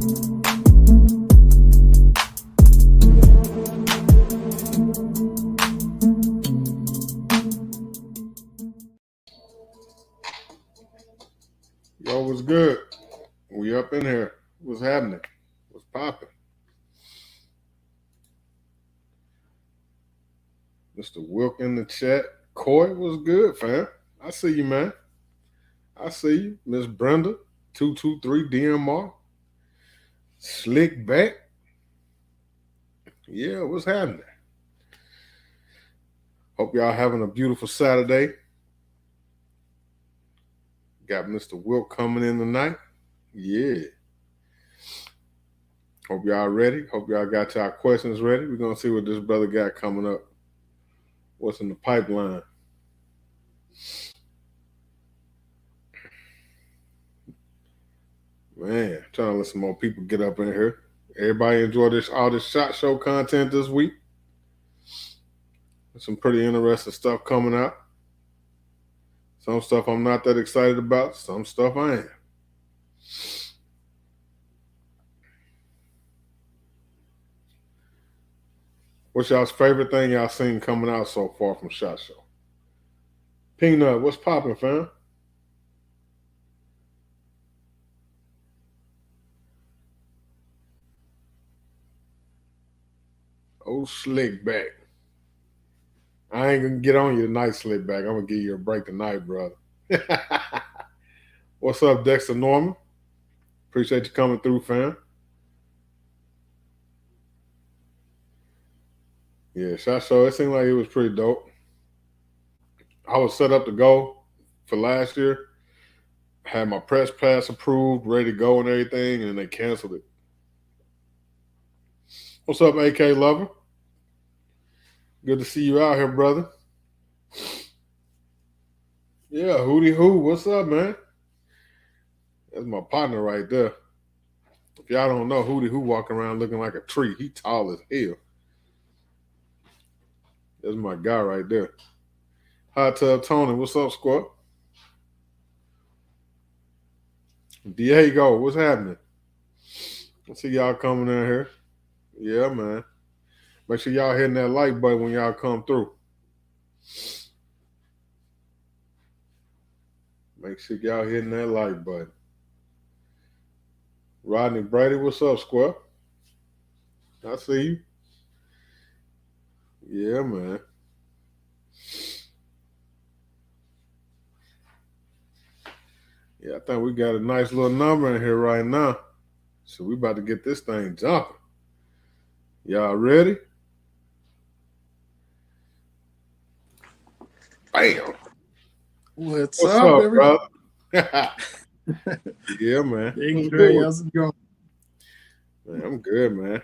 Yo, what's good? We up in here. What's happening? What's popping? Mr. Wilk in the chat. Coy, what's good, fam? I see you, man. I see you. Miss Brenda, 223 DMR. Slick back. Yeah, what's happening? Hope y'all having a beautiful Saturday. Got Mr. Wilk coming in tonight. Yeah. Hope y'all ready. Hope y'all got y'all questions ready. We're going to see what this brother got coming up. What's in the pipeline? Man, trying to let some more people get up in here. Everybody enjoy all this SHOT Show content this week. Some pretty interesting stuff coming out. Some stuff I'm not that excited about. Some stuff I am. What's y'all's favorite thing y'all seen coming out so far from SHOT Show? Peanut, what's popping, fam? Oh, Slick back. I ain't gonna get on you tonight, Slick back. I'm gonna give you a break tonight, brother. What's up, Dexter Norman? Appreciate you coming through, fam. Yeah, SHOT Show, it seemed like it was pretty dope. I was set up to go for last year. Had my press pass approved, ready to go and everything, and they canceled it. What's up, AK Lover? Good to see you out here, brother. Yeah, Hootie Hoo, what's up, man? That's my partner right there. If y'all don't know, Hootie Hoo walking around looking like a tree. He tall as hell. That's my guy right there. Hot Tub Tony, what's up, squad? Diego, what's happening? I see y'all coming in here. Yeah, man. Make sure y'all hitting that like button when y'all come through. Make sure y'all hitting that like button. Rodney Brady, what's up, squad? I see you. Yeah, man. Yeah, I think we got a nice little number in here right now. So we about to get this thing jumping. Y'all ready? Bam. What's up, everybody? Yeah, man. BigDre, how's it going? Man, I'm good, man.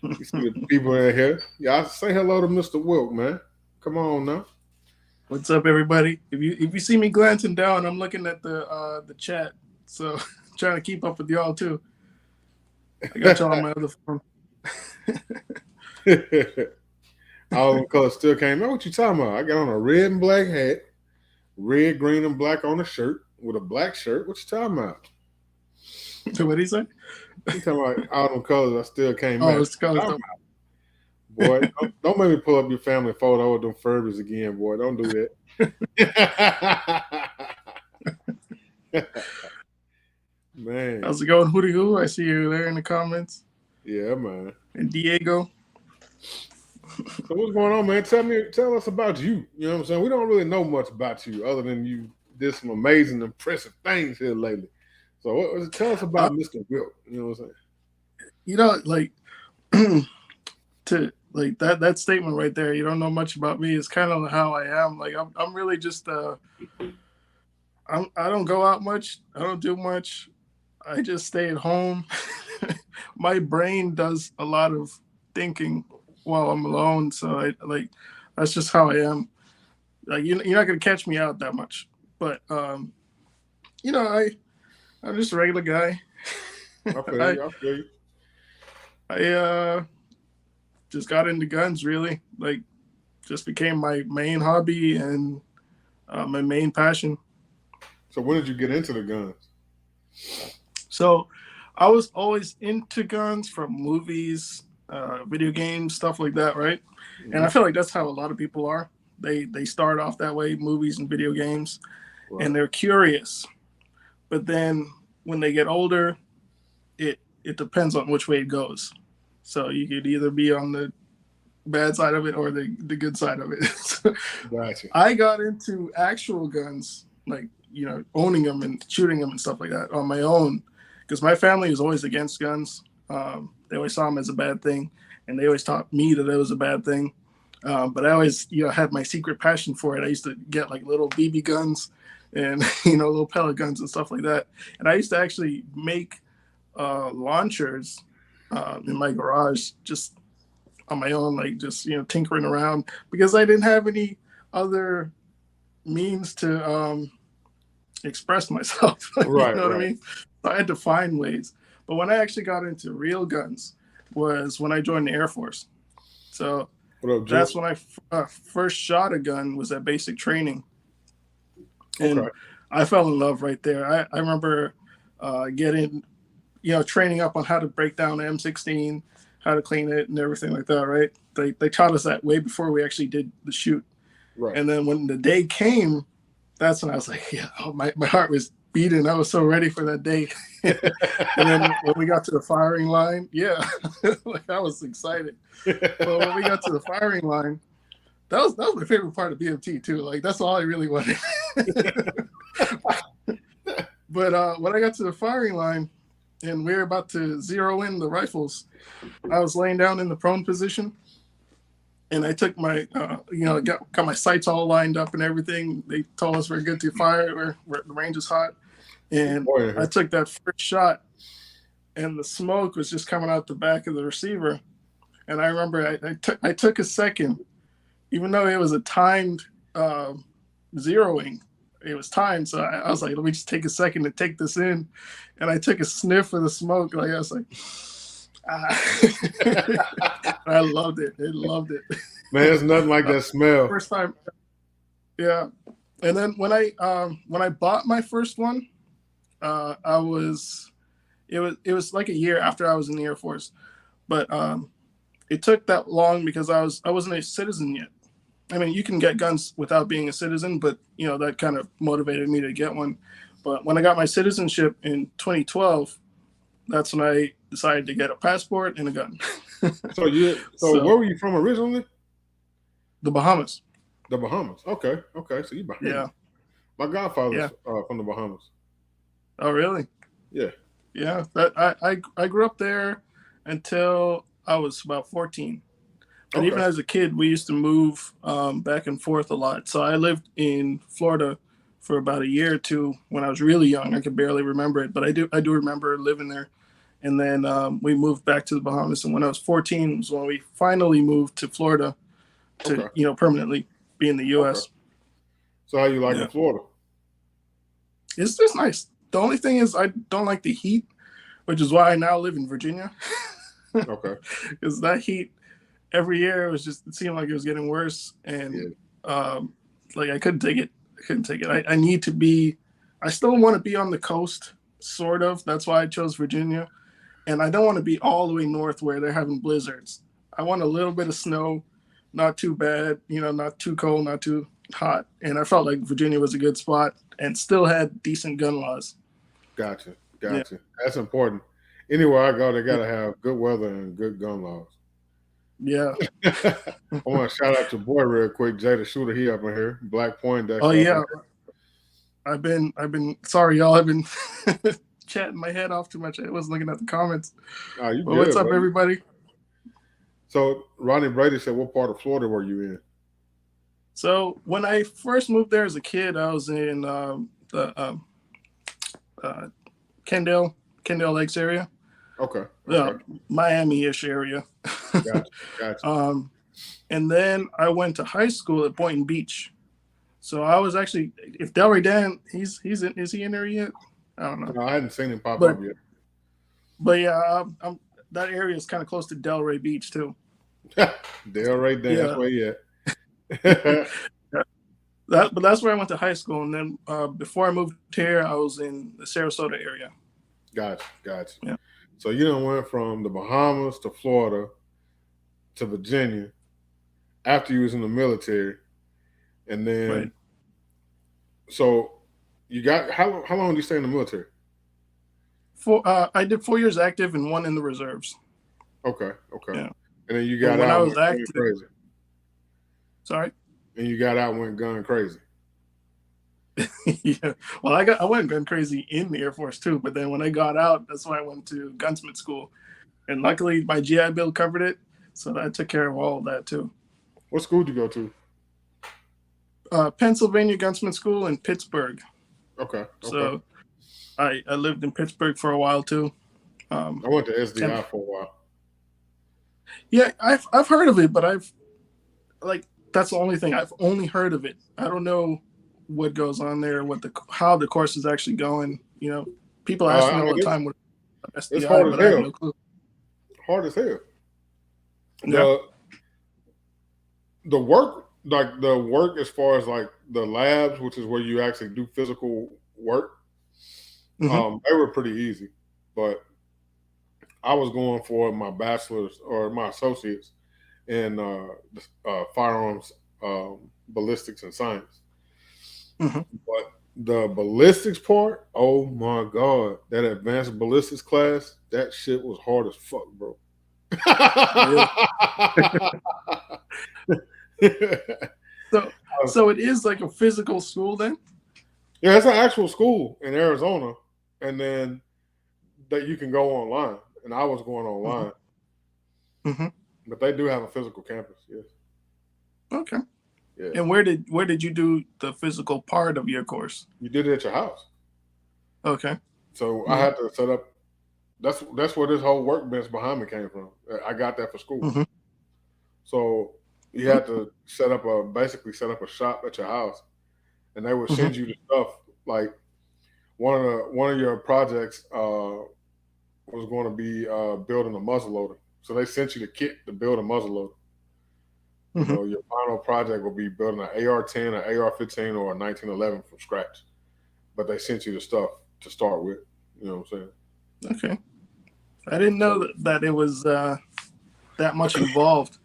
You see the people in here. Y'all say hello to Mr. Wilk, man. Come on now. What's up, everybody? If you see me glancing down, I'm looking at the chat, so trying to keep up with y'all too. I got y'all on my other phone. All them colors still came out. What you talking about? I got on a red and black hat, red, green, and black on a shirt with a black shirt. What you talking about? So what did he say? You talking about all them colors I still came out. Oh, it's colors. Boy, don't make me pull up your family photo with them Furbies again, boy. Don't do that. Man. How's it going, Hootie Hoo? I see you there in the comments. Yeah, man. And Diego. So what's going on, man? Tell us about you. You know what I'm saying? We don't really know much about you other than you did some amazing, impressive things here lately. So tell us about Mr. Wilk. You know what I'm saying? You know, like to like that statement right there. You don't know much about me. Is kind of how I am. Like I'm really just I don't go out much. I don't do much. I just stay at home. My brain does a lot of thinking while I'm alone. So that's just how I am. Like you're not gonna catch me out that much. But you know, I'm just a regular guy. I just got into guns, really. Like, just became my main hobby and my main passion. So when did you get into the guns? So I was always into guns from movies, video games, stuff like that, right? And I feel like that's how a lot of people are. They start off that way, movies and video games, Right. and they're curious. But then when they get older, it depends on which way it goes. So you could either be on the bad side of it or the good side of it. So Gotcha. I got into actual guns, like, owning them and shooting them and stuff like that on my own, because my family was always against guns. They always saw them as a bad thing, and they always taught me that it was a bad thing. But I always, had my secret passion for it. I used to get like little BB guns and little pellet guns and stuff like that. And I used to actually make launchers in my garage just on my own, like just tinkering around, because I didn't have any other means to express myself. Right, What I right. mean? So I had to find ways. But when I actually got into real guns was when I joined the Air Force. So What up, Joe? that's when I first shot a gun, was at basic training. And Okay. I fell in love right there. I remember getting, training up on how to break down an M16, how to clean it and everything like that, right? They taught us that way before we actually did the shoot. Right. And then when the day came, that's when I was like, my heart was beating. I was so ready for that day. And then when we got to the firing line, like I was excited. But when we got to the firing line, that was my favorite part of BMT too. Like that's all I really wanted. But when I got to the firing line and we were about to zero in the rifles, I was laying down in the prone position, and I took my, got my sights all lined up and everything. They told us we're good to fire, where the range is hot. And I took that first shot, and the smoke was just coming out the back of the receiver. And I remember I took a second, even though it was a timed zeroing. It was timed, so I was like, let me just take a second to take this in. And I took a sniff of the smoke. Like I was like, I loved it. I loved it. Man, it's nothing like that smell. First time, yeah. And then when I bought my first one, it was like a year after I was in the Air Force, but it took that long because I wasn't a citizen yet. I mean, you can get guns without being a citizen, but that kind of motivated me to get one. But when I got my citizenship in 2012, that's when I decided to get a passport and a gun. So where were you from originally? The Bahamas. The Bahamas. Okay. So you Bahamas. Yeah. My godfather's from the Bahamas. Oh, really? Yeah. Yeah. I grew up there until I was about 14. But even as a kid, we used to move back and forth a lot. So I lived in Florida for about a year or two when I was really young. I can barely remember it, but I do remember living there. And then we moved back to the Bahamas. And when I was 14 was when we finally moved to Florida to, permanently be in the U.S. Okay. So how you like Florida? It's just nice. The only thing is I don't like the heat, which is why I now live in Virginia. Okay. Because that heat every year it seemed like it was getting worse. And like I couldn't take it. I need to be, I still want to be on the coast, sort of. That's why I chose Virginia. And I don't want to be all the way north where they're having blizzards. I want a little bit of snow, not too bad, not too cold, not too hot. And I felt like Virginia was a good spot and still had decent gun laws. Gotcha. Yeah. That's important. Anywhere I go, they got to have good weather and good gun laws. Yeah. I want to shout out your boy real quick, Jay the Shooter. He up in here, Black Point. Oh yeah. I've been sorry, y'all. I've been chatting my head off too much. I wasn't looking at the comments. Oh, you well, good, what's up, buddy? everybody? So Ronnie Brady said, "What part of Florida were you in?" So when I first moved there as a kid, I was in the Kendall Lakes area. Okay. Miami-ish area. Gotcha. And then I went to high school at Boynton Beach. So I was actually, if Delray Dan, is he in there yet? I don't know. No, I hadn't seen him pop up yet. But yeah, that area is kind of close to Delray Beach too. Delray Dan, that's where he at. But that's where I went to high school. And then before I moved here, I was in the Sarasota area. Gotcha. Yeah. So you done went from the Bahamas to Florida to Virginia after you was in the military, and then Right. so you got how long did you stay in the military? I did 4 years active and one in the reserves. Okay. Yeah. And then you But got when out I and was went gun active, crazy. sorry. And you got out and went gun crazy. Yeah. Well, I went gun crazy in the Air Force too, but then when I got out, that's why I went to gunsmith school, and luckily my GI Bill covered it, so that took care of all of that too. What school did you go to? Pennsylvania Gunsmith School in Pittsburgh. Okay. So I lived in Pittsburgh for a while too. I went to SDI and, for a while. Yeah, I've heard of it, but that's the only thing. I've only heard of it. I don't know what goes on there, how the course is actually going. People ask me all the time what it's SDI, hard but as I hell. have no clue. Hard as hell. Yeah. The work, like the work as far as like the labs, which is where you actually do physical work, Mm-hmm. they were pretty easy. But I was going for my bachelor's or my associates in firearms, ballistics, and science. Mm-hmm. But the ballistics part, oh my god, that advanced ballistics class, that shit was hard as fuck, bro. Really? So it is like a physical school then? Yeah, it's an actual school in Arizona, and then that you can go online. And I was going online, Mm-hmm. but they do have a physical campus. Yes. Okay. Yeah. And where did you do the physical part of your course? You did it at your house. Okay. So Yeah. I had to set up. That's where this whole workbench behind me came from. I got that for school. Mm-hmm. So you had to basically set up a shop at your house, and they would Mm-hmm. send you the stuff. Like one of your projects was going to be building a muzzleloader. So they sent you the kit to build a muzzleloader. Mm-hmm. Your final project will be building an AR-10, an AR-15, or a 1911 from scratch. But they sent you the stuff to start with. You know what I'm saying? Okay. I didn't know that it was that much involved.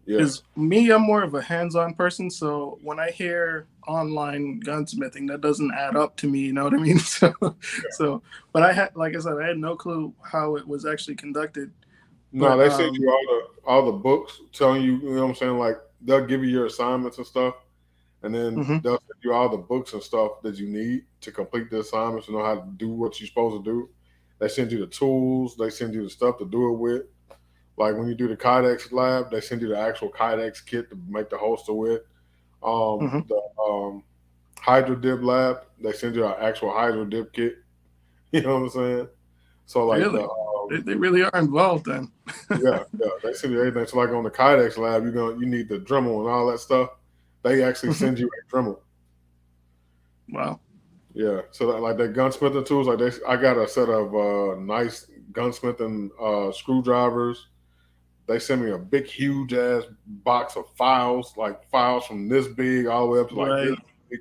Yeah. Because me, I'm more of a hands-on person, so when I hear online gunsmithing, that doesn't add up to me. You know what I mean? But like I said, I had no clue how it was actually conducted. No, they sent you all the books telling you, you know what I'm saying? Like they'll give you your assignments and stuff, and then Mm-hmm. they'll send you all the books and stuff that you need to complete the assignments, to know how to do what you're supposed to do. They send you the tools, they send you the stuff to do it with. Like when you do the Kydex lab, they send you the actual Kydex kit to make the holster with. Mm-hmm. The Hydro Dip lab, they send you an actual Hydro Dip kit. You know what I'm saying? So like Really? They really are involved then. yeah, they send you everything. So like on the Kydex lab, you need the Dremel and all that stuff. They actually send you a Dremel. Wow. Yeah, so like their gunsmithing tools, I got a set of nice gunsmithing screwdrivers. They sent me a big, huge ass box of files, like files from this big all the way up to like this big.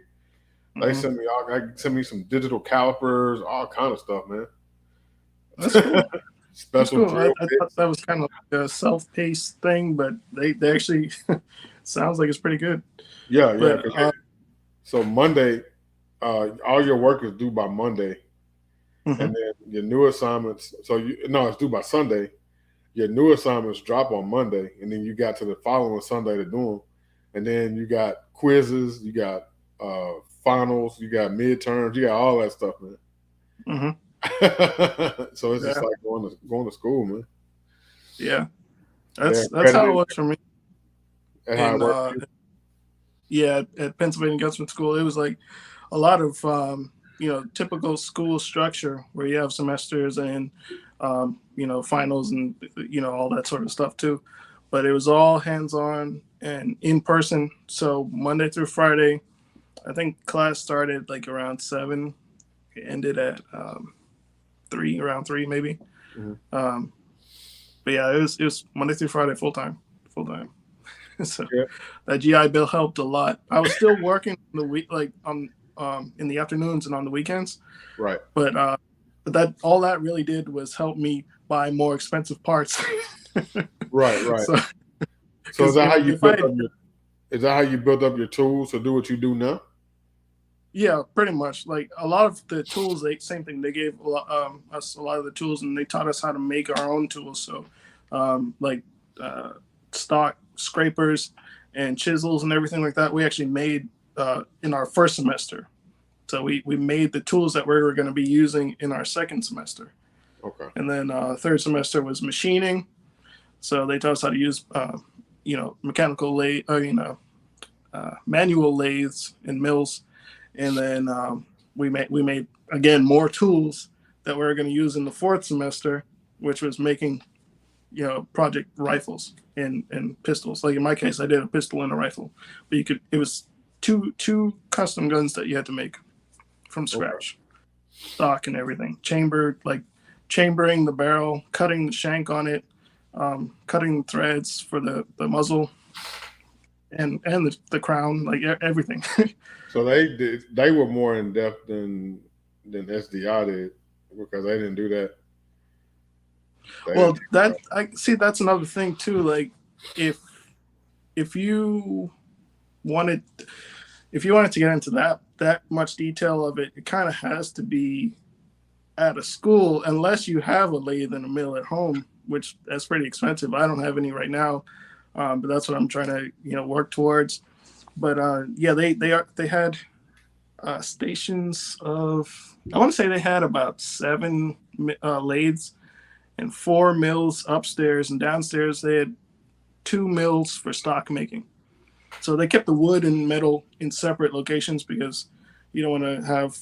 They sent me some digital calipers, all kind of stuff, man. That's cool. Special That's cool. drill I thought that was kind of like a self-paced thing, but they actually sounds like it's pretty good. Yeah. But, so Monday, all your work is due by Monday, mm-hmm. and then your new assignments. It's due by Sunday. Your new assignments drop on Monday, and then you got to the following Sunday to do them, and then you got quizzes, you got finals, you got midterms, you got all that stuff, man. Mm-hmm. So it's just like going to school, man. Yeah, that's how it was for me. And how it worked. At Pennsylvania Gunsmith School, it was like a lot of typical school structure where you have semesters and finals and all that sort of stuff too. But it was all hands-on and in person. So Monday through Friday, I think class started like around 7, it ended at 3, around 3 maybe. Mm-hmm. But yeah, it was Monday through Friday full time. So that GI Bill helped a lot. I was still working the week, like in the afternoons and on the weekends. Right. But that all that really did was help me buy more expensive parts. Right. So, So is that how you if I, built up your tools to do what you do now? yeah, pretty much. Like a lot of the tools, same thing. They gave us a lot of the tools, and they taught us how to make our own tools. So, like stock scrapers and chisels and everything like that. We actually made in our first semester. So we made the tools that we were going to be using in our second semester. Okay. And then third semester was machining. So they taught us how to use, mechanical manual lathes and mills. And then we made again more tools that we were going to use in the fourth semester, which was making, project rifles and pistols. Like in my case, I did a pistol and a rifle, but it was two custom guns that you had to make from scratch, stock and everything, chambering the barrel, cutting the shank on it, cutting the threads for the muzzle, and the crown, like everything. So they were more in depth than SDI did because they didn't do that. Well, that's another thing too. Like if you wanted to get into that much detail of it, it kind of has to be at a school, unless you have a lathe and a mill at home, which that's pretty expensive. I don't have any right now, but that's what I'm trying to work towards. But they had stations of, I want to say they had about 7 lathes and 4 mills upstairs, and downstairs they had 2 mills for stock making. So they kept the wood and metal in separate locations because you don't want to have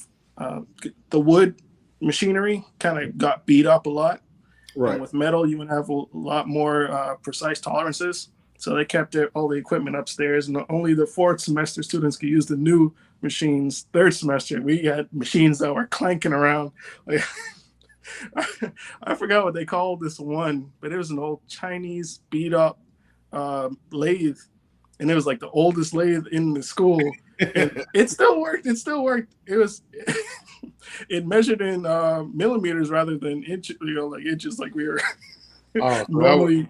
the wood machinery kind of got beat up a lot. Right. And with metal, you would have a lot more precise tolerances. So they kept all the equipment upstairs, and only the fourth semester students could use the new machines. Third semester, we had machines that were clanking around. Like, I forgot what they called this one, but it was an old Chinese beat up lathe. And it was like the oldest lathe in the school. And it still worked. It was, it measured in millimeters rather than inches, like inches, like we were normally.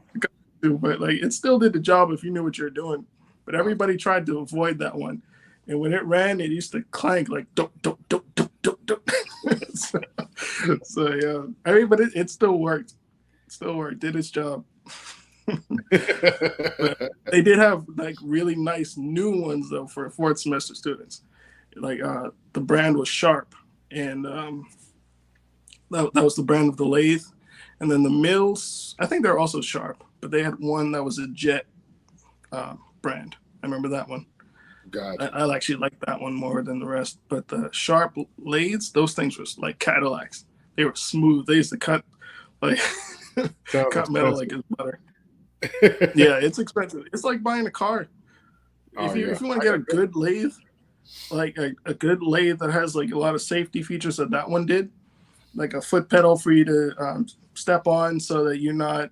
But like it still did the job if you knew what you were doing. But everybody tried to avoid that one. And when it ran, it used to clank like dunk, dunk, dunk, dunk, dunk, dunk. So yeah, I mean, but it still worked. Did its job. But they did have like really nice new ones though for fourth semester students. Like the brand was Sharp, and that was the brand of the lathe. And then the mills, I think they're also Sharp, but they had one that was a Jet brand. I remember that one. Gotcha. I actually like that one more than the rest. But the Sharp lathes, those things were like Cadillacs. They were smooth. They used to cut like cut metal like it's butter. Yeah, it's expensive. It's like buying a car. If you want to get a good lathe, like a good lathe that has like a lot of safety features that one did, like a foot pedal for you to step on so that you're not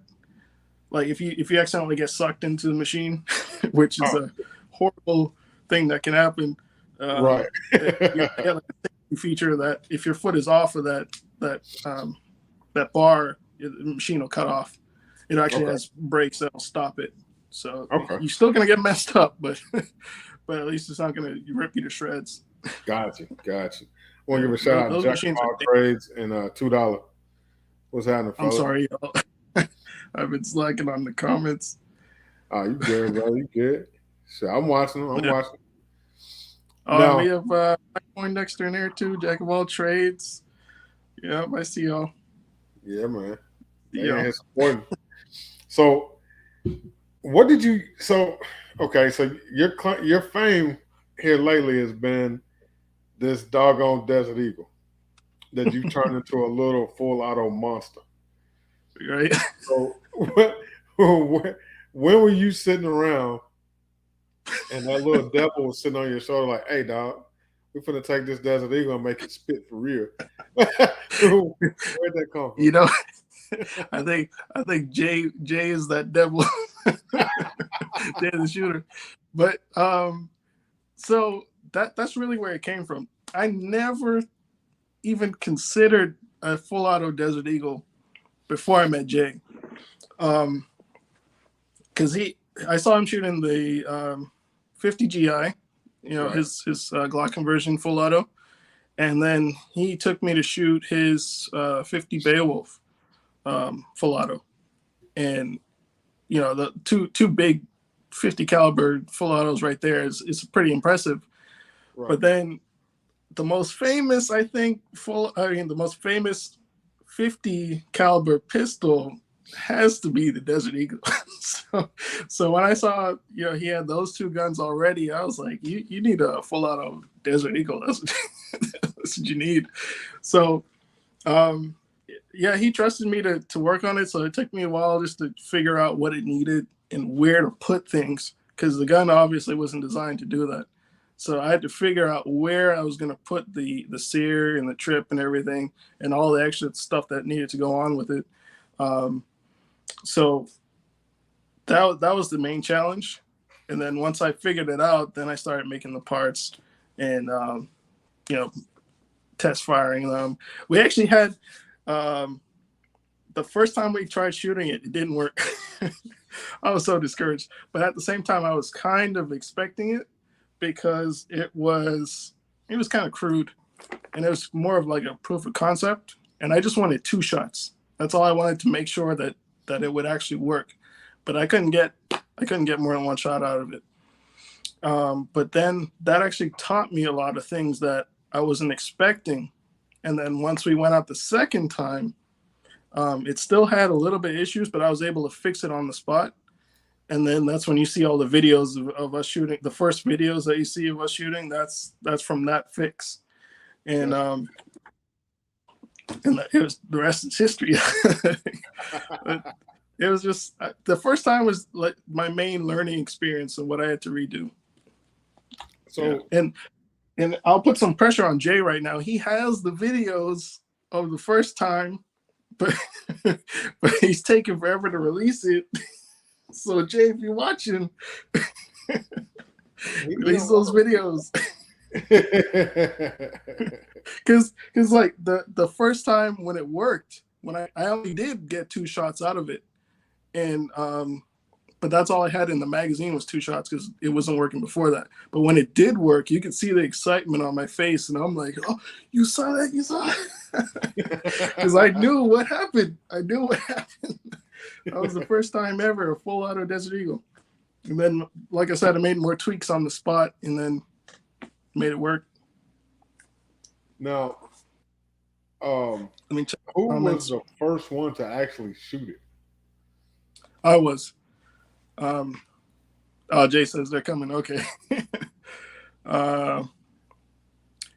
like if you accidentally get sucked into the machine, which is a horrible thing that can happen. Right. You get like a safety feature that if your foot is off of that bar, the machine will cut off. It actually has brakes that'll stop it. So you're still gonna get messed up, but at least it's not gonna rip you to shreds. Gotcha. I want to give a shout out to Jack All Trades and $2. What's happening, fellas? I'm sorry, y'all. I've been slacking on the comments. Oh, you good, bro? You good? So I'm watching them. Watching. We have Poindexter in there too. Jack of all trades. Yeah, I see y'all. Yeah, man. Yeah, it's important. So, what did you? So, okay. So your fame here lately has been this doggone Desert Eagle that you turned into a little full auto monster. Right. So, when were you sitting around and that little devil was sitting on your shoulder like, hey, dog, we're finna take this Desert Eagle and make it spit for real? Where'd that come from? I think Jay is that devil. Jay the shooter. But so that's really where it came from. I never even considered a full auto Desert Eagle before I met Jay. Because I saw him shooting the 50 GI, his Glock conversion full auto, and then he took me to shoot his 50 Beowulf full auto, and the two big 50 caliber full autos right there is pretty impressive. Right. But then the most famous, I think, the most famous 50 caliber pistol has to be the Desert Eagle. so when I saw he had those two guns already, I was like, you need a full auto Desert Eagle. That's what you need. So he trusted me to work on it. So it took me a while just to figure out what it needed and where to put things, because the gun obviously wasn't designed to do that. So I had to figure out where I was going to put the sear and the trip and everything and all the extra stuff that needed to go on with it. So that was the main challenge. And then once I figured it out, then I started making the parts and, test firing them. We actually had, the first time we tried shooting it, it didn't work. I was so discouraged. But at the same time, I was kind of expecting it because it was kind of crude and it was more of like a proof of concept. And I just wanted 2 shots. That's all I wanted to make sure that it would actually work. But I couldn't get more than 1 shot out of it. But then that actually taught me a lot of things that I wasn't expecting. And then once we went out the second time, it still had a little bit of issues, but I was able to fix it on the spot. And then that's when you see all the videos of us shooting. The first videos that you see of us shooting, that's from that fix. And it was, the rest is history. It was just, the first time was like my main learning experience of what I had to redo. So and I'll put some pressure on Jay right now. He has the videos of the first time, but he's taking forever to release it. So Jay, if you're watching, release those videos. Because like the first time when it worked, when I only did get 2 shots out of it, and but that's all I had in the magazine was 2 shots because it wasn't working before that. But when it did work, you could see the excitement on my face, and I'm like, "Oh, you saw that? Because I knew what happened. That was the first time ever a full auto Desert Eagle. And then, like I said, I made more tweaks on the spot and then made it work. Now, who was the first one to actually shoot it? I was. Jay says they're coming. Okay.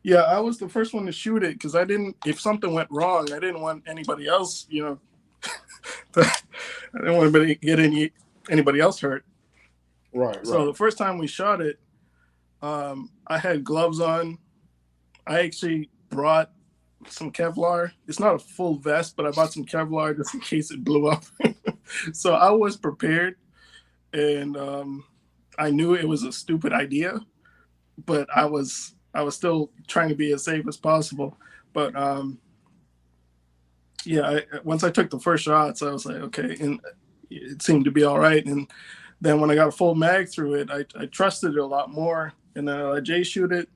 Yeah, I was the first one to shoot it because if something went wrong, I didn't want anybody else, I didn't want to get anybody else hurt. Right. So the first time we shot it, I had gloves on. I actually brought some Kevlar. It's not a full vest, but I bought some Kevlar just in case it blew up. So I was prepared, and I knew it was a stupid idea, but I was still trying to be as safe as possible. But once I took the first shots, I was like, okay, and it seemed to be all right. And then when I got a full mag through it, I trusted it a lot more. And then I let Jay shoot it,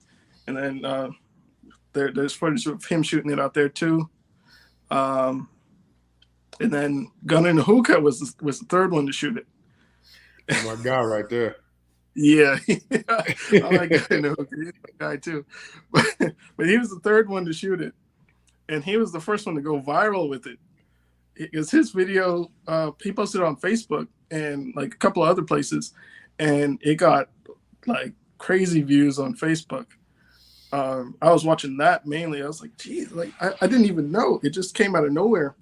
and then there's footage of him shooting it out there too. And then Gun&Unkut was the third one to shoot it. Oh my God, right there. Yeah, I like Gun&Unkut. He's my guy too. But he was the third one to shoot it. And he was the first one to go viral with it. Because his video, he posted it on Facebook and like a couple of other places. And it got like crazy views on Facebook. I was watching that mainly. I was like, geez, like I didn't even know. It just came out of nowhere.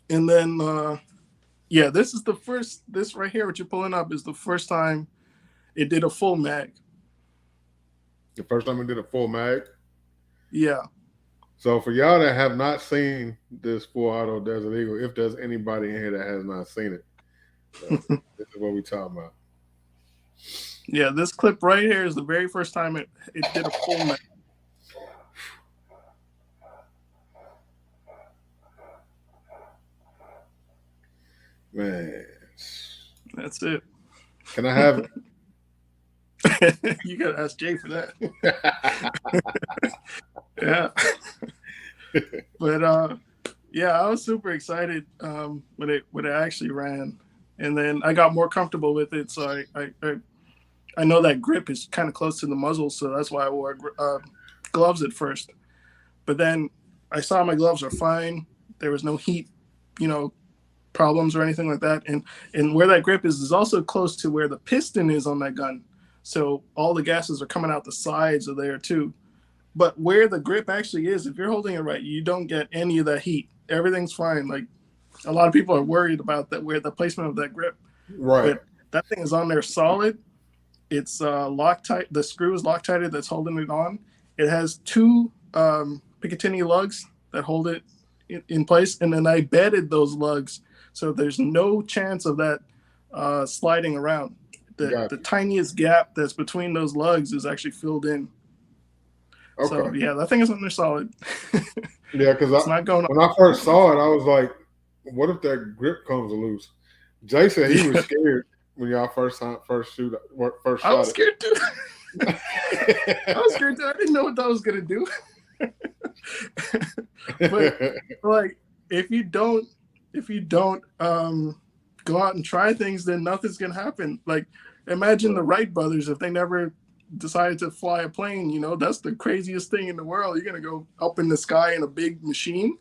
And then, this right here, what you're pulling up is the first time it did a full mag. The first time it did a full mag? Yeah. So for y'all that have not seen this full auto Desert Eagle, if there's anybody in here that has not seen it, this is what we're talking about. Yeah, this clip right here is the very first time it did a full mag. Man, That's it. can I have You gotta ask Jay for that. it? Yeah. But yeah, I was super excited when it actually ran, and then I got more comfortable with it. So I know that grip is kind of close to the muzzle, so that's why I wore gloves at first. But then I saw my gloves are fine. There was no heat, you know, problems or anything like that. And where that grip is also close to where the piston is on that gun. So all the gases are coming out the sides of there too. But where the grip actually is, if you're holding it right, you don't get any of that heat. Everything's fine. Like a lot of people are worried about that, where the placement of that grip. Right. But that thing is on there solid. It's Loctite. The screw is Loctited that's holding it on. It has two Picatinny lugs that hold it in place, and then I bedded those lugs so there's no chance of that sliding around. The tiniest gap that's between those lugs is actually filled in. Okay. So yeah, that thing is on there solid. Yeah, because it's not going when I first saw it, I was like, "What if that grip comes loose?" Jay said he was scared when y'all first shot I was scared too. I was scared too. I didn't know what that was gonna do. But like, if you don't go out and try things, then nothing's gonna happen. Like, imagine the Wright brothers, if they never decided to fly a plane, you know, that's the craziest thing in the world. You're gonna go up in the sky in a big machine.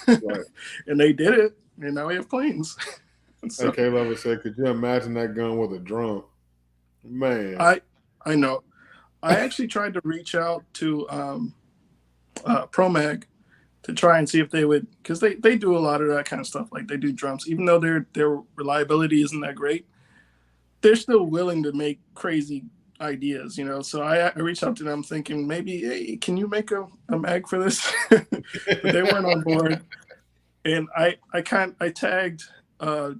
Right. And they did it, and now we have planes. So, AK Lover said, "Could you imagine that gun with a drum?" Man, I know. I actually tried to reach out to ProMag to try and see if they would, because they do a lot of that kind of stuff. Like they do drums, even though their reliability isn't that great, they're still willing to make crazy ideas, you know. So I reached out to them thinking maybe, hey, can you make a mag for this? But they weren't on board. And I tagged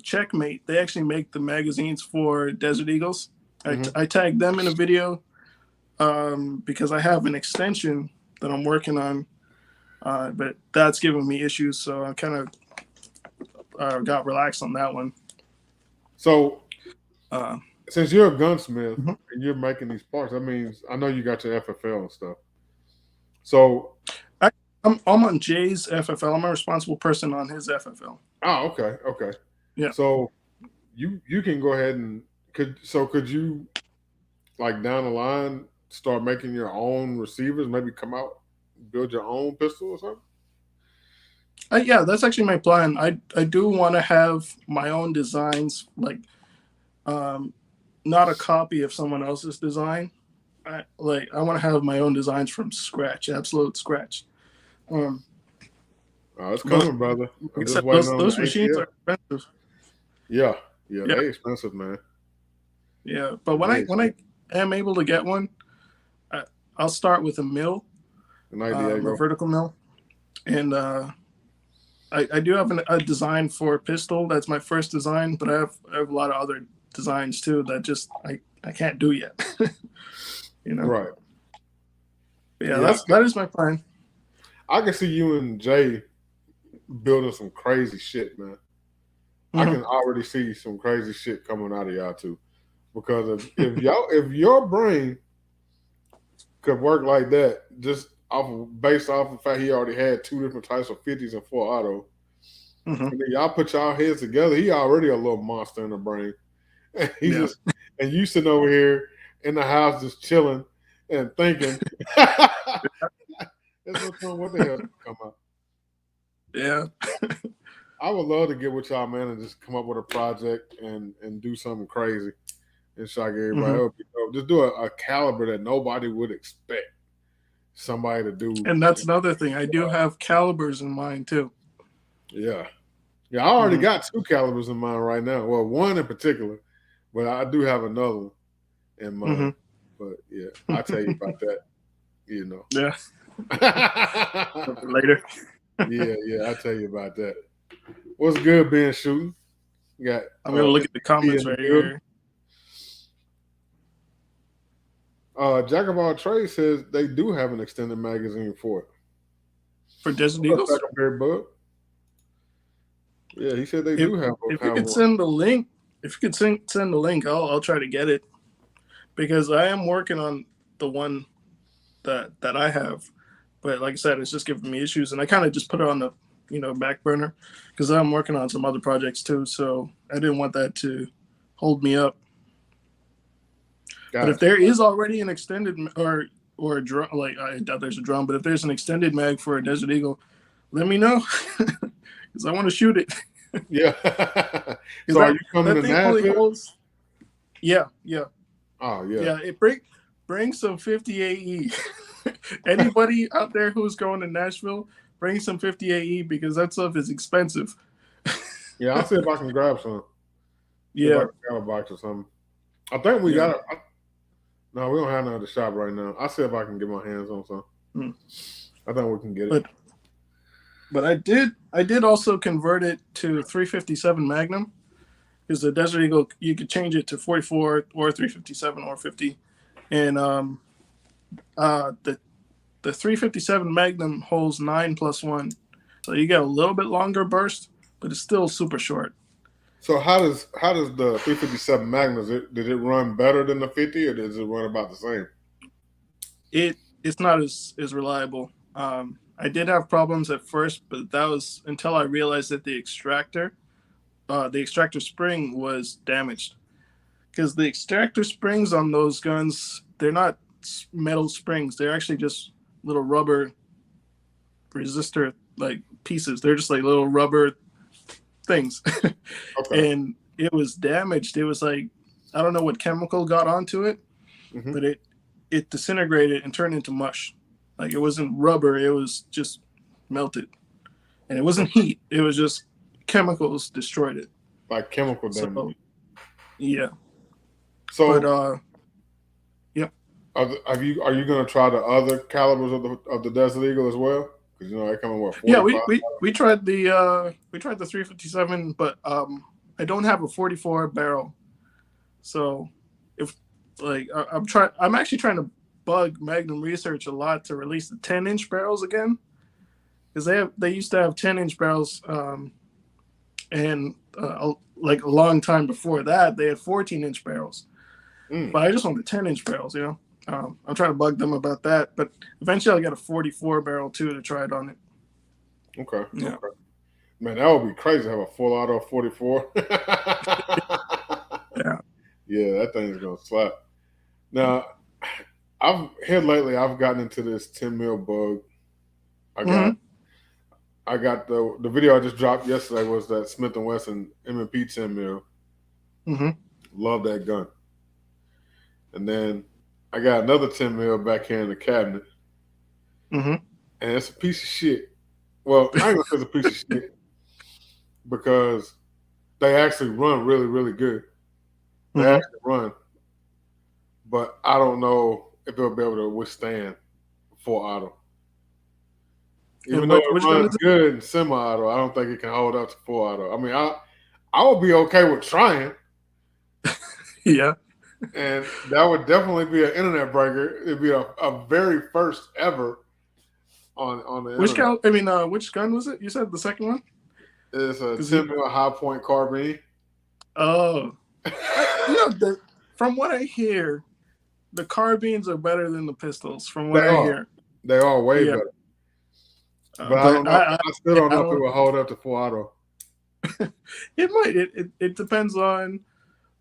Checkmate. They actually make the magazines for Desert Eagles. I tagged them in a video because I have an extension that I'm working on, but that's giving me issues. So I kind of got relaxed on that one. So since you're a gunsmith and you're making these parts, that means I know you got your FFL and stuff. So I'm on Jay's FFL. I'm a responsible person on his FFL. Oh, okay. Yeah. So you can go ahead and could you, like, down the line start making your own receivers? Maybe come out, build your own pistol or something? Yeah, that's actually my plan. I do want to have my own designs, like not a copy of someone else's design. I want to have my own designs from scratch, absolute scratch. It's coming, brother. Those machines are expensive. Yeah, they're expensive, man. Yeah, but when I am able to get one, I'll start with a mill, a vertical mill, and I do have a design for a pistol. That's my first design, but I have a lot of other designs too that just I can't do yet. You know, right? Yeah, that is my plan. I can see you and Jay building some crazy shit, man. I can already see some crazy shit coming out of y'all too, because if your brain could work like that, just based off the fact he already had 2 different types of 50s and 4 auto, and then y'all put y'all heads together, he already a little monster in the brain, and and you sitting over here in the house just chilling and thinking, what the hell come out? Yeah. I would love to get with y'all, man, and just come up with a project and do something crazy and shock everybody. Just do a caliber that nobody would expect somebody to do. And that's another thing. I do have calibers in mind too. Yeah. I already got 2 calibers in mind right now. Well, one in particular, but I do have another one in mind. But yeah, I'll tell you about that. You know. Yeah. Later. Yeah, I'll tell you about that. What's good, Ben Shooting? I'm gonna look at the comments right here. Jack of all trades says they do have an extended magazine for it. For Desert Eagles? Yeah, he said they If do have you could one. send the link, send the link, I'll try to get it, because I am working on the one that I have, but like I said, it's just giving me issues, and I kind of just put it on the back burner because I'm working on some other projects too. So I didn't want that to hold me up. But if there is already an extended or a drum, like I doubt there's a drum, but if there's an extended mag for a Desert Eagle, let me know because I want to shoot it. Yeah. So are you coming to Nashville? Yeah. Oh yeah. Yeah, it bring some 50 AE. Anybody out there who's going to Nashville, bring some 50 AE because that stuff is expensive. Yeah, I'll see if I can grab some. Yeah. If I can grab a box or something. I think we got it. No, we don't have none at the shop right now. I'll see if I can get my hands on some. I think we can get it. But I did also convert it to 357 Magnum, because the Desert Eagle, you could change it to 44 or 357 or 50. And the 357 Magnum holds 9+1. So you get a little bit longer burst, but it's still super short. So how does the 357 Magnum, did it run better than the 50, or does it run about the same? It's not as reliable. I did have problems at first, but that was until I realized that the extractor spring was damaged. Because the extractor springs on those guns, they're not metal springs. They're actually just little rubber resistor like pieces. They're just like little rubber things. Okay. And it was damaged. It was like, I don't know what chemical got onto it, but it disintegrated and turned into mush. Like, it wasn't rubber, it was just melted. And it wasn't heat, it was just chemicals destroyed it. Like chemical damage. So, yeah. So, but yeah. Are you going to try the other calibers of the Desert Eagle as well? Because they come in what? 45? Yeah, we tried the 357, but I don't have a 44 barrel. So if I'm actually trying to bug Magnum Research a lot to release the 10-inch barrels again, because they used to have 10-inch barrels, and like a long time before that they had 14-inch barrels. But I just want the 10-inch barrels, I'm trying to bug them about that, but eventually I'll get a 44 barrel too to try it on it. Okay. Yeah. Okay. Man, that would be crazy to have a full auto 44. Yeah. Yeah, that thing is gonna slap. Now, I've gotten into this 10 mil bug. I got the video I just dropped yesterday was that Smith & Wesson M&P 10 mil. Love that gun. And then I got another 10 mil back here in the cabinet. And it's a piece of shit. Well, I ain't gonna say it's a piece of shit because they actually run really, really good. They actually run. But I don't know if they'll be able to withstand full auto. Even though it runs good in semi-auto, I don't think it can hold up to full auto. I mean, I would be okay with trying. Yeah. And that would definitely be an internet breaker. It'd be a very first ever on the internet. Which gun was it? You said the second one? It's a 10 mil high point carbine. Oh. From what I hear, the carbines are better than the pistols, from what I hear. They are way better. But I don't know. I still don't know if it will hold up to full auto. It might. It depends on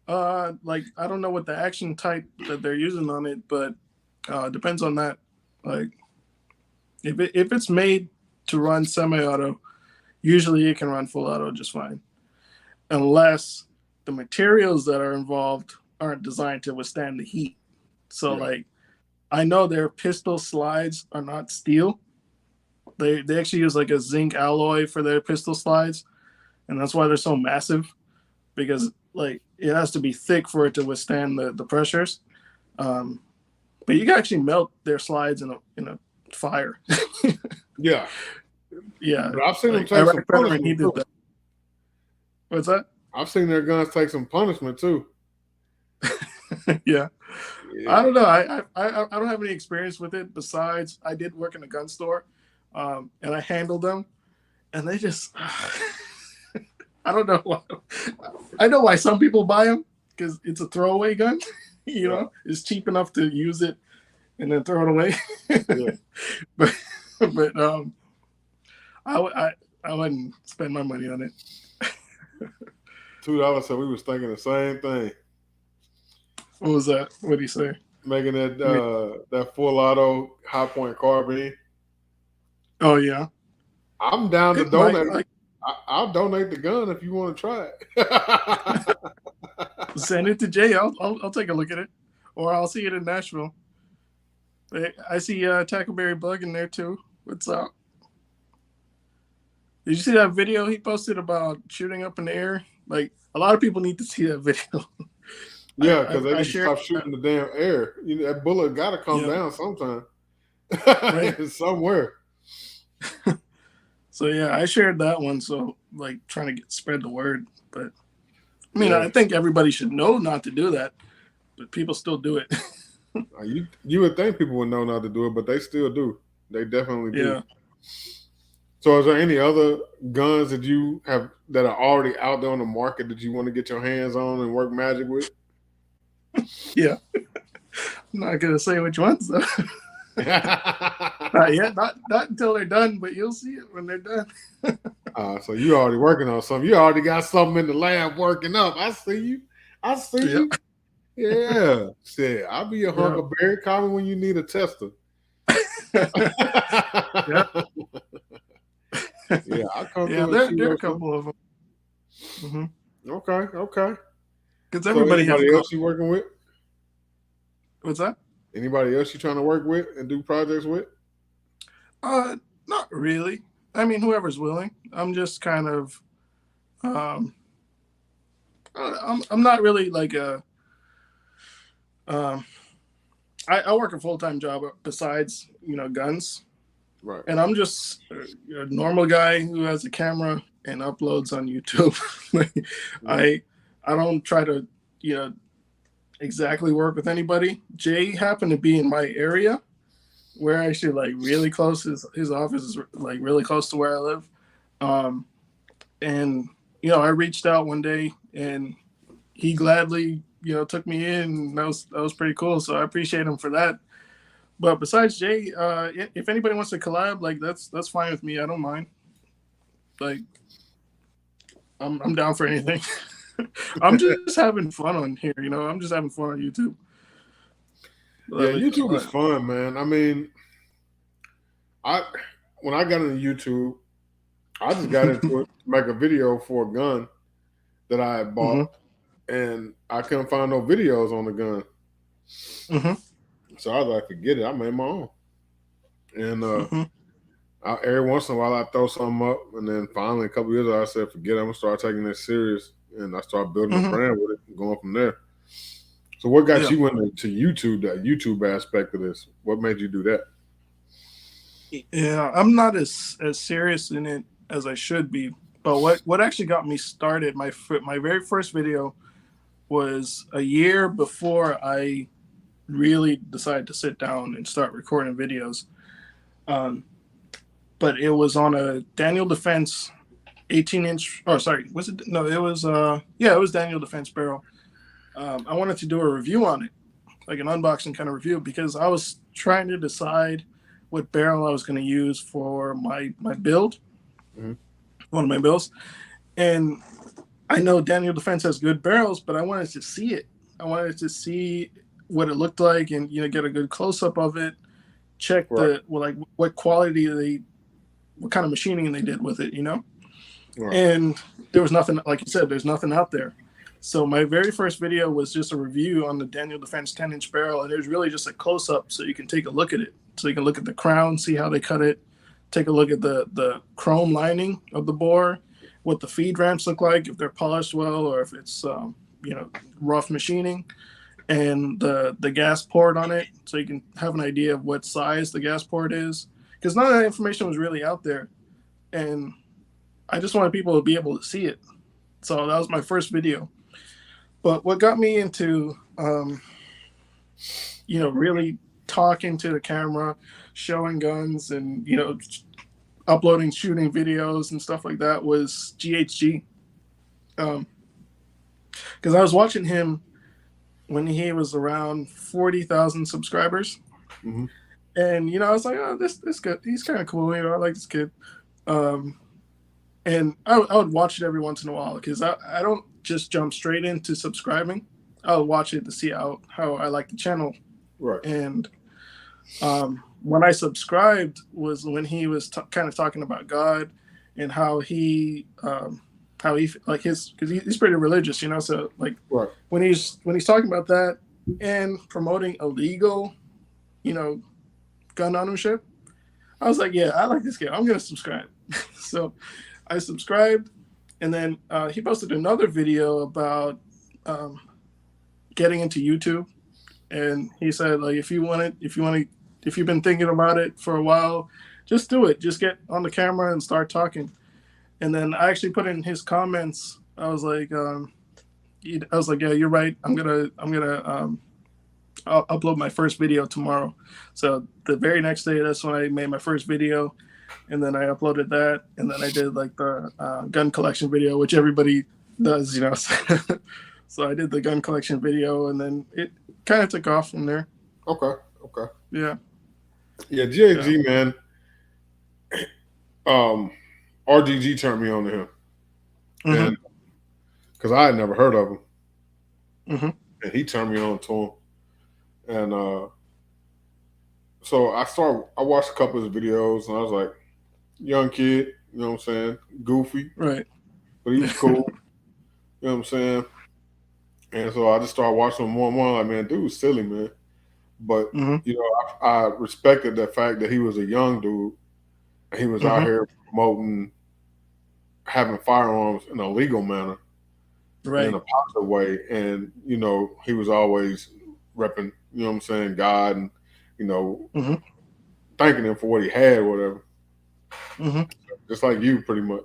I don't know what the action type that they're using on it, but depends on that. Like, if it's made to run semi-auto, usually it can run full auto just fine, unless the materials that are involved aren't designed to withstand the heat. So I know their pistol slides are not steel. They actually use like a zinc alloy for their pistol slides, and that's why they're so massive, because it has to be thick for it to withstand the pressures. But you can actually melt their slides in a fire. Yeah. Yeah. But I've seen them take some punishment too. What's that? I've seen their guns take some punishment too. Yeah. I don't know. I don't have any experience with it. Besides, I did work in a gun store, and I handled them, and they just I don't know why. I know why some people buy them because it's a throwaway gun. You know, it's cheap enough to use it and then throw it away. Yeah. but I wouldn't spend my money on it. $2. So we was thinking the same thing. What was that? What did he say? Making that full auto high point carbine. Oh yeah. I'm down to donate. I'll donate the gun if you want to try it. Send it to Jay. I'll take a look at it, or I'll see it in Nashville. I see Tackleberry Bug in there too. What's up? Did you see that video he posted about shooting up in the air? Like, a lot of people need to see that video. Yeah, because they need to stop shooting the damn air. You know, that bullet got to come down sometime. Right. Somewhere. So, yeah, I shared that one. So, like, trying to spread the word. But, I mean, I think everybody should know not to do that. But people still do it. You would think people would know not to do it, but they still do. They definitely do. Yeah. So, is there any other guns that you have that are already out there on the market that you want to get your hands on and work magic with? Yeah. I'm not going to say which ones, though. Not yet. Not until they're done, but you'll see it when they're done. So you already working on something. You already got something in the lab working up. I see you. You. Yeah. Shit, I'll be your Huckleberry. Call me when you need a tester. Yeah, I'll come through. There are a couple of them. Mm-hmm. Okay. Because everybody else you working with? What's that? Anybody else you trying to work with and do projects with? Not really. I mean, whoever's willing. I'm just kind of, I'm not really like I work a full-time job besides, guns. Right. And I'm just a normal guy who has a camera and uploads on YouTube. I don't try to, exactly work with anybody. Jay happened to be in my area. We're actually like really close. His office is like really close to where I live. And, I reached out one day and he gladly, took me in. And that was pretty cool. So I appreciate him for that. But besides Jay, if anybody wants to collab, like that's fine with me. I don't mind. Like, I'm down for anything. I'm just having fun on here, I'm just having fun on YouTube. Yeah, YouTube is fun, man. I mean, when I got into YouTube, I just got into it to make a video for a gun that I had bought, and I couldn't find no videos on the gun. So I was like, forget it. I made my own. And every once in a while, I throw something up, and then finally, a couple years ago, I said, forget it. I'm going to start taking this serious, and I started building a brand with it and going from there. So what got you into YouTube, that YouTube aspect of this? What made you do that? Yeah, I'm not as serious in it as I should be. But what actually got me started, my very first video was a year before I really decided to sit down and start recording videos. But it was on a Daniel Defense 18-inch. Oh, sorry. Was it? No, it was. It was Daniel Defense barrel. I wanted to do a review on it, like an unboxing kind of review, because I was trying to decide what barrel I was going to use for my build, one of my builds. And I know Daniel Defense has good barrels, but I wanted to see it. I wanted to see what it looked like and, get a good close-up of it, check what quality what kind of machining they did with it, Right. And there was nothing, like you said, there's nothing out there. So my very first video was just a review on the Daniel Defense 10-inch barrel, and there's really just a close-up so you can take a look at it. So you can look at the crown, see how they cut it, take a look at the chrome lining of the bore, what the feed ramps look like, if they're polished well or if it's, rough machining, and the gas port on it, so you can have an idea of what size the gas port is. Because none of that information was really out there, and I just wanted people to be able to see it. So that was my first video. But what got me into, really talking to the camera, showing guns, and, uploading shooting videos and stuff like that was GHG. Because I was watching him when he was around 40,000 subscribers. Mm-hmm. And, I was like, oh, this kid, he's kind of cool. I like this kid. And I would watch it every once in a while because I don't just jump straight into subscribing. I'll watch it to see how I like the channel. Right. And when I subscribed was when he was kind of talking about God and how he like because he's pretty religious, so like right. when he's talking about that and promoting illegal, gun ownership, I was like, yeah, I like this kid. I'm gonna subscribe. So I subscribed, and then he posted another video about getting into YouTube, and he said like if you've been thinking about it for a while, just do it. Just get on the camera and start talking. And then I actually put in his comments. I was like, yeah, you're right. I'll upload my first video tomorrow. So the very next day, that's when I made my first video, and then I uploaded that, and then I did like the gun collection video, which everybody does, So I did the gun collection video, and then it kind of took off from there. Okay. Yeah. Yeah, GAG, man. RGG turned me on to him. Mm-hmm. And because I had never heard of him. Mm-hmm. And he turned me on to him. And so I watched a couple of his videos, and I was like, young kid, you know what I'm saying? Goofy. Right. But he was cool. You know what I'm saying? And so I just started watching him more and more. Like, man, dude was silly, man. But, I respected the fact that he was a young dude. And he was out here promoting having firearms in a legal manner. Right. In a positive way. And, he was always repping, you know what I'm saying, God and, thanking him for what he had or whatever. Mm-hmm. Just like you, pretty much.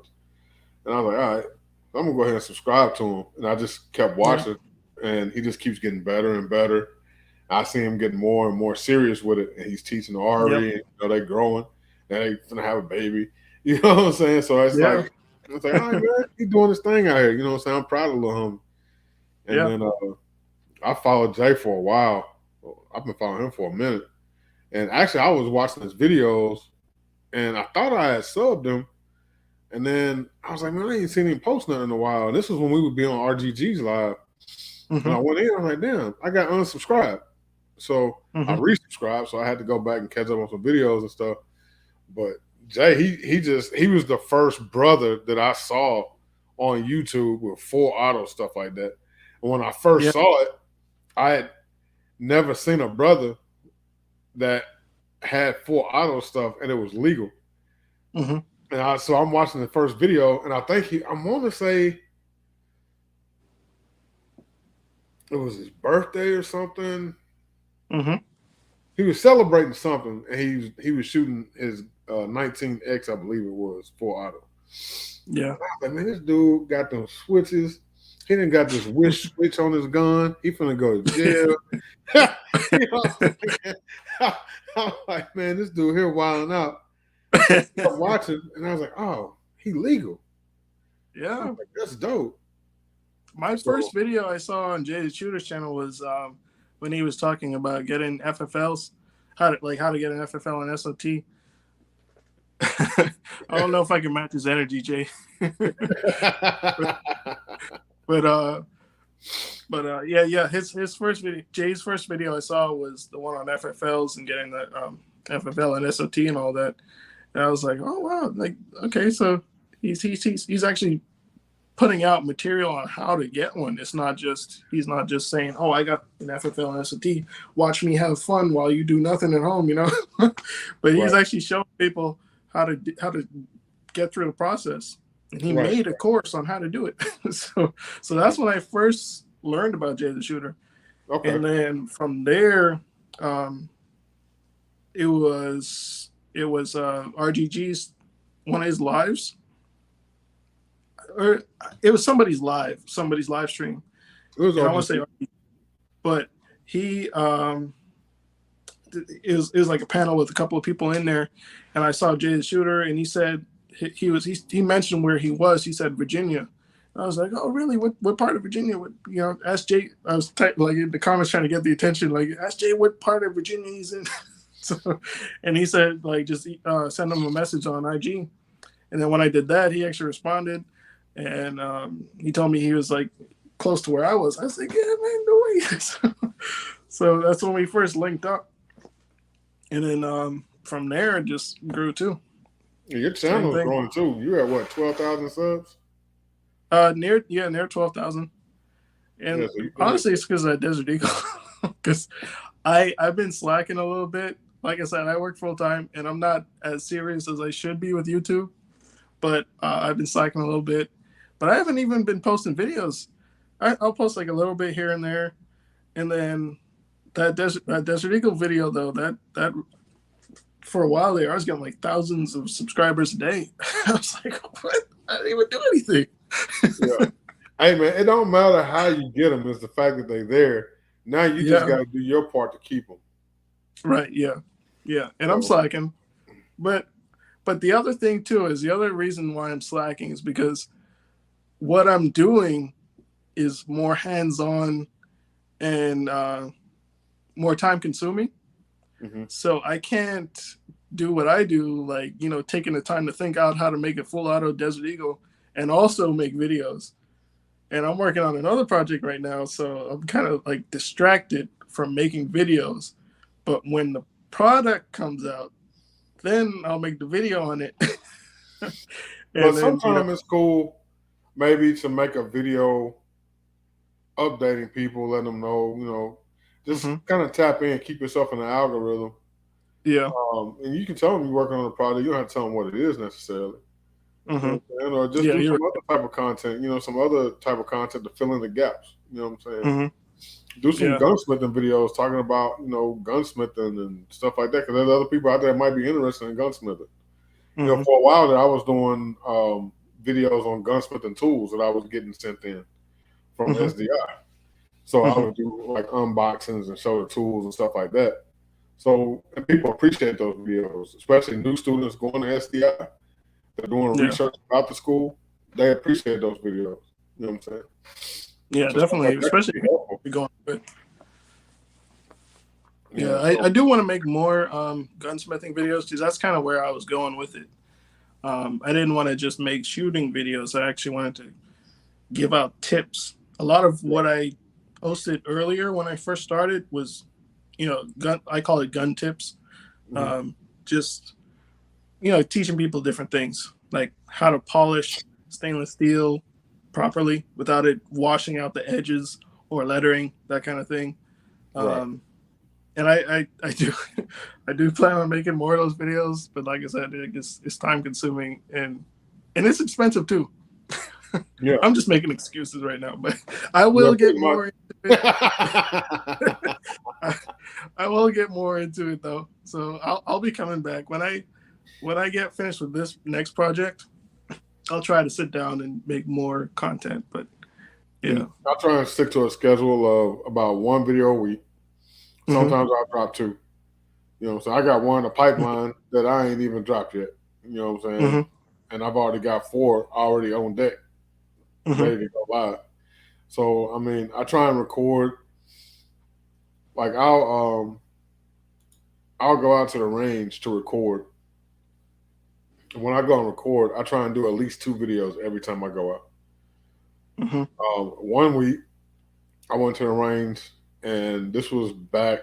And I was like, all right, I'm going to go ahead and subscribe to him. And I just kept watching. And he just keeps getting better and better. I see him getting more and more serious with it. And he's teaching Ari, and, they're growing. And they're going to have a baby. You know what I'm saying? So it's like, all right, man, he's doing his thing out here. You know what I'm saying? I'm proud of little homie. And then I followed Jay for a while. I've been following him for a minute. And actually, I was watching his videos, and I thought I had subbed him. And then I was like, man, I ain't seen him post nothing in a while. And this was when we would be on RGG's live. And I went in, I'm like, damn, I got unsubscribed. So I resubscribed, so I had to go back and catch up on some videos and stuff. But Jay, he was the first brother that I saw on YouTube with full auto stuff like that. And when I first saw it, I had never seen a brother that had full auto stuff and it was legal. And so I'm watching the first video, and I think I want to say it was his birthday or something. He was celebrating something, and he was shooting his 19X, I believe it was, full auto. Yeah. Like, man, this dude got them switches. He done got this wish switch on his gun. He finna go to jail. I'm like, man, this dude here wilding out. I'm watching, and I was like, oh, he legal. Yeah. Like, that's dope. My first video I saw on Jay the Shooter's channel was when he was talking about getting FFLs, how to get an FFL and SOT. I don't know if I can match his energy, Jay. but his first video, Jay's first video I saw was the one on FFLs and getting the FFL and SOT and all that. And I was like, oh wow, like okay, so he's actually putting out material on how to get one. He's not just saying, oh, I got an FFL and SOT, watch me have fun while you do nothing at home, But he's actually showing people how to get through the process. And he made a course on how to do it. So that's when I first learned about Jay the Shooter. Okay. And then from there, it was RGG's one of his lives. Or it was somebody's live stream. It was I want to say, but he it was like a panel with a couple of people in there, and I saw Jay the Shooter, and he said he mentioned where he was. He said Virginia, I was like, oh, really? What part of Virginia? Ask Jay. I was like in the comments trying to get the attention. Like, ask Jay what part of Virginia he's in. So, and he said, like, just send him a message on IG. And then when I did that, he actually responded, and he told me he was like close to where I was. I was like, yeah, man, no way. So that's when we first linked up, and then from there it just grew too. Yeah, your channel is growing too. You're at what, 12,000 subs? Near 12,000. And honestly, it's because of Desert Eagle. Because I've been slacking a little bit. Like I said, I work full time, and I'm not as serious as I should be with YouTube. But I've been slacking a little bit. But I haven't even been posting videos. I'll post like a little bit here and there, and then that Desert Eagle video though, that for a while there, I was getting like thousands of subscribers a day. I was like, what? I didn't even do anything. Yeah. Hey man, it don't matter how you get them. It's the fact that they're there. Now you just got to do your part to keep them. Right. Yeah. Yeah. And I'm slacking, but the other thing too is the other reason why I'm slacking is because what I'm doing is more hands-on and more time consuming. Mm-hmm. So I can't do what I do, like, taking the time to think out how to make a full auto Desert Eagle and also make videos. And I'm working on another project right now, so I'm kind of like distracted from making videos. But when the product comes out, then I'll make the video on it. But sometimes it's cool maybe to make a video updating people, letting them know, just kind of tap in, keep yourself in the algorithm. Yeah. And you can tell them you're working on a product. You don't have to tell them what it is necessarily. Mm-hmm. Or just do some other type of content, some other type of content to fill in the gaps. You know what I'm saying? Mm-hmm. Do some gunsmithing videos talking about, gunsmithing and stuff like that. Because there's other people out there that might be interested in gunsmithing. Mm-hmm. For a while there, I was doing videos on gunsmithing tools that I was getting sent in from SDI. So I would do like unboxings and show the tools and stuff like that. So and people appreciate those videos, especially new students going to SDI. They're doing research about the school. They appreciate those videos. You know what I'm saying? Yeah, so definitely. Especially if you're going with. Yeah, I do want to make more gunsmithing videos because that's kind of where I was going with it. I didn't want to just make shooting videos. I actually wanted to give out tips. A lot of what I posted earlier when I first started was, I call it gun tips. Just, teaching people different things, like how to polish stainless steel properly without it washing out the edges or lettering, that kind of thing. Right. And I do plan on making more of those videos, but like I said, it's time consuming and it's expensive too. Yeah, I'm just making excuses right now, but I will get more into it. I will get more into it though, so I'll be coming back when I get finished with this next project. I'll try to sit down and make more content, but yeah, I'll try and stick to a schedule of about one video a week. Sometimes I'll drop two. So I got one in the pipeline that I ain't even dropped yet. You know what I'm saying? And I've already got 4 already on deck, ready to go live. So I mean, I try and record. Like I'll go out to the range to record. And when I go and record, I try and do at least 2 videos every time I go out. One week, I went to the range, and this was back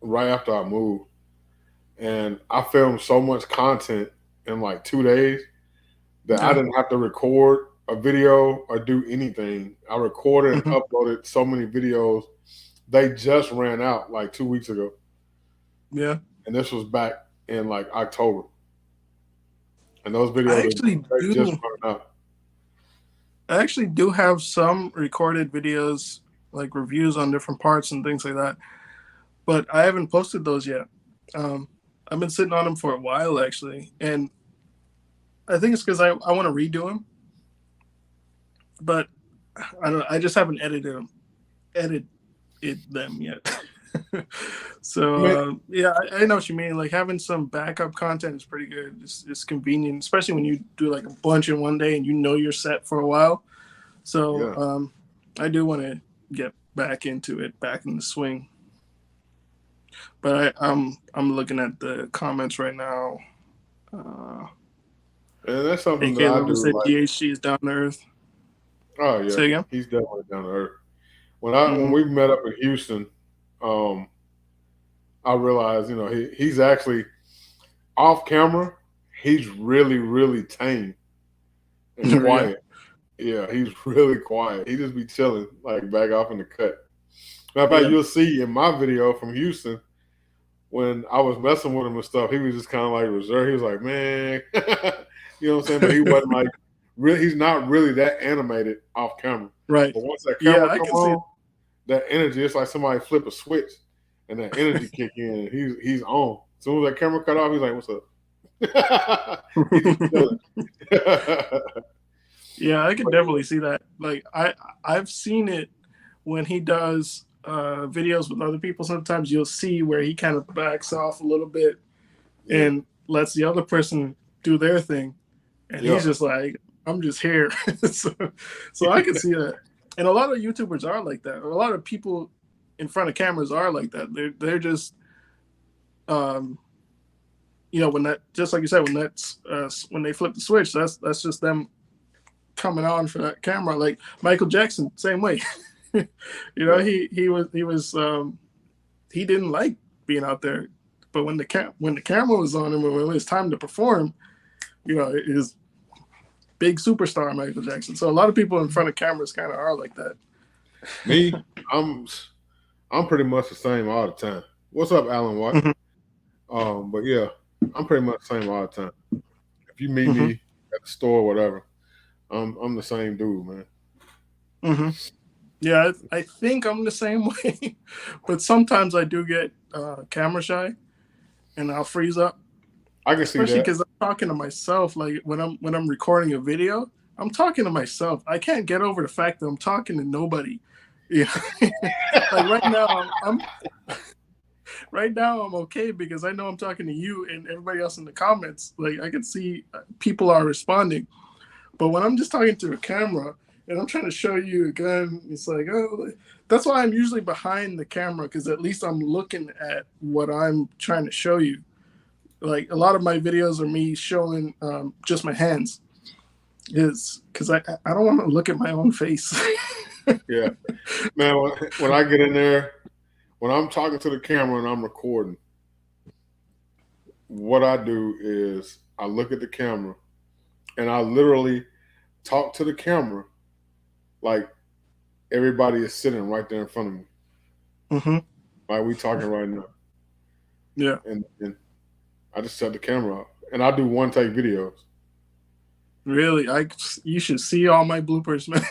right after I moved. And I filmed so much content in like 2 days that I didn't have to record a video or do anything. I recorded and uploaded so many videos. They just ran out like 2 weeks ago. Yeah. And this was back in like October. And those videos just ran out. I actually do have some recorded videos, like reviews on different parts and things like that. But I haven't posted those yet. I've been sitting on them for a while, actually. And I think it's because I want to redo them. But I don't know. I just haven't edited them yet. So yeah, I know what you mean. Like having some backup content is pretty good. It's convenient, especially when you do like a bunch in one day and you know you're set for a while. So I do want to get back into it, back in the swing. But I'm looking at the comments right now. And that's something that AK I Level do. said Like, DHG is down to earth. oh yeah, Say again? he's definitely down to earth. When we met up in Houston, I realized, you know, he's actually off camera. He's really, really tame and quiet. Yeah, he's really quiet. He just be chilling, like back off in the cut. Matter of fact, you'll see in my video from Houston when I was messing with him and stuff, he was just kind of like reserved. He was like, man, you know what I'm saying? But he wasn't like, really, he's not really that animated off camera. Right. But once that camera I come can on, that energy, it's like somebody flip a switch and that energy kick in. And he's on. As soon as that camera cut off, he's like, what's up? He's just chilling. Yeah, I can definitely see that. Like I've seen it when he does videos with other people. Sometimes you'll see where he kind of backs off a little bit and lets the other person do their thing, and he's just like, I'm just here. so I can see that. And a lot of YouTubers are like that. A lot of people in front of cameras are like that. They're just you know, when that, just like you said, when that's when they flip the switch, that's just them coming on for that camera. Like Michael Jackson, same way. You know, he didn't like being out there, but when the camera was on him, when it was time to perform, you know, it is big superstar Michael Jackson. So a lot of people in front of cameras kind of are like that. Me, I'm pretty much the same all the time. What's up, Alan Watt? But yeah, I'm pretty much the same all the time. If you meet me at the store or whatever, I'm the same dude, man. Yeah, I think I'm the same way, but sometimes I do get camera shy, and I'll freeze up. I can see that, especially because I'm talking to myself. Like when I'm recording a video, I'm talking to myself. I can't get over the fact that I'm talking to nobody. Yeah, like right now I'm okay because I know I'm talking to you and everybody else in the comments. Like I can see people are responding, but when I'm just talking to a camera and I'm trying to show you a gun, it's like, oh, that's why I'm usually behind the camera, because at least I'm looking at what I'm trying to show you. Like a lot of my videos are me showing just my hands, is because I don't want to look at my own face. Yeah, man. When I get in there, when I'm talking to the camera and I'm recording, what I do is I look at the camera and I literally talk to the camera like everybody is sitting right there in front of me. Like we talking right now. Yeah. And I just shut the camera off. And I do one take videos. Really? You should see all my bloopers, man.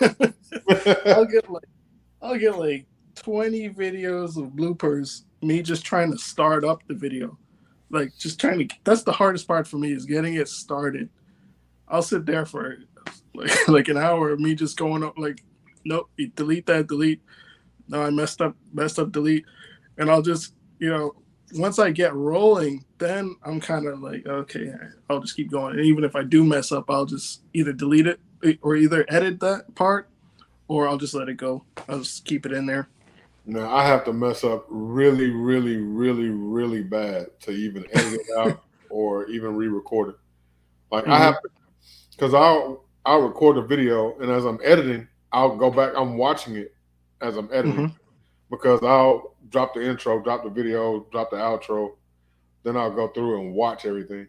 I'll get like 20 videos of bloopers, me just trying to start up the video. Like just trying to, that's the hardest part for me, is getting it started. I'll sit there for like an hour of me just going up like, nope, delete that, delete. No, I messed up, delete. And I'll just, you know, once I get rolling, then I'm kind of like, okay, I'll just keep going. And even if I do mess up, I'll just either delete it or either edit that part, or I'll just let it go. I'll just keep it in there. Now, I have to mess up really, really, really, really bad to even edit it out or even re-record it. Like I have to, because I'll record a video, and as I'm editing, I'll go back. I'm watching it as I'm editing, because I'll drop the intro, drop the video, drop the outro. Then I'll go through and watch everything.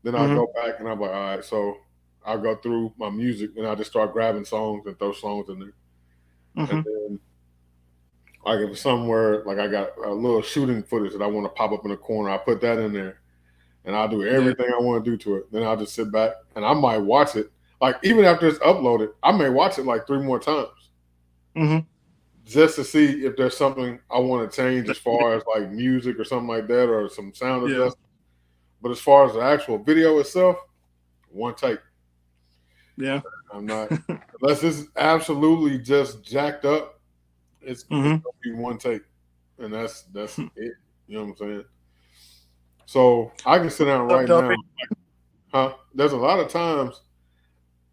Then I'll go back and I'm like, all right, so I'll go through my music and I'll just start grabbing songs and throw songs in there. And then like if it's somewhere, like I got a little shooting footage that I want to pop up in the corner, I put that in there and I'll do everything I want to do to it. Then I'll just sit back and I might watch it. Like even after it's uploaded, I may watch it like 3 more times. Just to see if there's something I want to change as far as like music or something like that, or some sound adjustments. But as far as the actual video itself, one take. Yeah. I'm not, unless it's absolutely just jacked up, it's going to be one take. and that's it. You know what I'm saying? So I can sit down What's right up, now, huh? There's a lot of times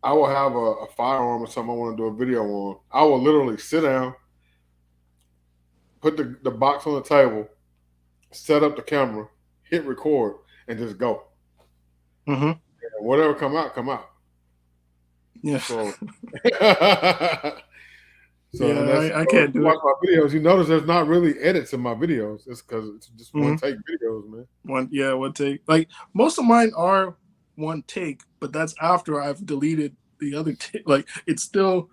I will have a firearm or something I want to do a video on. I will literally sit down, put the box on the table, set up the camera, hit record, and just go. Mm-hmm. And whatever come out, come out. Yeah. So, Yeah, and that's I if can't you do watch it. my videos. You notice there's not really edits in my videos. It's because it's just one Mhm. take videos, man. One take. Like most of mine are one take, but that's after I've deleted the other take. Like it's still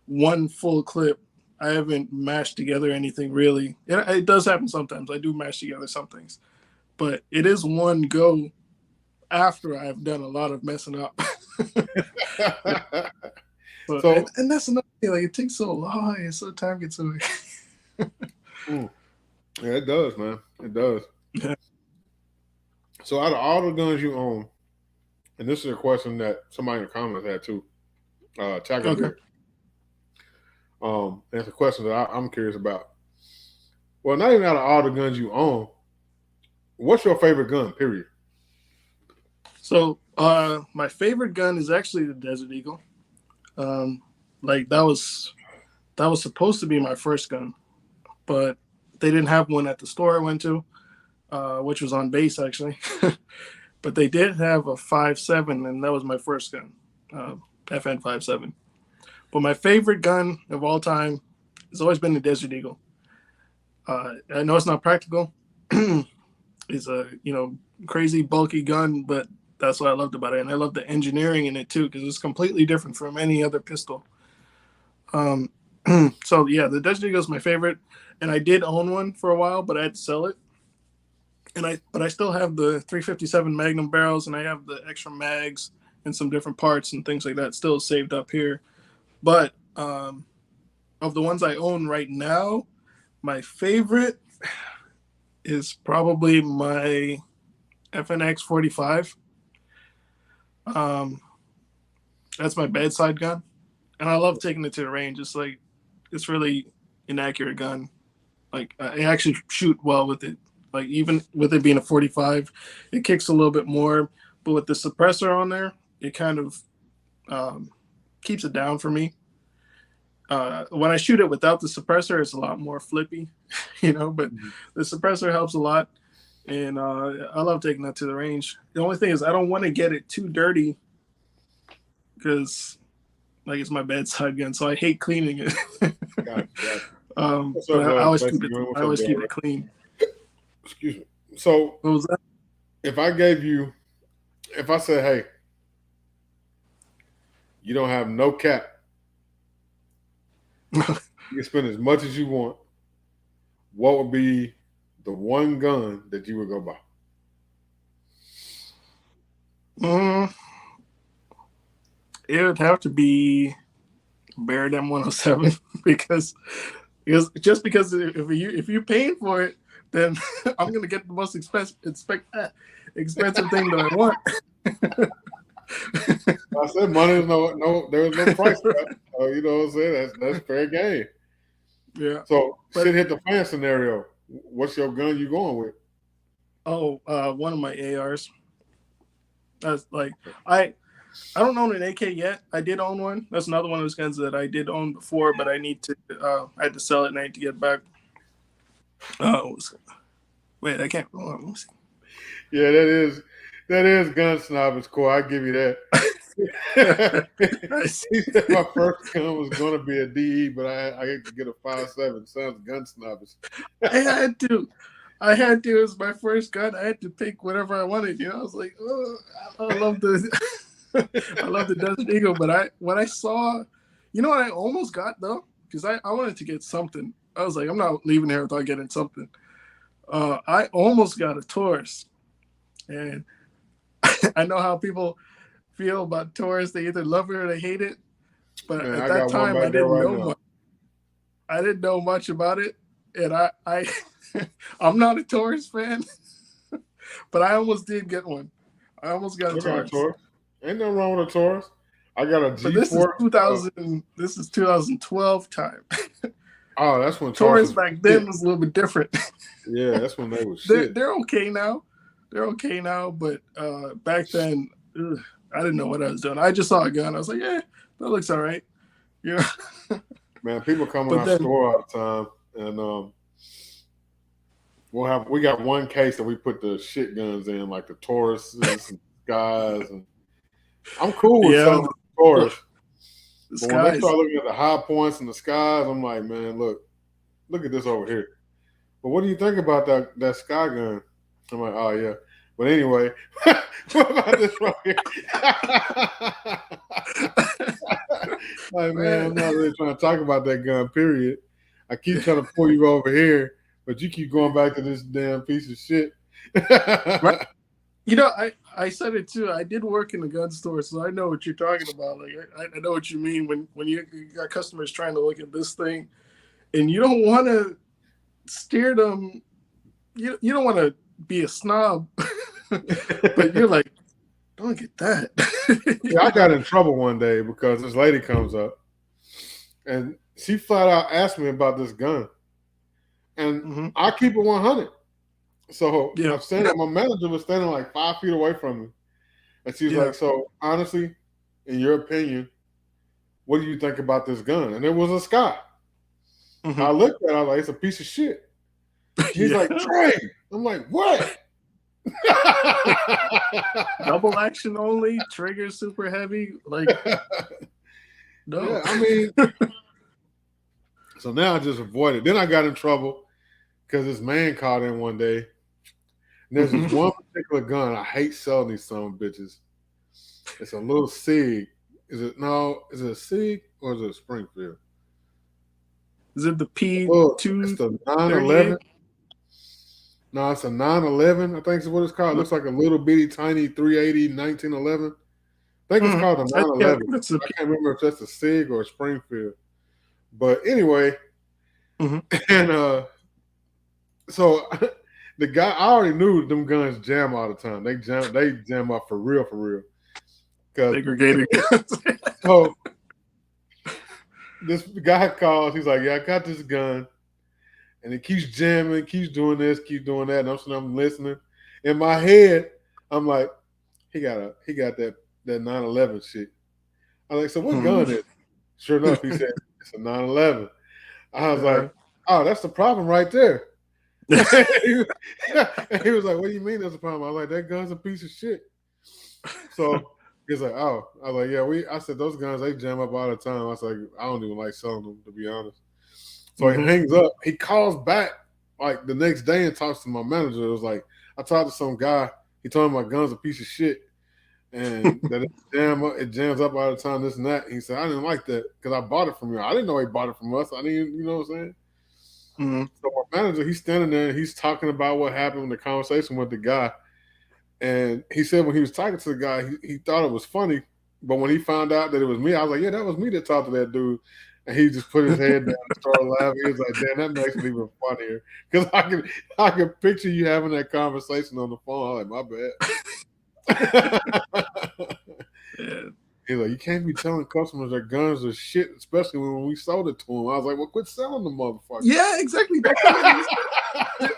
one full clip. I haven't mashed together anything really. It does happen sometimes. I do mash together some things, but it is one go after I've done a lot of messing up. But So, and that's another thing. Like it takes so long. It's so time consuming. yeah, it does, man. It does. Yeah. So, out of all the guns you own, and this is a question that somebody in the comments had too, Tiger Okay. Beard. And it's a question that I'm curious about. Well, not even out of all the guns you own, what's your favorite gun? Period. So my favorite gun is actually the Desert Eagle. Like that was supposed to be my first gun, but they didn't have one at the store I went to, which was on base actually. But they did have a 5.7, and that was my first gun, FN 5.7. But my favorite gun of all time has always been the Desert Eagle. I know it's not practical. It's a crazy bulky gun, but that's what I loved about it, and I love the engineering in it too because it's completely different from any other pistol. So yeah, the Desert Eagle is my favorite, and I did own one for a while, but I had to sell it. But I still have the 357 Magnum barrels, and I have the extra mags and some different parts and things like that still saved up here. But of the ones I own right now, my favorite is probably my FNX 45. That's my bedside gun, and I love taking it to the range. It's really an accurate gun. Like I actually shoot well with it. Like even with it being a 45, it kicks a little bit more, but with the suppressor on there, it kind of keeps it down for me. When I shoot it without the suppressor, it's a lot more flippy, But the suppressor helps a lot, and I love taking that to the range. The only thing is I don't want to get it too dirty because, like, it's my bedside gun, so I hate cleaning it. Gotcha. But I always keep it. I always keep it clean. Excuse me. So, what was that? If I said, hey, you don't have no cap, you can spend as much as you want, what would be the one gun that you would go buy? It would have to be Bear M 107 because because if you're paying for it, then I'm gonna get the most expensive thing that I want. I said money is there was no price cut. So you know what I'm saying? That's fair game. Yeah. So shit hit the fan scenario. What's your gun you going with? Oh, one of my ARs. That's like I don't own an AK yet. I did own one. That's another one of those guns that I did own before, but I had to sell it and I had to get back. Wait, I can't. Hold on, yeah, that is gun snob is cool. I give you that. He said my first gun was going to be a DE, but I had to get a 5.7. Sounds gun snobbish. I had to. It was my first gun. I had to pick whatever I wanted. I was like, oh, I love the I love the Desert Eagle. But when I saw, what I almost got though, because I wanted to get something. I was like, I'm not leaving here without getting something. I almost got a Taurus, and I know how people feel about Taurus. They either love it or they hate it. But at that time, I didn't know much. I didn't know much about it, and I I'm not a Taurus fan, but I almost did get one. I almost got a Taurus. Ain't nothing wrong with a Taurus. I got a G4. But this is 2012 time. Oh, that's when Taurus back then was a little bit different. Yeah, that's when they was shit. They're okay now. They're okay now, but back then, I didn't know what I was doing. I just saw a gun. I was like, yeah, that looks all right. Yeah. Man, people come in our store all the time, and we got one case that we put the shit guns in, like the Tauruses and Skies, and I'm cool with selling the Taurus. But when they start looking at the high points and the Skies, I'm like, man, look at this over here. But what do you think about that Sky gun? I'm like, oh yeah. But anyway, what about this right here? Like, man, I'm not really trying to talk about that gun, period. I keep trying to pull you over here, but you keep going back to this damn piece of shit. Right. You know, I said it too. I did work in the gun store, so I know what you're talking about. Like, I know what you mean when you got customers trying to look at this thing, and you don't want to steer them. You don't want to be a snob, but you're like, don't get that. Yeah, I got in trouble one day because this lady comes up, and she flat out asked me about this gun, and I keep it 100. So I'm standing. My manager was standing like 5 feet away from me, and she's like, "So honestly, in your opinion, what do you think about this gun?" And it was a Sky. I looked at it, I was like, "It's a piece of shit." He's like, "Trey," I'm like, "What?" Double action only, trigger super heavy, like no. Yeah, I mean, so now I just avoid it. Then I got in trouble because this man called in one day. And there's this one particular gun. I hate selling these son of bitches. It's a little SIG. Is it a SIG or is it a Springfield? Is it the P2? It's the 911. No, it's a 911, I think is what it's called. It looks like a little bitty tiny 380 1911. I think it's called a 911. I can't remember if that's a SIG or a Springfield. But anyway, and so the guy, I already knew them guns jam all the time. They jam up for real. Segregated guns. So this guy calls, he's like, "Yeah, I got this gun." And it keeps jamming, keeps doing this, keeps doing that. And I'm listening. In my head, I'm like, he got that 911 shit. I'm like, "So what gun is it?" Sure enough, he said, "It's a 911. I was like, "Oh, that's the problem right there." And he was like, "What do you mean that's a problem?" I was like, "That gun's a piece of shit." So he's like, "Oh," I was like, "Yeah, I said those guns, they jam up all the time." I was like, "I don't even like selling them, to be honest." So he hangs up. He calls back like the next day and talks to my manager. It was like, "I talked to some guy. He told me my gun's a piece of shit and that it jams up all the time, this and that." He said, "I didn't like that because I bought it from you. I didn't know he bought it from us. I didn't, you know what I'm saying?" So my manager, he's standing there and he's talking about what happened in the conversation with the guy. And he said when he was talking to the guy, he thought it was funny. But when he found out that it was me, I was like, "Yeah, that was me that talked to that dude." And he just put his head down and started laughing. He was like, "Damn, that makes it even funnier." Because I can picture you having that conversation on the phone. I'm like, "My bad." He's like, "You can't be telling customers their guns are shit, especially when we sold it to them." I was like, "Well, quit selling the motherfucker." Yeah, exactly.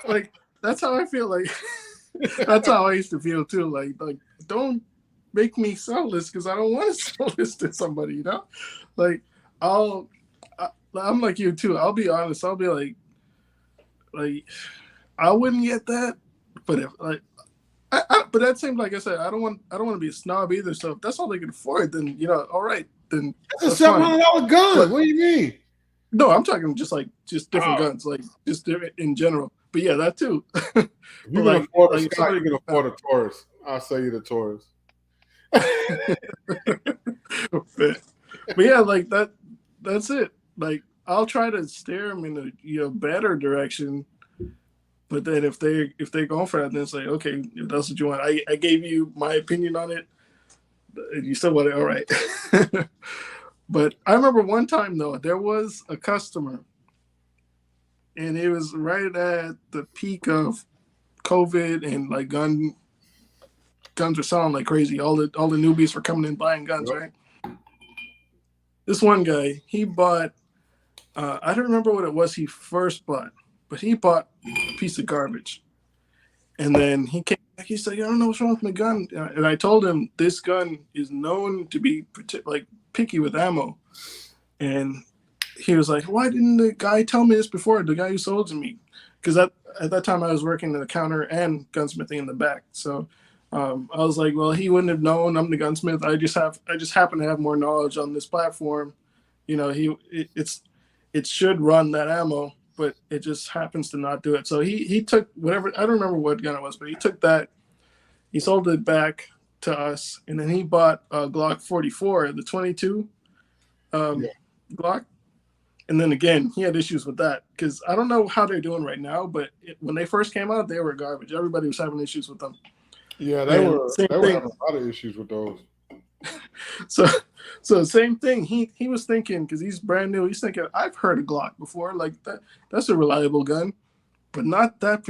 Like, that's how I feel. Like, that's how I used to feel too. Like don't make me sell this because I don't want to sell this to somebody. You know, like I'm like you too. I'll be honest. I'll be like I wouldn't get that, but if like. But that seems like I said, I don't want to be a snob either. So if that's all they can afford, then all right, then that's a $700 gun. But, what do you mean? No, I'm talking just different guns, like just different in general. But yeah, that too. If you can afford a Sky, you can afford a Taurus. I'll sell you the Taurus. But yeah, like that's it. Like I'll try to steer them in a better direction. But then if they're going for that, then it's like, okay, if that's what you want. I gave you my opinion on it. You still want it, all right. But I remember one time though, there was a customer, and it was right at the peak of COVID, and like guns were selling like crazy. All the newbies were coming in buying guns, right? This one guy, he bought I don't remember what it was he first bought, but he bought a piece of garbage. And then he came back. He said, "I don't know what's wrong with my gun." And I told him this gun is known to be like picky with ammo. And he was like, "Why didn't the guy tell me this before? The guy who sold to me?" Because at that time I was working the counter and gunsmithing in the back. So I was like, "Well, he wouldn't have known. I'm the gunsmith. I just happen to have more knowledge on this platform. You know, it should run that ammo, but it just happens to not do it." So he took whatever, I don't remember what gun it was, but he took that, he sold it back to us, and then he bought a Glock 44, the 22 Glock. And then again, he had issues with that because I don't know how they're doing right now, but when they first came out, they were garbage. Everybody was having issues with them. Yeah, they were having a lot of issues with those. So same thing. He was thinking, because he's brand new, he's thinking, I've heard of Glock before. Like that's a reliable gun, but not that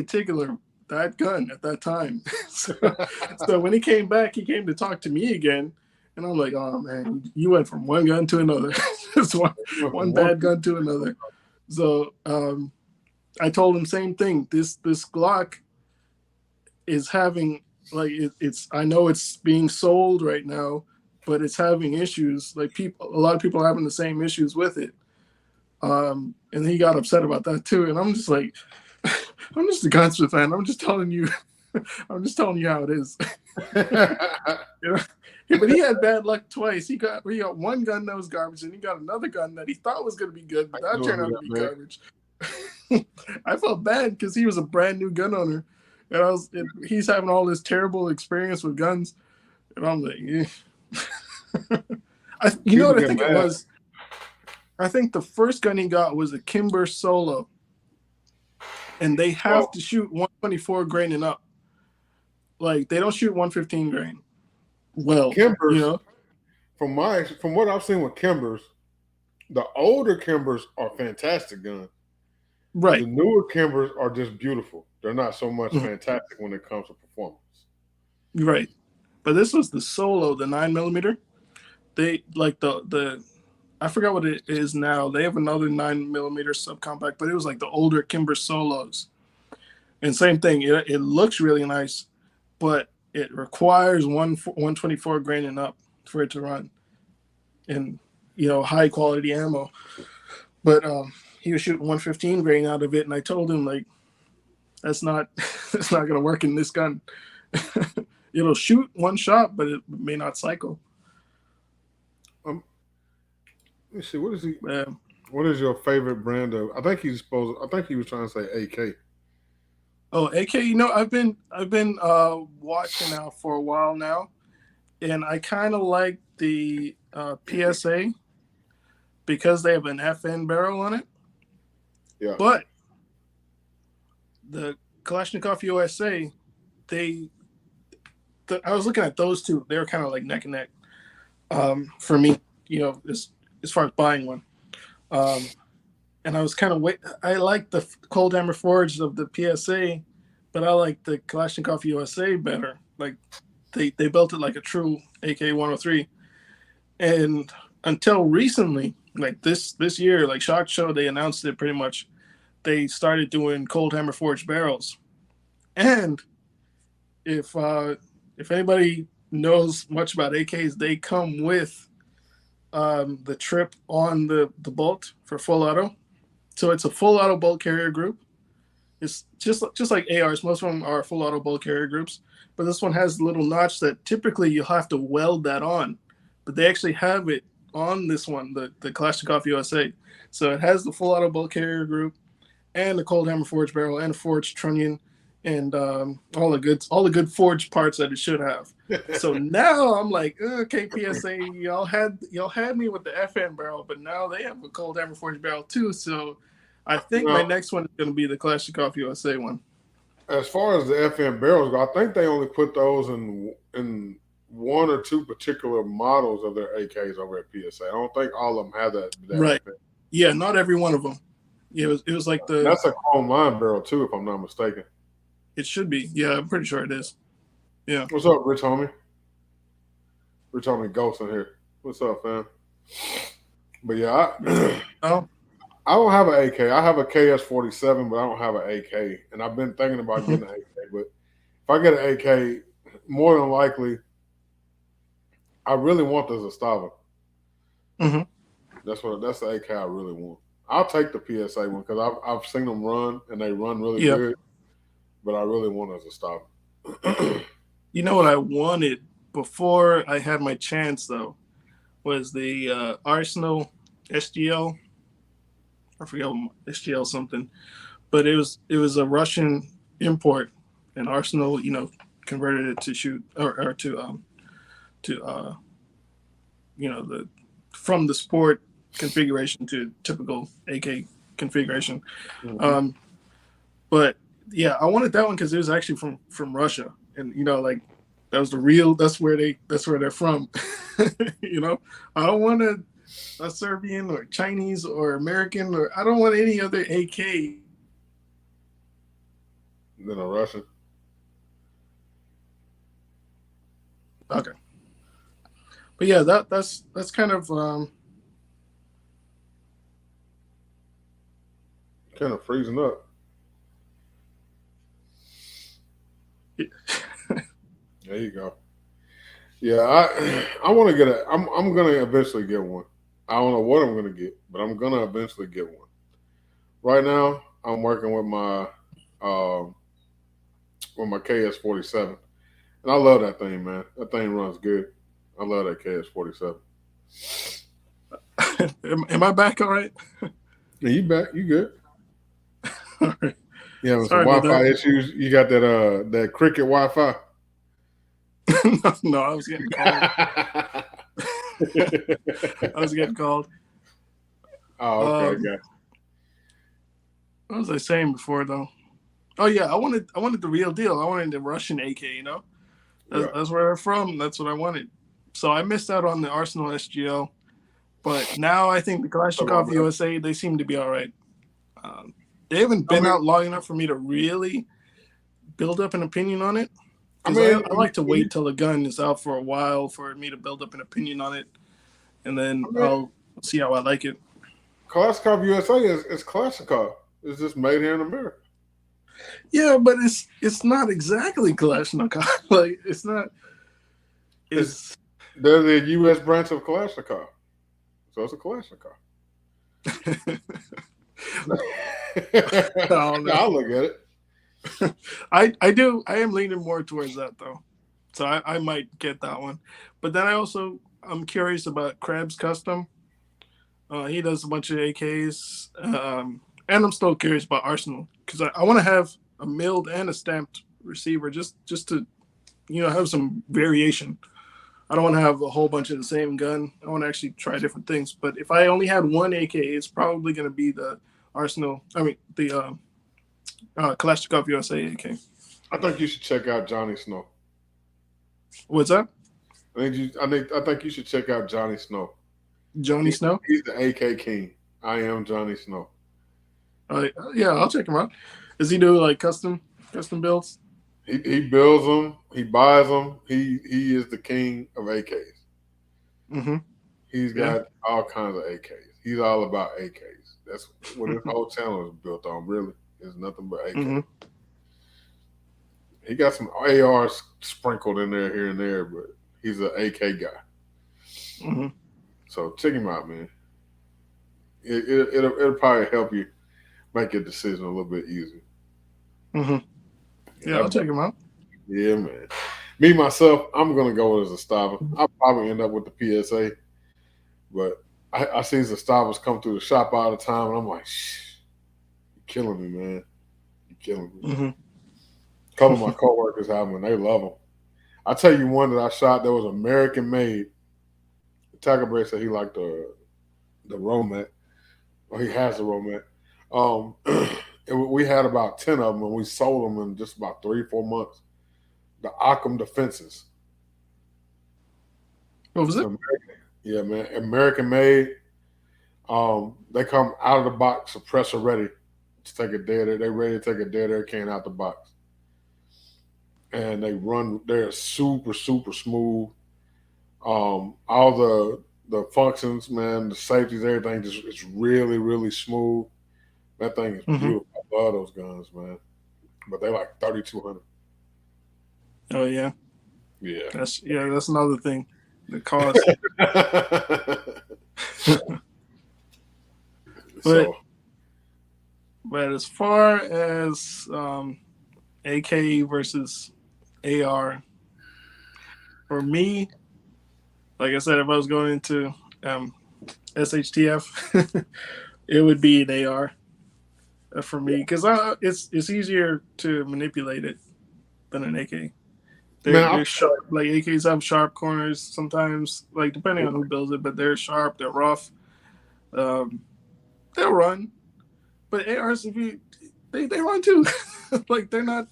gun at that time. So when he came back, he came to talk to me again. And I'm like, oh man, you went from one gun to another. Just one bad gun to another. So I told him same thing. This Glock is having, like, it's I know it's being sold right now, but it's having issues. Like a lot of people are having the same issues with it. And he got upset about that too. And I'm just like, I'm just a gunsmith fan. I'm just telling you how it is. You know? Yeah, but he had bad luck twice. He got one gun that was garbage, and he got another gun that he thought was going to be good, but that turned out to be garbage. I felt bad because he was a brand new gun owner, and he's having all this terrible experience with guns, and I'm like, yeah. You know what I think it was? I think the first gun he got was a Kimber Solo, and they have to shoot 124 grain and up. Like, they don't shoot 115 grain. Well, Kimbers, you know, from what I've seen with Kimbers, the older Kimbers are fantastic guns. Right. The newer Kimbers are just beautiful. They're not so much fantastic when it comes to performance. Right. But this was the Solo, the 9mm. They like the I forgot what it is now. They have another 9mm subcompact, but it was like the older Kimber Solos. And same thing, it looks really nice, but it requires 124 grain and up for it to run, and high quality ammo. But he was shooting 115 grain out of it, and I told him, like, that's not gonna work in this gun. It'll shoot one shot, but it may not cycle. Let me see. What is your favorite brand of? I think he was trying to say AK. Oh, AK. I've been watching now for a while now, and I kind of like the PSA because they have an FN barrel on it. Yeah. But the Kalashnikov USA, I was looking at those two. They were kind of like neck and neck for me. As far as buying one. And I was kind of I like the Cold Hammer Forged of the PSA, but I like the Kalashnikov USA better. Like they built it like a true AK-103. And until recently, like this year, like SHOT Show, they announced it pretty much. They started doing Cold Hammer Forged barrels. And if anybody knows much about AKs, they come with the trip on the bolt for full auto. So it's a full auto bolt carrier group. It's just like ARs. Most of them are full auto bolt carrier groups, but this one has a little notch that typically you'll have to weld that on, but they actually have it on this one, the Kalashnikov USA. So it has the full auto bolt carrier group and the Cold Hammer Forged barrel and a forged trunnion and all the good forged parts that it should have. So now I'm like, okay, PSA, y'all had me with the FN barrel, but now they have a Cold Hammer Forged barrel too. So I think my next one is going to be the Kalashnikov USA one. As far as the FN barrels go, I think they only put those in one or two particular models of their AKs over at PSA. I don't think all of them have that right. FN. Yeah, not every one of them. Yeah, it was like that's a chrome line barrel too, if I'm not mistaken. It should be. Yeah, I'm pretty sure it is. Yeah. What's up, Rich homie? Rich homie Ghost in here. What's up, fam? But yeah, I don't have an AK. I have a KS-47, but I don't have an AK. And I've been thinking about Hmm. getting an AK. But if I get an AK, more than likely, I really want the Zastava. Hmm. That's the AK I really want. I'll take the PSA one because I've seen them run and they run really Yeah. good. But I really want a Zastava. You know what I wanted before I had my chance though was the Arsenal SGL. I forget what SGL something, but it was a Russian import, and Arsenal, converted it to shoot or to the from the sport configuration to typical AK configuration. Hmm. Um, but yeah, I wanted that one because it was actually from Russia, and like that was the real. That's where they're from. I don't want a Serbian or Chinese or American, or I don't want any other AK. Then a Russian. Okay, but yeah, that's kind of Kind of freezing up. There you go. Yeah, I want to get a. I'm gonna eventually get one. I don't know what I'm gonna get, but I'm gonna eventually get one. Right now, I'm working um with my KS-47, and I love that thing, man. That thing runs good. I love that KS-47. am I back all right? Yeah, you back? You good? All right. You having some Sorry about Wi-Fi that. issues? You got that cricket Wi-Fi? No, I was getting called. I was getting called. Oh, okay, Um, got what was I saying before though? Oh yeah, I wanted the real deal. I wanted the Russian AK. you. Yeah. That's where they're from. That's what I wanted. So I missed out on the Arsenal SGL, but now I think the Come on, Kalashnikov man. USA they seem to be all right. Um, they haven't I been mean, out long enough for me to really build up an opinion on it I because mean, I like to wait till the gun is out for a while for me to build up an opinion on it, and then I mean, I'll see how I like it. Kalashnikov USA is Kalashnikov. It's just made here in America. Yeah, but it's not exactly Kalashnikov. Like it's not. It's It's they're the U.S. branch of Kalashnikov, so it's a Kalashnikov. I don't know. I'll look at it. I am leaning more towards that though, so I might get that one. But then I'm curious about Krabs Custom. He does a bunch of AKs, and I'm still curious about Arsenal because I want to have a milled and a stamped receiver just to have some variation. I don't want to have a whole bunch of the same gun. I want to actually try different things. But if I only had one AK, it's probably going to be the Arsenal. I mean the Kalashnikov USA AK. I think you should check out Johnny Snow. What's that? I think you should check out Johnny Snow. Johnny He, Snow? he's the AK king. I am Johnny Snow. Yeah, I'll check him out. Does he do like custom builds? He builds them. He buys them. He is the king of AKs. Mm-hmm. He's Yeah. got all kinds of AKs. He's all about AKs. That's what his whole channel is built on. Really, is nothing but AK. Mm-hmm. He got some ARs sprinkled in there here and there, but he's an AK guy. Mm-hmm. So check him out, man. It'll probably help you make your decision a little bit easier. Mm-hmm. Yeah, Yeah, I'll check him out. yeah, man. Me myself, I'm gonna go with Zastava. I'll probably end up with the PSA, but I see Zastavas come through the shop all the time, and I'm like, shh, you're killing me, man. You're killing me. Mm-hmm. A couple of my coworkers have them, and they love them. I tell you one that I shot that was American made. Tiger Bear said he liked the Romet, or he has the Romet. Um, we had about 10 of them, and we sold them in just about 3 or 4 months. The Occam Defenses. What was It's it? American, yeah, man, American made. They come out of the box, suppressor ready to take a dead air. They ready to take a dead air can out the box, and they run. They're super super smooth. All the functions, man, the safeties, everything just it's really, really smooth. That thing is Mm-hmm. beautiful. I love those guns, man. But they're like 3,200. Oh yeah, Yeah. that's another thing. The cost. but So but as far as AK versus AR, for me, like I said, if I was going into um, SHTF, it would be an AR for me because it's easier to manipulate it than an AK. man, They're sharp. Like AKs have sharp corners sometimes, like depending on who builds it, but they're sharp. They're rough. Um, they'll run, but ARs if you they run too. Like they're not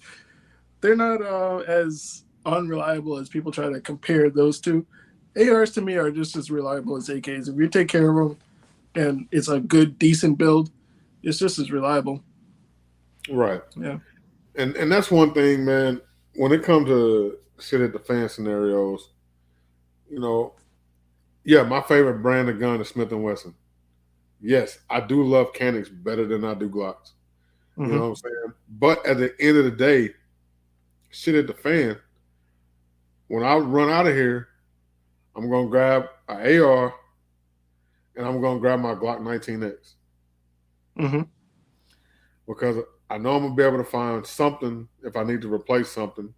as unreliable as people try to compare those two. ARs to me are just as reliable as AKs. If you take care of them and it's a good, decent build, it's just as reliable. right. Yeah. And that's one thing, man. When it comes to sit at the fan scenarios, you know, yeah, my favorite brand of gun is Smith and Wesson. Yes, I do love Canics better than I do Glocks. You know Mm-hmm. what I'm saying? But at the end of the day, shit at the fan, when I run out of here, I'm gonna grab an AR and I'm gonna grab my Glock 19X Mm-hmm. because I know I'm gonna be able to find something if I need to replace something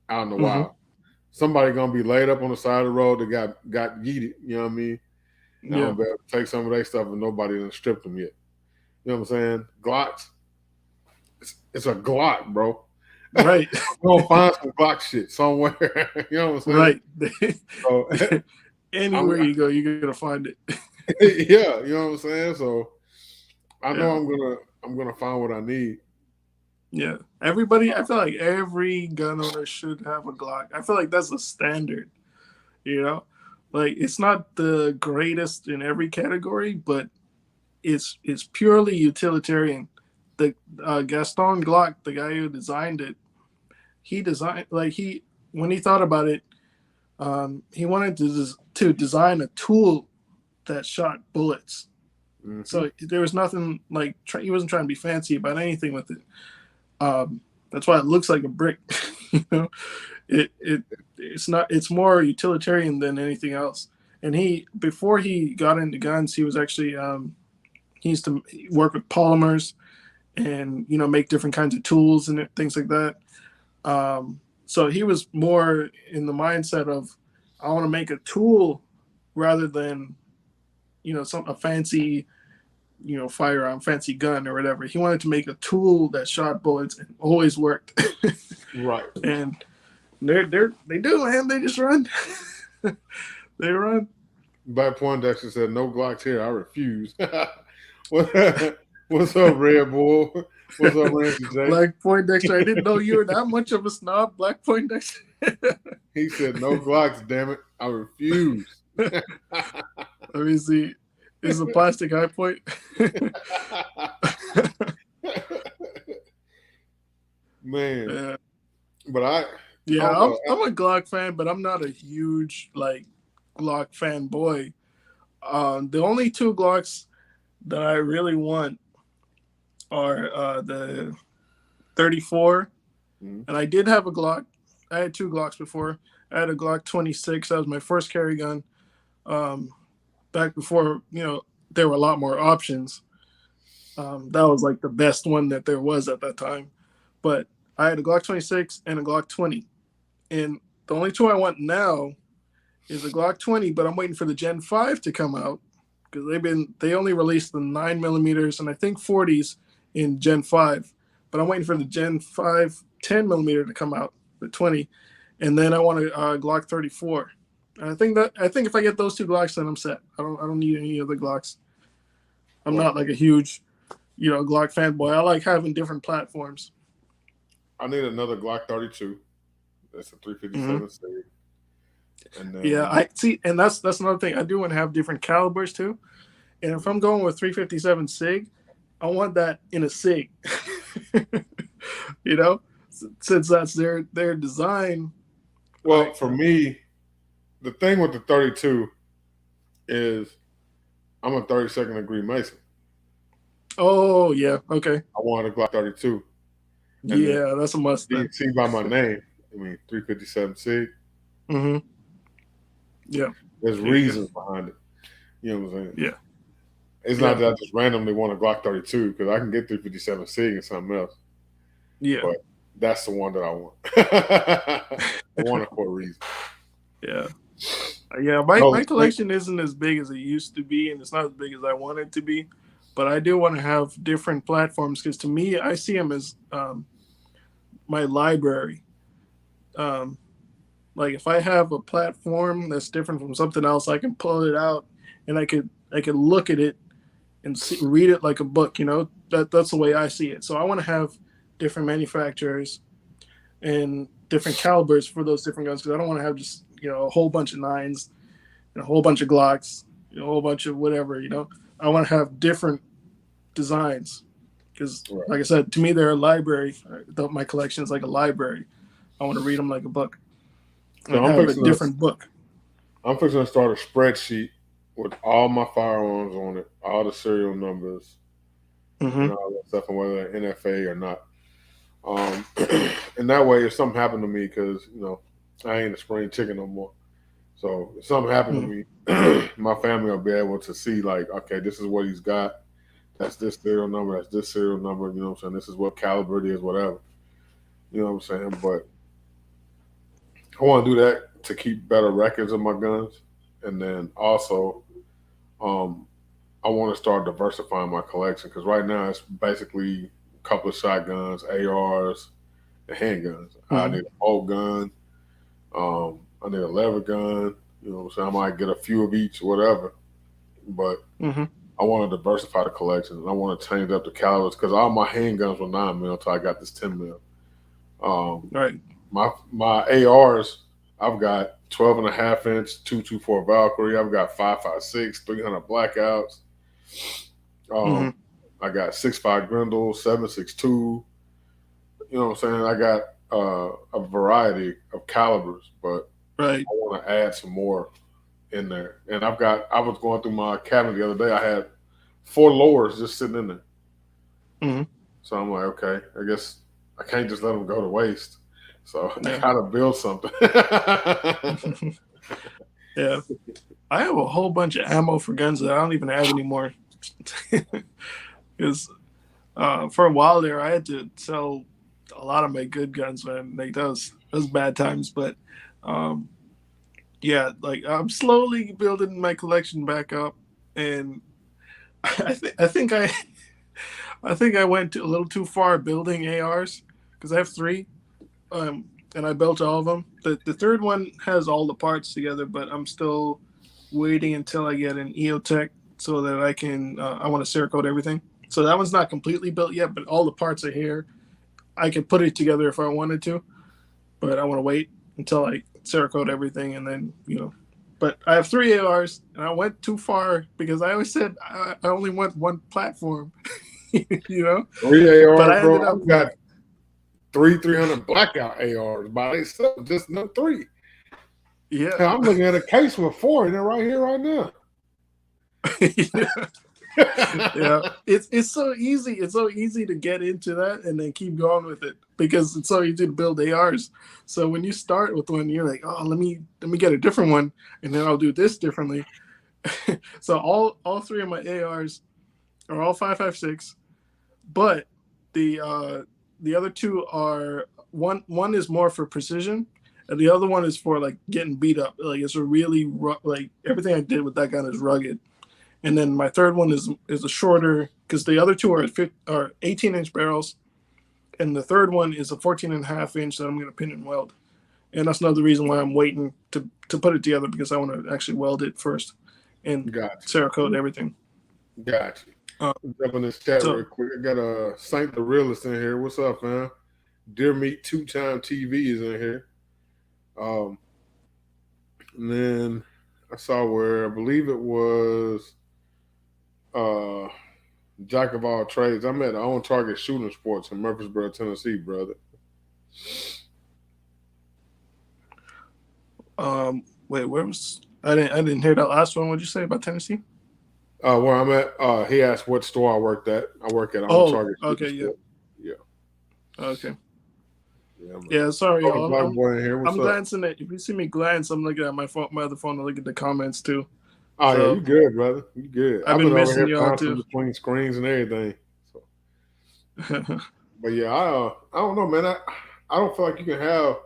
out in the Mm-hmm. wild. Somebody gonna be laid up on the side of the road that got yeeted. You know what I mean? And I'm Yeah. gonna be able to take some of their stuff and nobody done stripped them yet. You know what I'm saying? Glocks, it's a Glock, bro. Right. We're gonna find some Glock shit somewhere. You know what I'm saying? Right. So I'm, Anywhere you go, you're gonna find it. yeah, you know what I'm saying. So I know Yeah. I'm gonna find what I need. Yeah. Everybody, I feel like every gun owner should have a Glock. I feel like that's a standard, you know? Like it's not the greatest in every category, but it's purely utilitarian. The Gaston Glock, the guy who designed it, he designed like he when he thought about it, he wanted to design a tool that shot bullets. Mm-hmm. So there was nothing like he wasn't trying to be fancy about anything with it. That's why it looks like a brick. you know, it's not. It's more utilitarian than anything else. And he before he got into guns, he was actually he used to work with polymers and make different kinds of tools and things like that. So he was more in the mindset of I want to make a tool rather than a fancy firearm, fancy gun or whatever. He wanted to make a tool that shot bullets and always worked. Right. And they do, man. They just run. They run. Black Poindexter said, "No Glocks here. I refuse." What's up, Red Bull? What's up, Randy J? Black Poindexter. I didn't know you were that much of a snob, Black Poindexter. He said, "No Glocks, damn it. I refuse." Let me see. Is a plastic high point? Man, Yeah. but I Yeah, don't I'm, know. I'm a Glock fan, but I'm not a huge Glock fanboy. The only two Glocks that I really want are the 34, and I did have a Glock. I had two Glocks before. I had a Glock 26. That was my first carry gun. Back before there were a lot more options. That was like the best one that there was at that time. But I had a Glock 26 and a Glock 20, and the only two I want now is a Glock 20. But I'm waiting for the Gen 5 to come out because they only released the 9mm and I think 40s in Gen 5. But I'm waiting for the Gen 5 10mm to come out, the 20, and then I want a Glock 34. And I think if I get those two Glocks, then I'm set. I don't need any other Glocks. I'm not like a huge Glock fanboy. I like having different platforms. I need another Glock 32. That's a 357 Mm-hmm. series. And then, Yeah, I see, and that's another thing. I do want to have different calibers too. And if I'm going with 357 Sig, I want that in a Sig. Since that's their design. well, for me, the thing with the 32, is I'm a 32nd degree Mason. Oh yeah, okay. I wanted a Glock 32, and then Yeah, that's a must then. see by my name. I mean 357 Sig. Mm-hmm. Yeah. There's There you go. reasons behind it. You know what I'm saying? Yeah. It's not Yeah. that I just randomly want a Glock 32 because I can get 357 Sig and something else, Yeah. but that's the one that I want. I want it for a reason. Yeah. Yeah. My No, collection isn't as big as it used to be, and it's not as big as I want it to be. But I do want to have different platforms because to me, I see them as my library. Um, like if I have a platform that's different from something else, I can pull it out and I could look at it and read it like a book. That's the way I see it. So I want to have different manufacturers and different calibers for those different guns because I don't want to have just a whole bunch of nines and a whole bunch of Glocks, a whole bunch of whatever. I want to have different designs because, right. like I said, to me they're a library. My collection is like a library. I want to read them like a book and have a different book. I'm fixing to start a spreadsheet with all my firearms on it, all the serial numbers, and all that stuff, and whether they're NFA or not. And that way, if something happened to me, because I ain't a spring chicken no more. So if something happened to me, my family will be able to see like, okay, this is what he's got. That's this serial number. That's this serial number. You know what I'm saying? This is what caliber it is. Whatever. You know what I'm saying? But I want to do that to keep better records of my guns, and then also, um, I want to start diversifying my collection because right now it's basically a couple of shotguns, ARs, and handguns. I need a bolt gun. I need a lever gun. You know what I'm saying? I might get a few of each, whatever. But I want to diversify the collection, and I want to change up the calibers because all my handguns were 9mm until I got this 10mm. Right. My ARs, I've got 12.5-inch 224 Valkyrie. I've got 5.56, 300 blackouts. I got 6.5 Grendel, 7.62. You know what I'm saying? I got a variety of calibers, but right. I want to add some more in there. And I was going through my cabinet the other day. I had 4 lowers just sitting in there. So I'm like, okay, I guess I can't just let them go to waste. So I gotta build something. Yeah. I have a whole bunch of ammo for guns that I don't even have anymore. Because for a while there, I had to sell a lot of my good guns, man. Like those bad times. But yeah, like I'm slowly building my collection back up, and I think I went a little too far building ARs because I have 3, and I built all of them. The third one has all the parts together, but I'm still waiting until I get an EOTech so that I can. I want to Cerakote everything. So that one's not completely built yet, but all the parts are here. I can put it together if I wanted to, but I want to wait until I Cerakote everything and then But I have 3 ARs, and I went too far because I always said I only want one platform. 3 ARs, but I ended bro. I've got 300 blackout ARs by themselves, just no 3. Yeah, I'm looking at a case with 4 in there right here, right now. Yeah, it's so easy. It's so easy to get into that and then keep going with it because it's so easy to build ARs. So when you start with one, you're like, oh, let me get a different one, and then I'll do this differently. So all 3 of my ARs are all 5.56, but the other 2 are one is more for precision, and the other one is for like getting beat up. Like it's a really like everything I did with that gun is rugged. And then my third one is a shorter because the other 2 are 18-inch barrels, and the third one is a 14.5-inch that I'm going to pin and weld. And that's another reason why I'm waiting to put it together because I want to actually weld it first and Cerakote everything. Gotcha. Jump in this chat real quick. I got Saint the Realist in here. What's up, man? Deer Meat 2-time TV is in here. And then I saw where I believe it was Jack of all trades. I'm at On Target Shooting Sports in Murfreesboro, Tennessee, brother. Wait, where was I didn't hear that last one. What'd you say about Tennessee? Where I'm at, he asked what store I worked at. I work at On Target. Okay, yeah. Yeah. Okay. Yeah, yeah, sorry, y'all. Black boy in here. What's I'm up? glancing at. If you see me glance, I'm looking at my phone, my other phone, to look at the comments too. Oh yeah, you good, brother. You good. I've been over missing here y'all bouncing too. between screens and everything. So. But yeah, I don't know, man. I don't feel like you can have.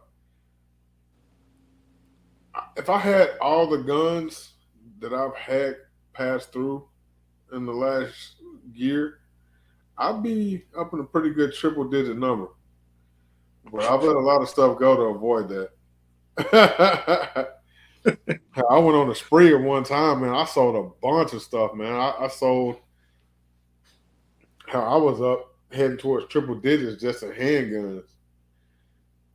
If I had all the guns that I've had passed through in the last year, I'd be up in a pretty good triple digit number. But I've let a lot of stuff go to avoid that. I went on a spree at one time, man. I sold a bunch of stuff, man. I sold. I was up heading towards triple digits just in handguns,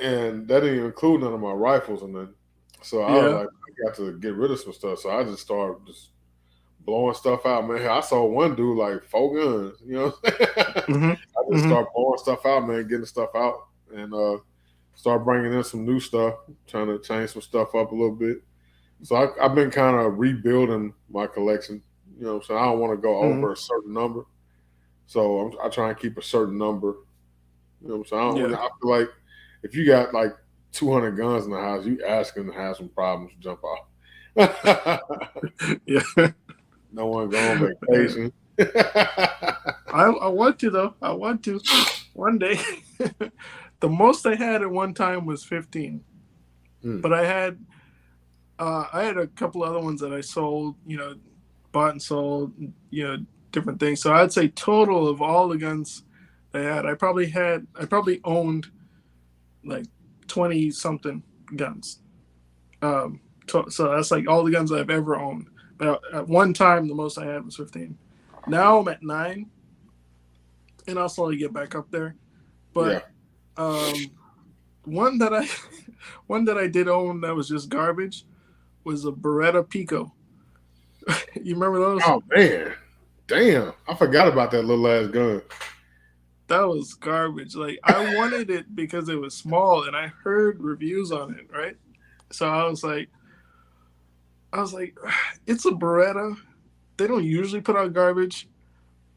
and that didn't even include none of my rifles and nothing. So I was like, I got to get rid of some stuff. So I just started just blowing stuff out, man. I saw one dude like 4 guns, you know. I just started blowing stuff out, man, getting stuff out, and start bringing in some new stuff, trying to change some stuff up a little bit. So I've been kind of rebuilding my collection, you know. So I don't want to go over a certain number. So I try and keep a certain number. You know what I'm saying? I feel like if you got like 200 guns in the house, you asking to have some problems to jump off. Yeah. No one go on vacation. I want to though. I want to one day. The most I had at one time was 15, but I had a couple other ones that I sold. You know, bought and sold. You know, different things. So I'd say total of all the guns I had, I probably owned like 20 something guns. So that's like all the guns I've ever owned. But at one time, the most I had was 15. Now I'm at 9, and I'll slowly get back up there. But one that I did own that was just garbage was a Beretta Pico. You remember those? Oh man, damn! I forgot about that little ass gun. That was garbage. Like I wanted it because it was small, and I heard reviews on it, right? So I was like, it's a Beretta. They don't usually put out garbage,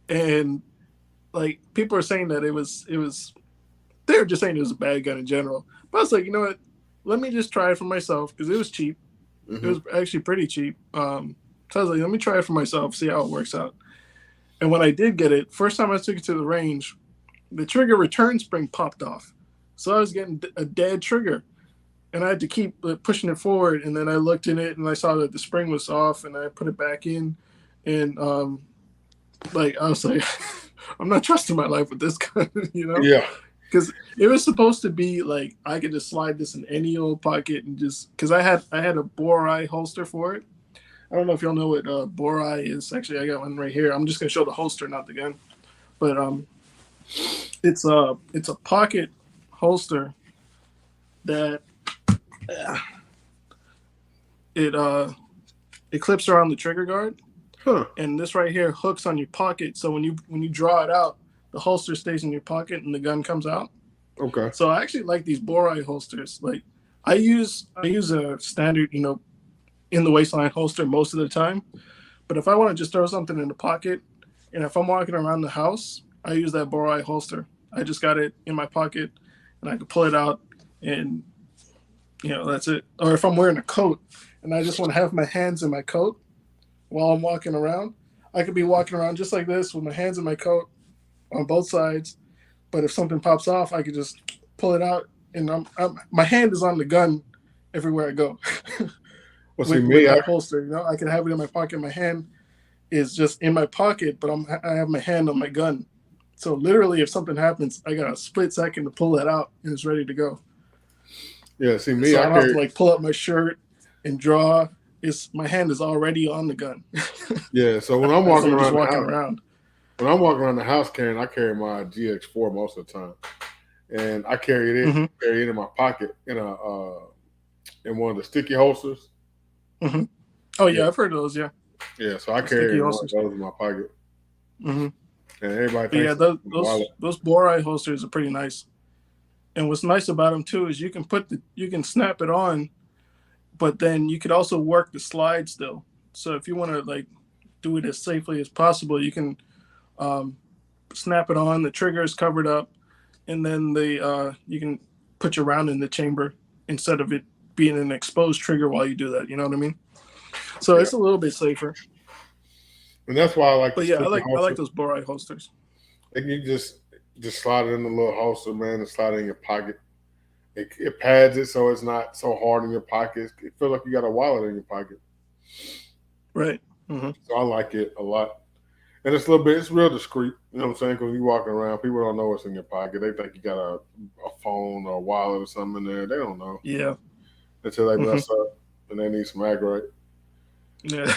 and like people are saying that it was. They were just saying it was a bad gun in general. But I was like, you know what? Let me just try it for myself because it was cheap. It was actually pretty cheap. So I was like, let me try it for myself, see how it works out. And when I did get it, first time I took it to the range, the trigger return spring popped off. So I was getting a dead trigger. And I had to keep pushing it forward. And then I looked in it and I saw that the spring was off and I put it back in. And I was like, I'm not trusting my life with this gun, you know? Yeah. Because it was supposed to be like I could just slide this in any old pocket and just because I had a bore-eye holster for it. I don't know if y'all know what bore-eye is. Actually, I got one right here. I'm just gonna show the holster, not the gun. But it's a pocket holster that it clips around the trigger guard, and this right here hooks on your pocket. So when you draw it out, the holster stays in your pocket and the gun comes out. Okay. So I actually like these bore-eye holsters. Like I use a standard, you know, in the waistline holster most of the time. But if I want to just throw something in the pocket, and if I'm walking around the house, I use that bore-eye holster. I just got it in my pocket, and I can pull it out, and you know that's it. Or if I'm wearing a coat and I just want to have my hands in my coat while I'm walking around, I could be walking around just like this with my hands in my coat on both sides. But if something pops off, I could just pull it out, and my hand is on the gun everywhere I go. Well, with that holster, you know, I can have it in my pocket. My hand is just in my pocket, but I have my hand on my gun. So literally, if something happens, I got a split second to pull that out, and it's ready to go. Yeah, see me. So I don't have to like pull up my shirt and draw. My hand is already on the gun. Yeah, so when I'm walking around, when I'm walking around the house I carry my GX4 most of the time, and I carry it in my pocket in one of the sticky holsters. Mm-hmm. Oh yeah, I've heard of those. Yeah. Yeah, so I carry one of those in my pocket. Mm-hmm. And everybody thinks those bore-eye holsters are pretty nice. And what's nice about them too is you can snap it on, but then you could also work the slide still. So if you want to like do it as safely as possible, you can snap it on. The trigger is covered up, and then you can put your round in the chamber instead of it being an exposed trigger while you do that. You know what I mean? So it's a little bit safer. And that's why I like. But yeah, I like those Borai holsters. And you just slide it in the little holster, man, and slide it in your pocket. It pads it so it's not so hard in your pocket. It feels like you got a wallet in your pocket. Right. Mm-hmm. So I like it a lot. And it's real discreet. You know what I'm saying? Because you're walking around, people don't know what's in your pocket. They think you got a phone or a wallet or something in there. They don't know. Yeah. Until they mess up and they need some Agrite. Yeah.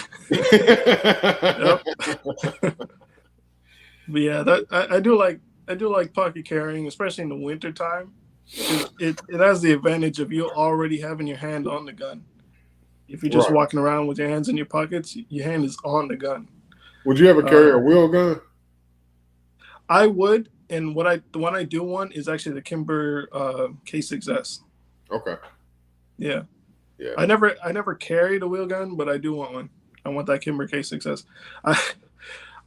But yeah, I do like pocket carrying, especially in the winter time. It has the advantage of you already having your hand on the gun. If you're just walking around with your hands in your pockets, your hand is on the gun. Would you ever carry a wheel gun? I would, and the one I do want is actually the Kimber K6S. Okay. Yeah. Yeah. I never carried a wheel gun, but I do want one. I want that Kimber K6S. I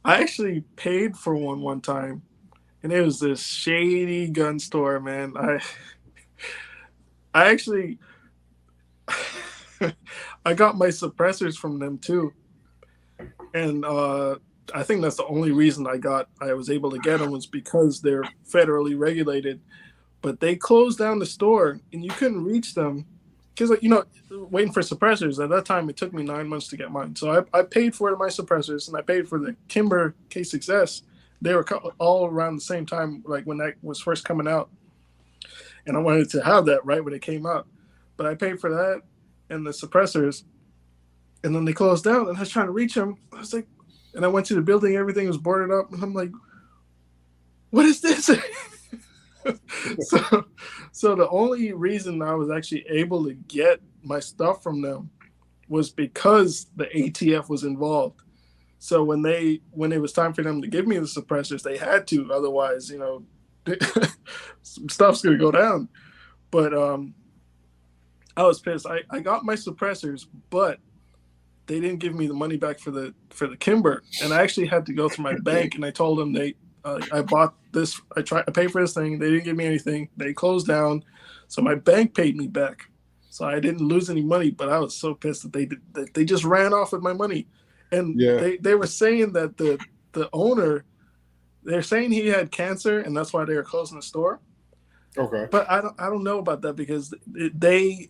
actually paid for one time, and it was this shady gun store, man. I actually I got my suppressors from them too, and I think that's the only reason I was able to get them was because they're federally regulated. But they closed down the store, and you couldn't reach them because, waiting for suppressors. At that time, it took me 9 months to get mine. So I paid for my suppressors, and I paid for the Kimber K6S. They were all around the same time, like when that was first coming out. And I wanted to have that right when it came out. But I paid for that and the suppressors. And then they closed down, and I was trying to reach them. I was like, and I went to the building, everything was boarded up. And I'm like, what is this? So the only reason I was actually able to get my stuff from them was because the ATF was involved. So when it was time for them to give me the suppressors, they had to. Otherwise, some stuff's gonna go down. But I was pissed. I got my suppressors, but they didn't give me the money back for the Kimber, and I actually had to go to my bank, and I told them I bought this. I paid for this thing. They didn't give me anything. They closed down, so my bank paid me back. So I didn't lose any money, but I was so pissed that they just ran off with my money, and they were saying that the owner, they're saying he had cancer, and that's why they were closing the store. Okay, but I don't know about that because they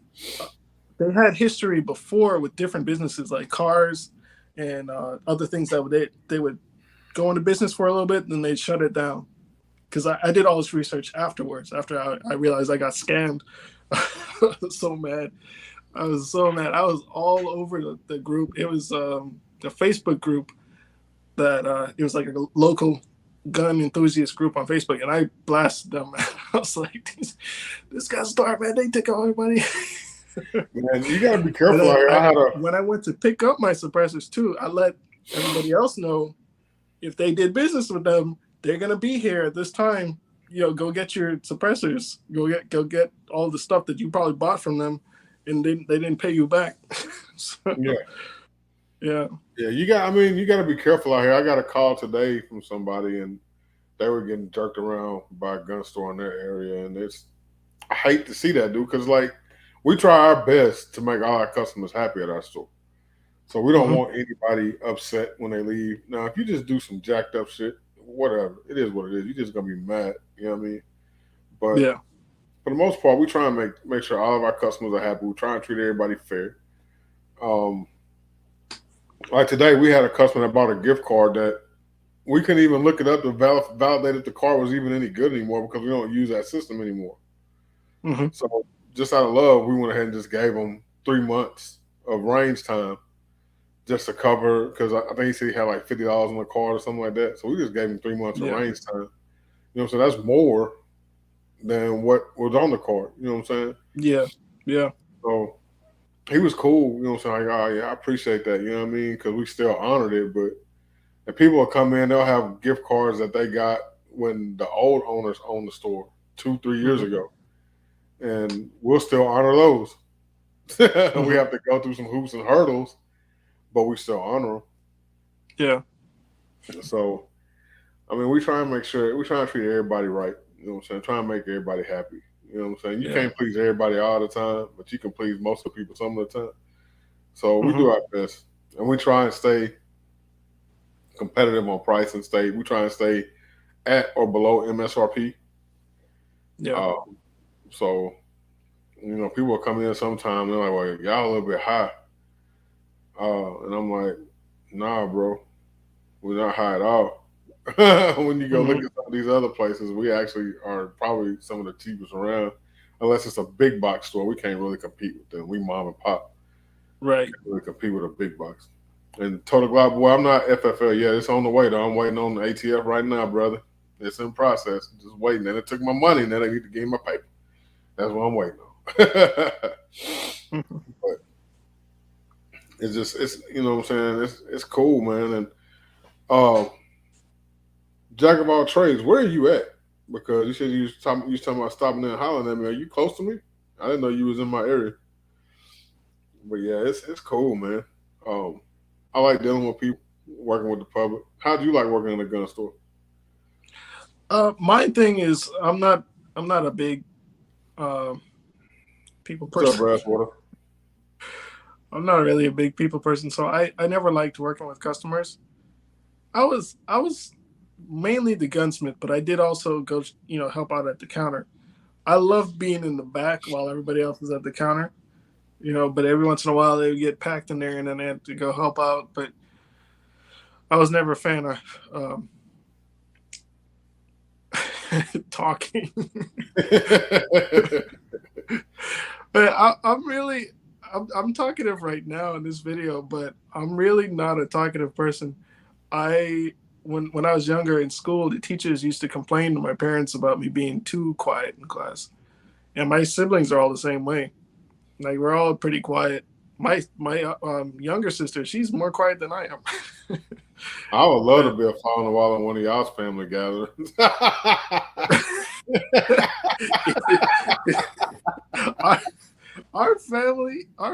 had history before with different businesses like cars and other things that they would go into business for a little bit, and then they'd shut it down. Because I did all this research afterwards, after I realized I got scammed. I was so mad. I was all over the group. It was a Facebook group that it was like a local gun enthusiast group on Facebook, and I blasted them. I was like, this guy's dark, man. They took all my money. Man, you gotta be careful. When I went to pick up my suppressors too, I let everybody else know if they did business with them, they're gonna be here at this time. Go get your suppressors. Go get all the stuff that you probably bought from them, and they didn't pay you back. Yeah. You got to be careful out here. I got a call today from somebody, and they were getting jerked around by a gun store in their area, and I hate to see that, dude, because we try our best to make all our customers happy at our store. So we don't want anybody upset when they leave. Now, if you just do some jacked up shit, whatever, it is what it is. You're just gonna be mad. You know what I mean? But for the most part, we try and make sure all of our customers are happy. We try and treat everybody fair. Like today, we had a customer that bought a gift card that we couldn't even look it up to validate if the card was even any good anymore because we don't use that system anymore. So just out of love, we went ahead and just gave them 3 months of range time just to cover, because I think he said he had like $50 on the card or something like that. So we just gave him 3 months of range time. So that's more than what was on the card. You know what I'm saying? Yeah. So he was cool. You know what I'm saying? Like, oh yeah, I appreciate that. You know what I mean? Because we still honored it. But if people will come in, they'll have gift cards that they got when the old owners owned the store 2-3 years ago, and we'll still honor those. We have to go through some hoops and hurdles, but we still honor them. Yeah. So, I mean, we try and make sure we try and treat everybody right. You know what I'm saying? Try and make everybody happy. You know what I'm saying? You can't please everybody all the time, but you can please most of the people some of the time. So we do our best, and we try and stay competitive on price and stay. We try and stay at or below MSRP. Yeah. So people will come in sometime. They're like, "Well, y'all a little bit high," and I'm like, "Nah, bro, we're not high at all." When you go look at some of these other places, we actually are probably some of the cheapest around. Unless it's a big box store, we can't really compete with them. We mom and pop. Right. Can't really compete with a big box. And Total Glock, boy, I'm not FFL yet. It's on the way though. I'm waiting on the ATF right now, brother. It's in process. Just waiting. And it took my money. Now they need to give me my paper. That's what I'm waiting on. But it's you know what I'm saying. It's cool, man. And jack of all trades, where are you at? Because you said you was talking about stopping there and hollering at me. Are you close to me? I didn't know you was in my area. But yeah, it's cool, man. I like dealing with people, working with the public. How do you like working in a gun store? My thing is, I'm not a big people person. What's up, Brasswater? I'm not really a big people person, so I never liked working with customers. I was mainly the gunsmith, but I did also go help out at the counter. I loved being in the back while everybody else was at the counter. But every once in a while they would get packed in there and then they had to go help out. But I was never a fan of talking. But I'm talkative right now in this video, but I'm really not a talkative person. When I was younger in school, the teachers used to complain to my parents about me being too quiet in class. And my siblings are all the same way. Like, we're all pretty quiet. My younger sister, she's more quiet than I am. I would love to be a fly on the wall in one of y'all's family gatherings. Our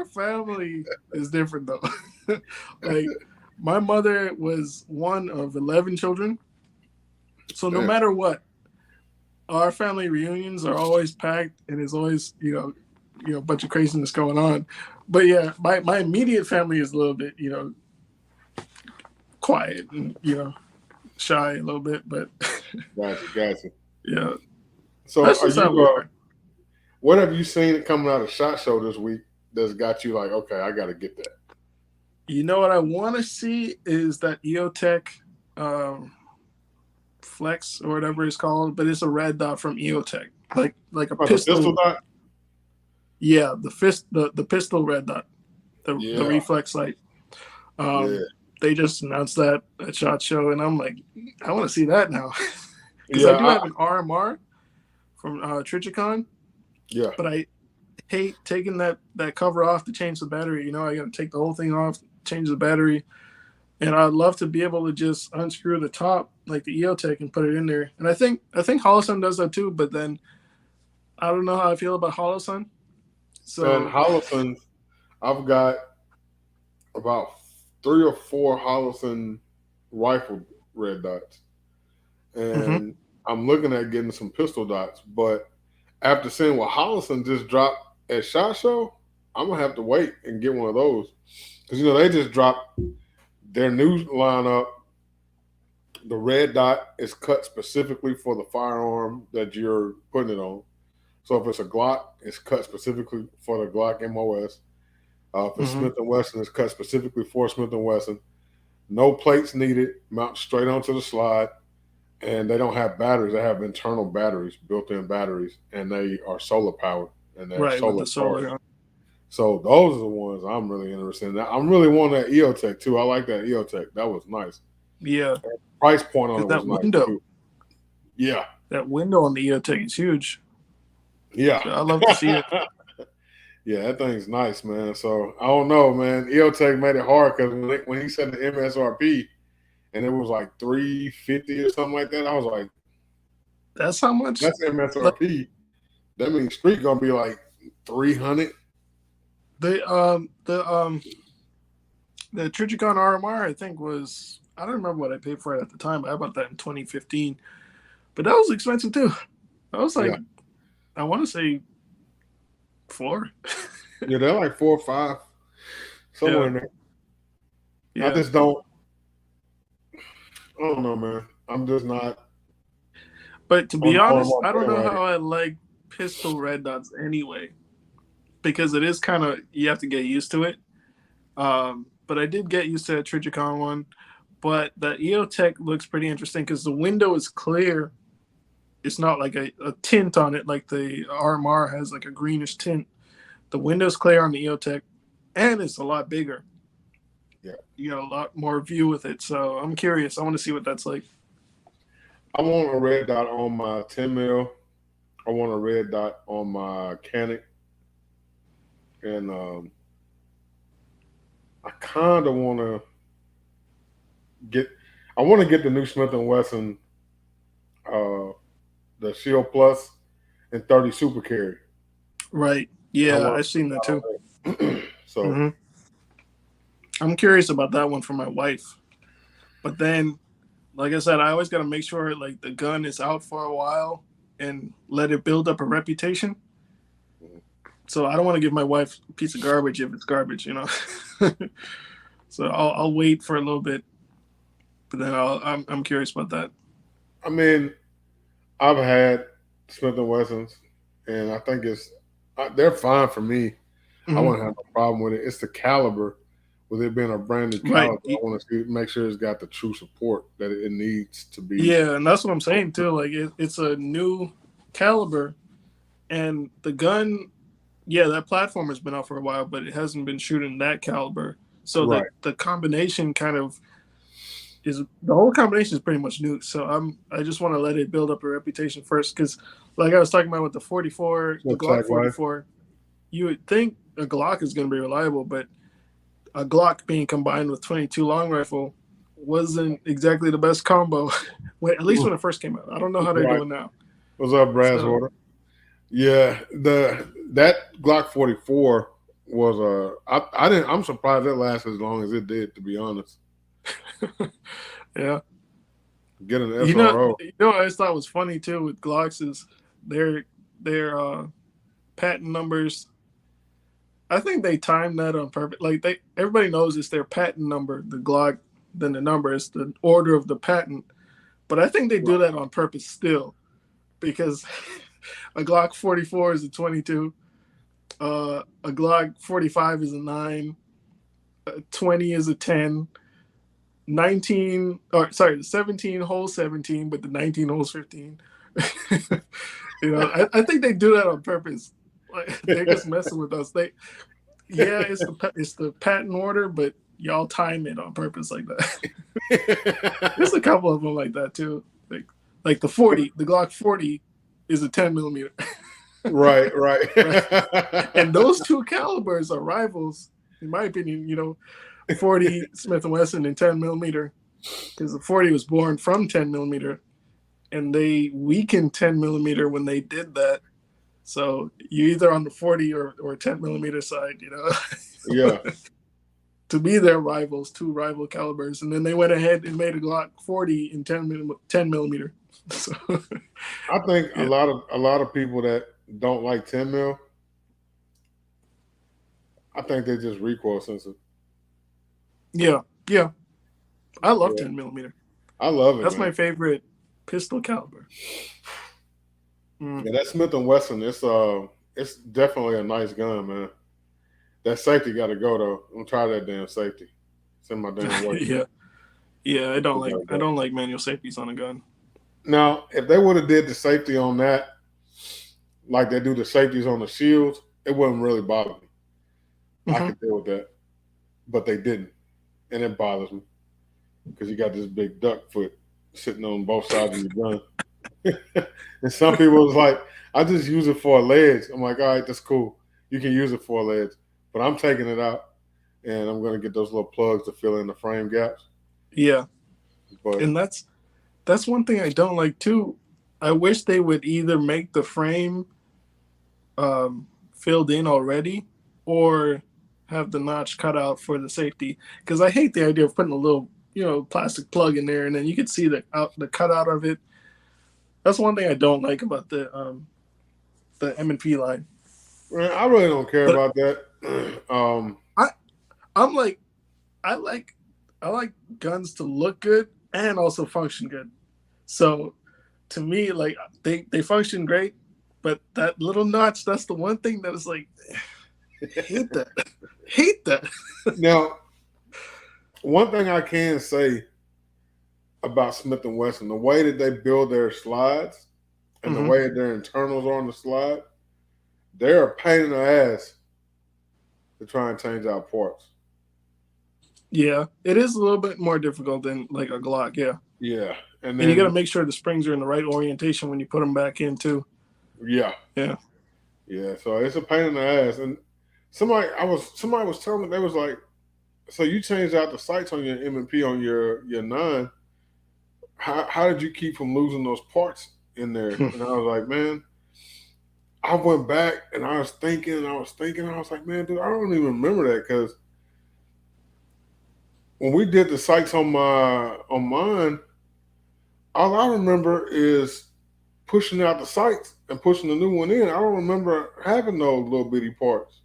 family is different though. Like, my mother was one of 11 children, so no matter what, our family reunions are always packed, and there's always a bunch of craziness going on. But yeah, my immediate family is a little bit quiet and shy a little bit, but Gotcha. Yeah. So what have you seen coming out of SHOT Show this week that's got you like, okay, I got to get that? What I want to see is that EOTech Flex or whatever it's called, but it's a red dot from EOTech, like a pistol dot. Yeah, the pistol red dot, the reflex light. They just announced that at SHOT Show, and I'm like, I want to see that now, because I do have an RMR from Trichicon. Yeah, but I hate taking that cover off to change the battery. I got to take the whole thing off, change the battery, and I'd love to be able to just unscrew the top like the EOTech and put it in there. And I think Holosun does that too, but then I don't know how I feel about Holosun. So Holosun, I've got about 3 or 4 Holosun rifle red dots, and I'm looking at getting some pistol dots. But after seeing what Holosun just dropped at SHOT Show, I'm gonna have to wait and get one of those, because they just dropped their new lineup. The red dot is cut specifically for the firearm that you're putting it on. So if it's a Glock, it's cut specifically for the Glock MOS. If it's Smith & Wesson, it's cut specifically for Smith & Wesson. No plates needed, mount straight onto the slide. And they don't have batteries. They have internal batteries, built-in batteries, and they are solar powered. And they're solar. So those are the ones I'm really interested in. I'm really wanting that EOTech too. I like that EOTech. That was nice. Yeah. The price point on it was nice window too. Yeah. That window on the EOTech is huge. Yeah. So I love to see it. Yeah, that thing's nice, man. So I don't know, man. EOTech made it hard because when he said the MSRP and it was like $350 or something like that, I was like, that's how much? That's MSRP. That means street gonna be like $300. The Trigicon RMR, I think, was, I don't remember what I paid for it at the time, but I bought that in 2015. But that was expensive too. I was like, Yeah. I want to say 4. Yeah, they're like 4 or 5, somewhere Yeah. in there. I Yeah. just don't. I don't know, man. I'm just not But to on be the honest, Audemars I don't know bandwagon. how I like pistol red dots anyway, because it is kind of, you have to get used to it. But I did get used to that Trigicon one. But the EOTech looks pretty interesting because the window is clear. It's not like a tint on it like the RMR has, like a greenish tint. The window's clear on the EOTech, and it's a lot bigger. Yeah. You got a lot more view with it. So I'm curious. I want to see what that's like. I want a red dot on my 10 mil. I want a red dot on my Canic, and I kind of want to get. I want to get the new Smith and Wesson, uh, the Shield Plus and 30 Super Carry. Right. I Yeah, want I've seen that too. to so Hmm. I'm curious about that one for my wife. But then, like I said, I always got to make sure like the gun is out for a while and let it build up a reputation. So I don't want to give my wife a piece of garbage if it's garbage, you know. So I'll wait for a little bit, but then I'm curious about that. I mean, I've had Smith and Wessons, and I think they're fine for me. I Hmm. wouldn't have no problem with it. It's the caliber, with it being a brand new Right. caliber. I want to make sure it's got the true support that it needs to be. Yeah, and that's what I'm saying too. Like it's a new caliber, and the gun, yeah, that platform has been out for a while, but it hasn't been shooting that caliber. So Right. the combination kind of is, the whole combination is pretty much new. So I just want to let it build up a reputation first, because like I was talking about with the 44, the So Glock tag life. 44, you would think a Glock is going to be reliable, but a Glock being combined with 22 long rifle wasn't exactly the best combo. At least when it first came out. I don't know how they're Right. doing now. What's up, So Brasswater? Yeah, that Glock 44 was I didn't. I'm surprised it lasted as long as it did. To be honest, yeah, get an you know, SRO. what I just thought was funny too with Glocks is their patent numbers. I think they timed that on purpose. Like everybody knows it's their patent number, the Glock, then the number is the order of the patent. But I think they do that on purpose still, because a Glock 44 is a 22, a Glock 45 is a 9, a 20 is a 10, 19, or sorry, 17 holds 17, but the 19 holds 15. You know, I think they do that on purpose. Like they're just messing with us. Yeah, it's the patent order, but y'all time it on purpose like that. There's a couple of them like that too. Like the 40, the Glock 40 is a 10 millimeter. Right. Right. And those two calibers are rivals, in my opinion. You know, 40 Smith and Wesson and 10 millimeter, because the 40 was born from 10 millimeter, and they weakened 10 millimeter when they did that. So you either on the 40 or 10 millimeter side, you know. Yeah. To me, they're rivals, two rival calibers, and then they went ahead and made a Glock 40 in 10 millimeter. So, I think yeah. a lot of people that don't like 10 mil, I think they just recoil sensitive. Yeah, yeah. I love Yeah. 10 millimeter. I love it, That's man. my favorite pistol caliber. Yeah, that Smith and Wesson, it's definitely a nice gun, man. That safety got to go though. I'm tired of that damn safety. It's in my damn way. Yeah. I don't like manual safeties on a gun. Now, if they would have did the safety on that, like they do the safeties on the shields, it wouldn't really bother me. I could deal with that, but they didn't, and it bothers me because you got this big duck foot sitting on both sides of your gun. And some people was like, I just use it for a ledge. I'm like, all right, that's cool. You can use it for a ledge, but I'm taking it out and I'm going to get those little plugs to fill in the frame gaps. Yeah, But and that's one thing I don't like too. I wish they would either make the frame filled in already, or have the notch cut out for the safety. Because I hate the idea of putting a little, plastic plug in there and then you can see the cutout of it. That's one thing I don't like about the M&P line. Man, I really don't care But about that. I'm like, I like guns to look good and also function good. So to me, like they function great, but that little notch, that's the one thing that is like, hate that. Hate that. Now, one thing I can say about Smith & Wesson, the way that they build their slides and the way that their internals are on the slide, they're a pain in the ass to try and change out parts. Yeah, it is a little bit more difficult than like a Glock, yeah. Yeah. And you got to make sure the springs are in the right orientation when you put them back in too. Yeah. Yeah. Yeah, so it's a pain in the ass. And somebody was telling me, they was like, so you changed out the sights on your M&P on your 9. How did you keep from losing those parts in there? And I was like, man, I went back and I was thinking, I was like, man, dude, I don't even remember that, because when we did the sights on mine, all I remember is pushing out the sights and pushing the new one in. I don't remember having those little bitty parts.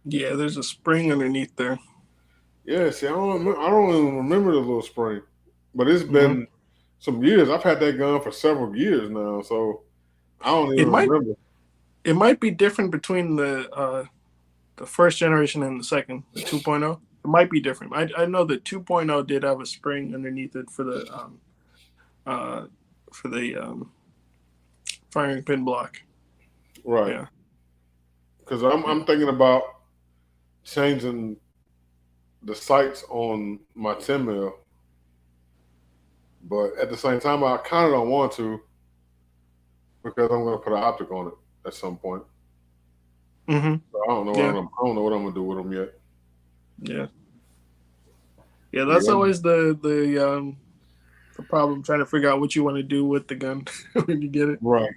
Yeah, there's a spring underneath there. Yeah, see, I don't even remember the little spring. But it's been some years. I've had that gun for several years now, so I don't even remember. It might be different between the first generation and the second, the 2.0. It might be different. I know the 2.0 did have a spring underneath it for the firing pin block. Right. Yeah. Because I'm thinking about changing the sights on my 10 mil, but at the same time, I kind of don't want to, because I'm going to put an optic on it at some point. So I don't know. I don't know what I'm going to do with them yet. Yeah. Yeah, that's always the problem, trying to figure out what you want to do with the gun when you get it. Right.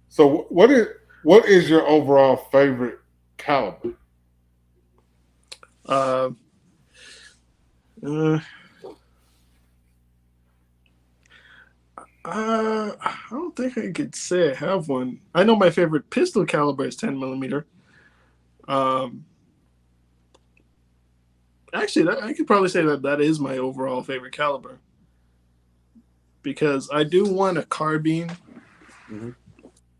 So what is your overall favorite caliber? I don't think I could say I have one. I know my favorite pistol caliber is 10 millimeter. Actually, I could probably say that is my overall favorite caliber, because I do want a carbine.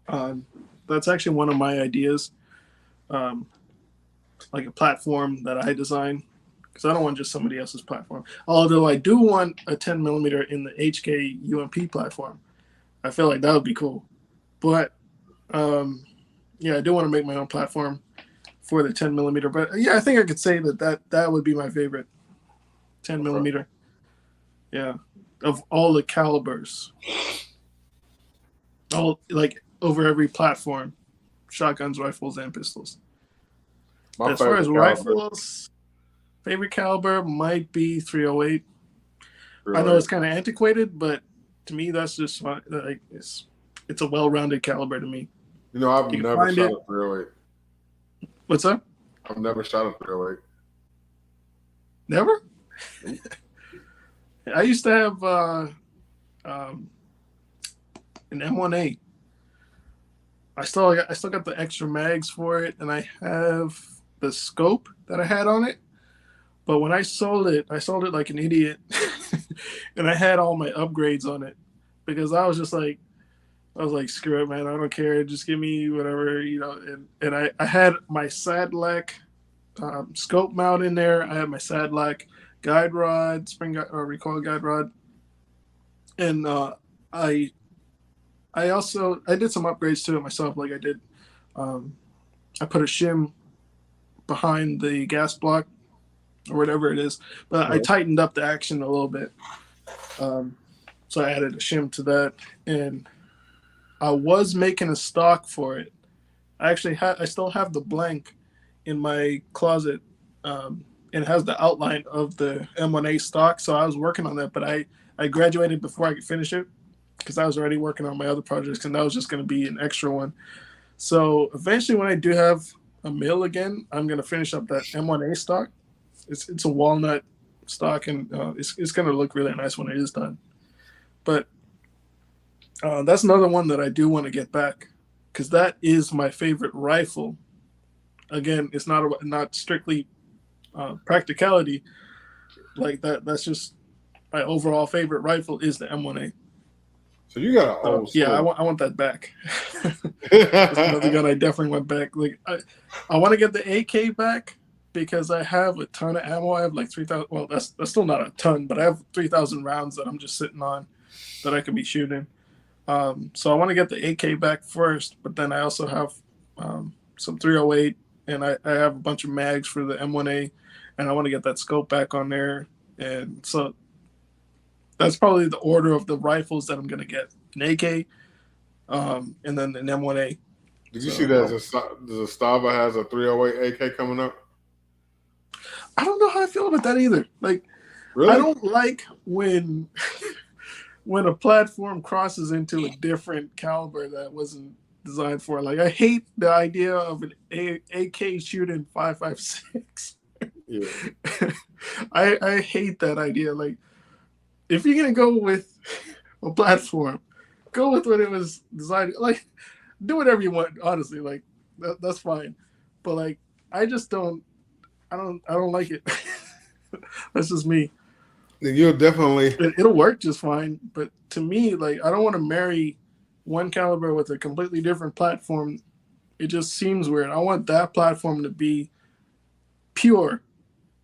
That's actually one of my ideas, like a platform that I design, because I don't want just somebody else's platform. Although I do want a 10 millimeter in the HK UMP platform. I feel like that would be cool. But yeah, I do want to make my own platform for the 10 millimeter. But yeah, I think I could say that would be my favorite 10 millimeter. Yeah, of all the calibers, all like over every platform, shotguns, rifles, and pistols. As far as rifles, favorite caliber might be 308. I know it's kind of antiquated, but to me, that's just fine. Like it's a well-rounded caliber to me. You know, I've never shot a 308. What's up? I've never shot a 308. Never? I used to have an M1A. I still got the extra mags for it, and I have the scope that I had on it. But when I sold it like an idiot, and I had all my upgrades on it, because I was like, screw it, man, I don't care, just give me whatever, And I had my Sadlac scope mount in there. I had my Sadlac guide rod, spring or recoil guide rod, and I did some upgrades to it myself. Like I put a shim behind the gas block or whatever it is, but I tightened up the action a little bit. So I added a shim to that, and I was making a stock for it. I still have the blank in my closet. It has the outline of the M1A stock, so I was working on that, but I graduated before I could finish it, because I was already working on my other projects, and that was just going to be an extra one. So eventually, when I do have a mill again, I'm gonna finish up that M1A stock. It's a walnut stock, and it's gonna look really nice when it is done. But that's another one that I do want to get back because that is my favorite rifle. Again, it's not strictly practicality like that. That's just my overall favorite rifle is the M1A. So you got an old Yeah, soul. I want that back. That's another gun I definitely went back. Like I want to get the AK back because I have a ton of ammo. I have like 3,000. Well, that's still not a ton, but I have 3,000 rounds that I'm just sitting on that I could be shooting. So I want to get the AK back first, but then I also have some 308, and I have a bunch of mags for the M1A, and I want to get that scope back on there. And so that's probably the order of the rifles that I'm going to get: an AK, and then an M1A. Did you see that Zastava has a 308 AK coming up? I don't know how I feel about that either. Like, really? I don't like when when a platform crosses into a different caliber that wasn't designed for it. Like, I hate the idea of an AK shooting 5.56. Yeah. I hate that idea. Like, if you're gonna go with a platform, go with what it was designed. Like, do whatever you want. Honestly, like that's fine. But like, I just don't. I don't like it. That's just me. You'll definitely. It'll work just fine. But to me, like, I don't want to marry one caliber with a completely different platform. It just seems weird. I want that platform to be pure,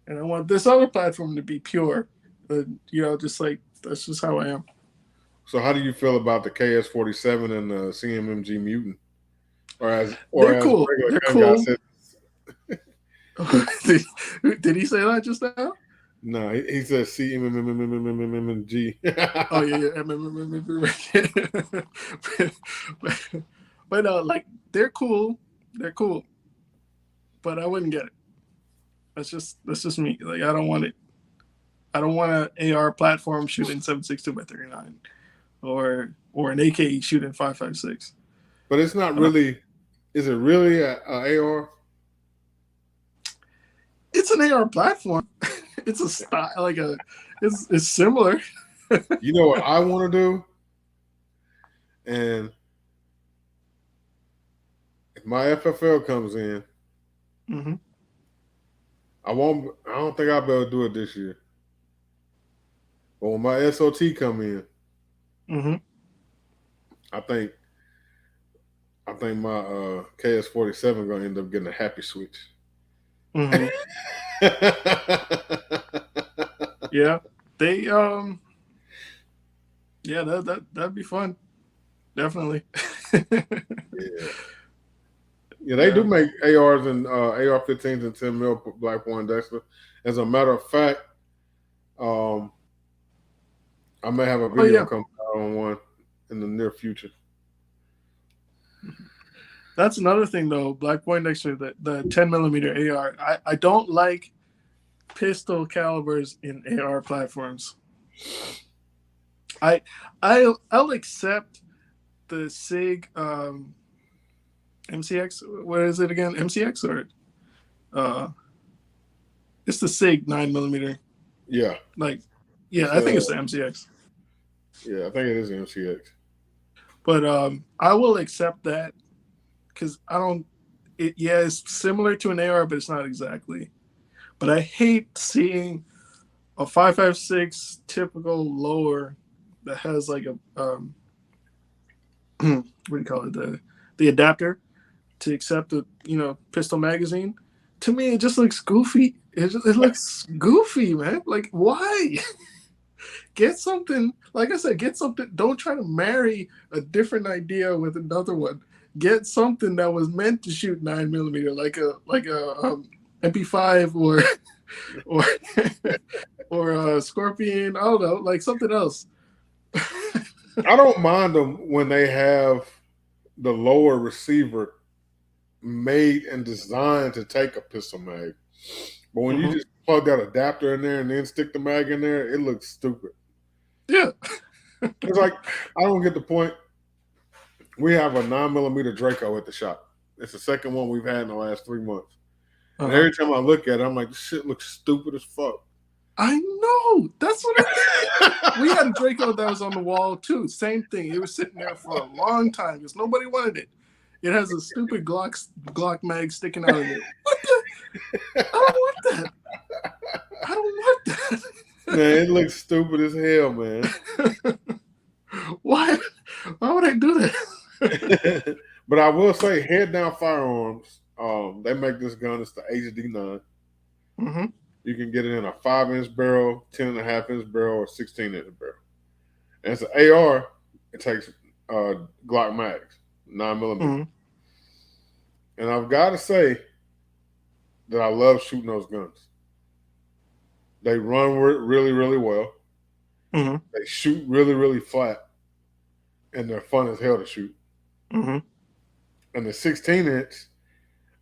and I want this other platform to be pure. Just like that's just how I am. So, how do you feel about the KS-47 and the CMMG Mutant? They're As cool. regular They're gun guy cool. said, Did he say that just now? no, he said CMMG. Oh yeah. But no, like they're cool. They're cool. But I wouldn't get it. That's just me. Like I don't want it. I don't want an AR platform shooting 7.62 by 39 or an AK shooting 5.56. But it's not really. Is it really a AR? It's an AR platform. It's a style it's similar. You know what I want to do? And if my FFL comes in, mm-hmm. I don't think I'll be able to do it this year. But when my SOT come in, Mm-hmm. I think my KS-47 gonna end up getting a happy switch. Mm-hmm. Yeah, they yeah, that'd be fun. Definitely. Yeah, they do make ARs and AR-15s and 10 mil Black Poindexter. As a matter of fact, I may have a video come out on one in the near future. That's another thing though, Black Poindexter, the 10 millimeter AR. I don't like pistol calibers in AR platforms. I'll accept the SIG MCX. What is it again? MCX or it's the SIG 9 millimeter. Yeah. Like, yeah, I think it's the MCX. Yeah, I think it is the MCX. But I will accept that because I don't. It's similar to an AR, but it's not exactly. But I hate seeing a 5.56 typical lower that has like a what do you call it, the adapter to accept the pistol magazine. To me, it just looks goofy. It looks goofy, man. Like, why? Get something, like I said, get something. Don't try to marry a different idea with another one. Get something that was meant to shoot 9 millimeter, like a MP5 or or a Scorpion. I don't know, like something else. I don't mind them when they have the lower receiver made and designed to take a pistol mag. But when you just plug that adapter in there and then stick the mag in there, it looks stupid. Yeah. It's like, I don't get the point. We have a 9 millimeter Draco at the shop. It's the second one we've had in the last 3 months. And Uh-huh. every time I look at it, I'm like, this shit looks stupid as fuck. I know. That's what I'm thinking. We had a Draco that was on the wall too. Same thing. It was sitting there for a long time because nobody wanted it. It has a stupid Glock mag sticking out of it. What the? I don't want that. I don't want that. Man, it looks stupid as hell, man. Why? Why would I do that? But I will say, Head Down Firearms, they make this gun. It's the HD9. Mm-hmm. You can get it in a 5-inch barrel, 10.5-inch barrel, or 16-inch barrel. And it's an AR. It takes Glock mags, 9mm. Mm-hmm. And I've got to say that I love shooting those guns. They run really, really well. Mm-hmm. They shoot really, really flat. And they're fun as hell to shoot. Mm-hmm. And the 16-inch,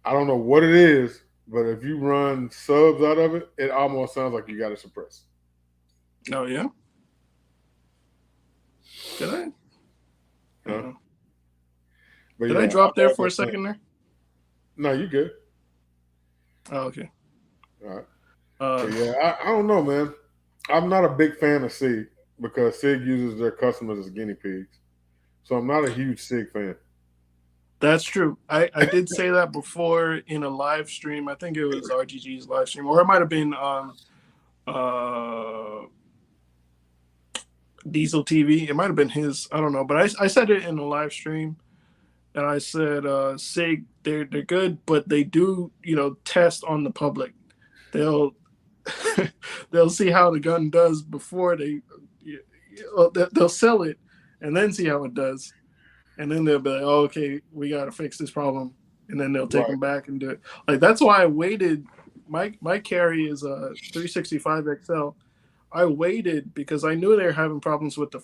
I don't know what it is, but if you run subs out of it, it almost sounds like you got to suppress. Oh, yeah? Did I? Huh? But Did I drop there for a second there? No, you good. Oh, okay. All right. Yeah, I don't know, man. I'm not a big fan of SIG because SIG uses their customers as guinea pigs. So I'm not a huge SIG fan. That's true. I did say that before in a live stream. I think it was RGG's live stream, or it might have been Diesel TV. It might have been his. I don't know. But I said it in a live stream, and I said SIG, they're good, but they do, test on the public. They'll see how the gun does before they'll sell it, and then see how it does. And then they'll be like, oh, okay, we got to fix this problem. And then they'll take them back and do it. Like, that's why I waited. My carry is a 365 XL. I waited because I knew they were having problems with the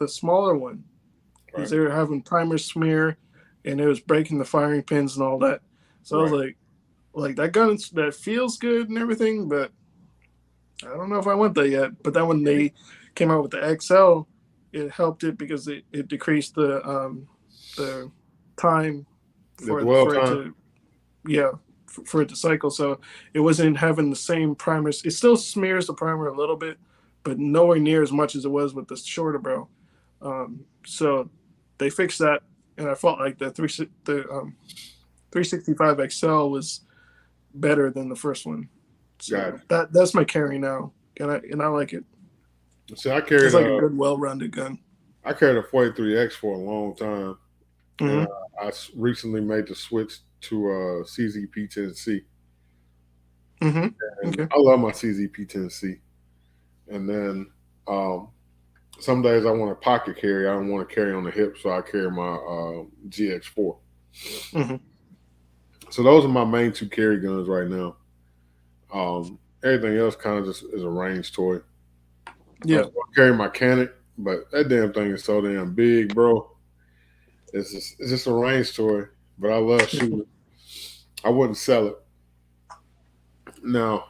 smaller one. Because they were having primer smear and it was breaking the firing pins and all that. So I was like, that gun, that feels good and everything, but I don't know if I want that yet. But then when they came out with the XL, it helped it because it decreased the time for it to cycle. So it wasn't having the same primers. It still smears the primer a little bit, but nowhere near as much as it was with the shorter barrel. So they fixed that, and I felt like the 365 XL was better than the first one. So that's my carry now, and I like it. See, it's like a good, well-rounded gun. I carried a 43X for a long time. Mm-hmm. And I recently made the switch to CZP-10C. Mm-hmm. Okay. I love my CZP-10C. And then some days I want a pocket carry. I don't want to carry on the hip, so I carry my GX4. Mm-hmm. So those are my main two carry guns right now. Everything else kind of just is a range toy. Yeah. I carry my Canic, but that damn thing is so damn big, bro. It's just a range toy, but I love shooting. I wouldn't sell it. Now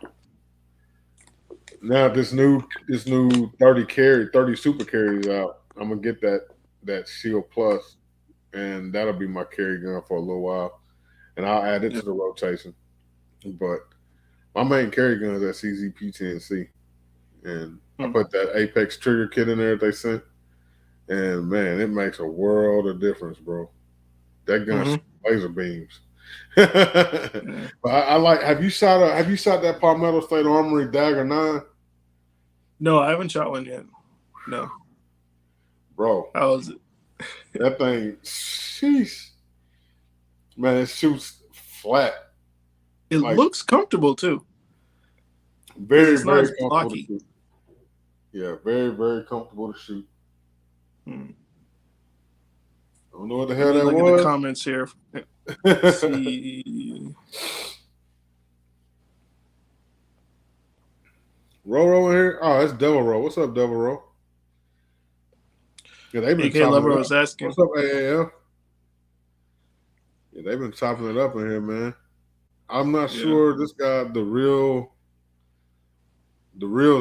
this new 30 super carry is out. I'm gonna get that Shield Plus, and that'll be my carry gun for a little while, and I'll add it to the rotation. But my main carry gun is that CZP-10C, and I put that Apex trigger kit in there that they sent, and man, it makes a world of difference, bro. That gun shoots laser beams. But I like. Have you shot that Palmetto State Armory Dagger 9? No, I haven't shot one yet. No, bro. How was it? That thing, sheesh, man, it shoots flat. It looks comfortable too. Very, very comfortable to shoot. Yeah, very, very comfortable to shoot. I don't know what the hell that was. Look at the comments here. Let's see. Ro in here? Oh, that's Devil Ro. What's up, Devil Ro? Yeah, they've been AK Lover was asking. What's up, AAF? Yeah, they've been chopping it up in here, man. I'm not sure this guy, the real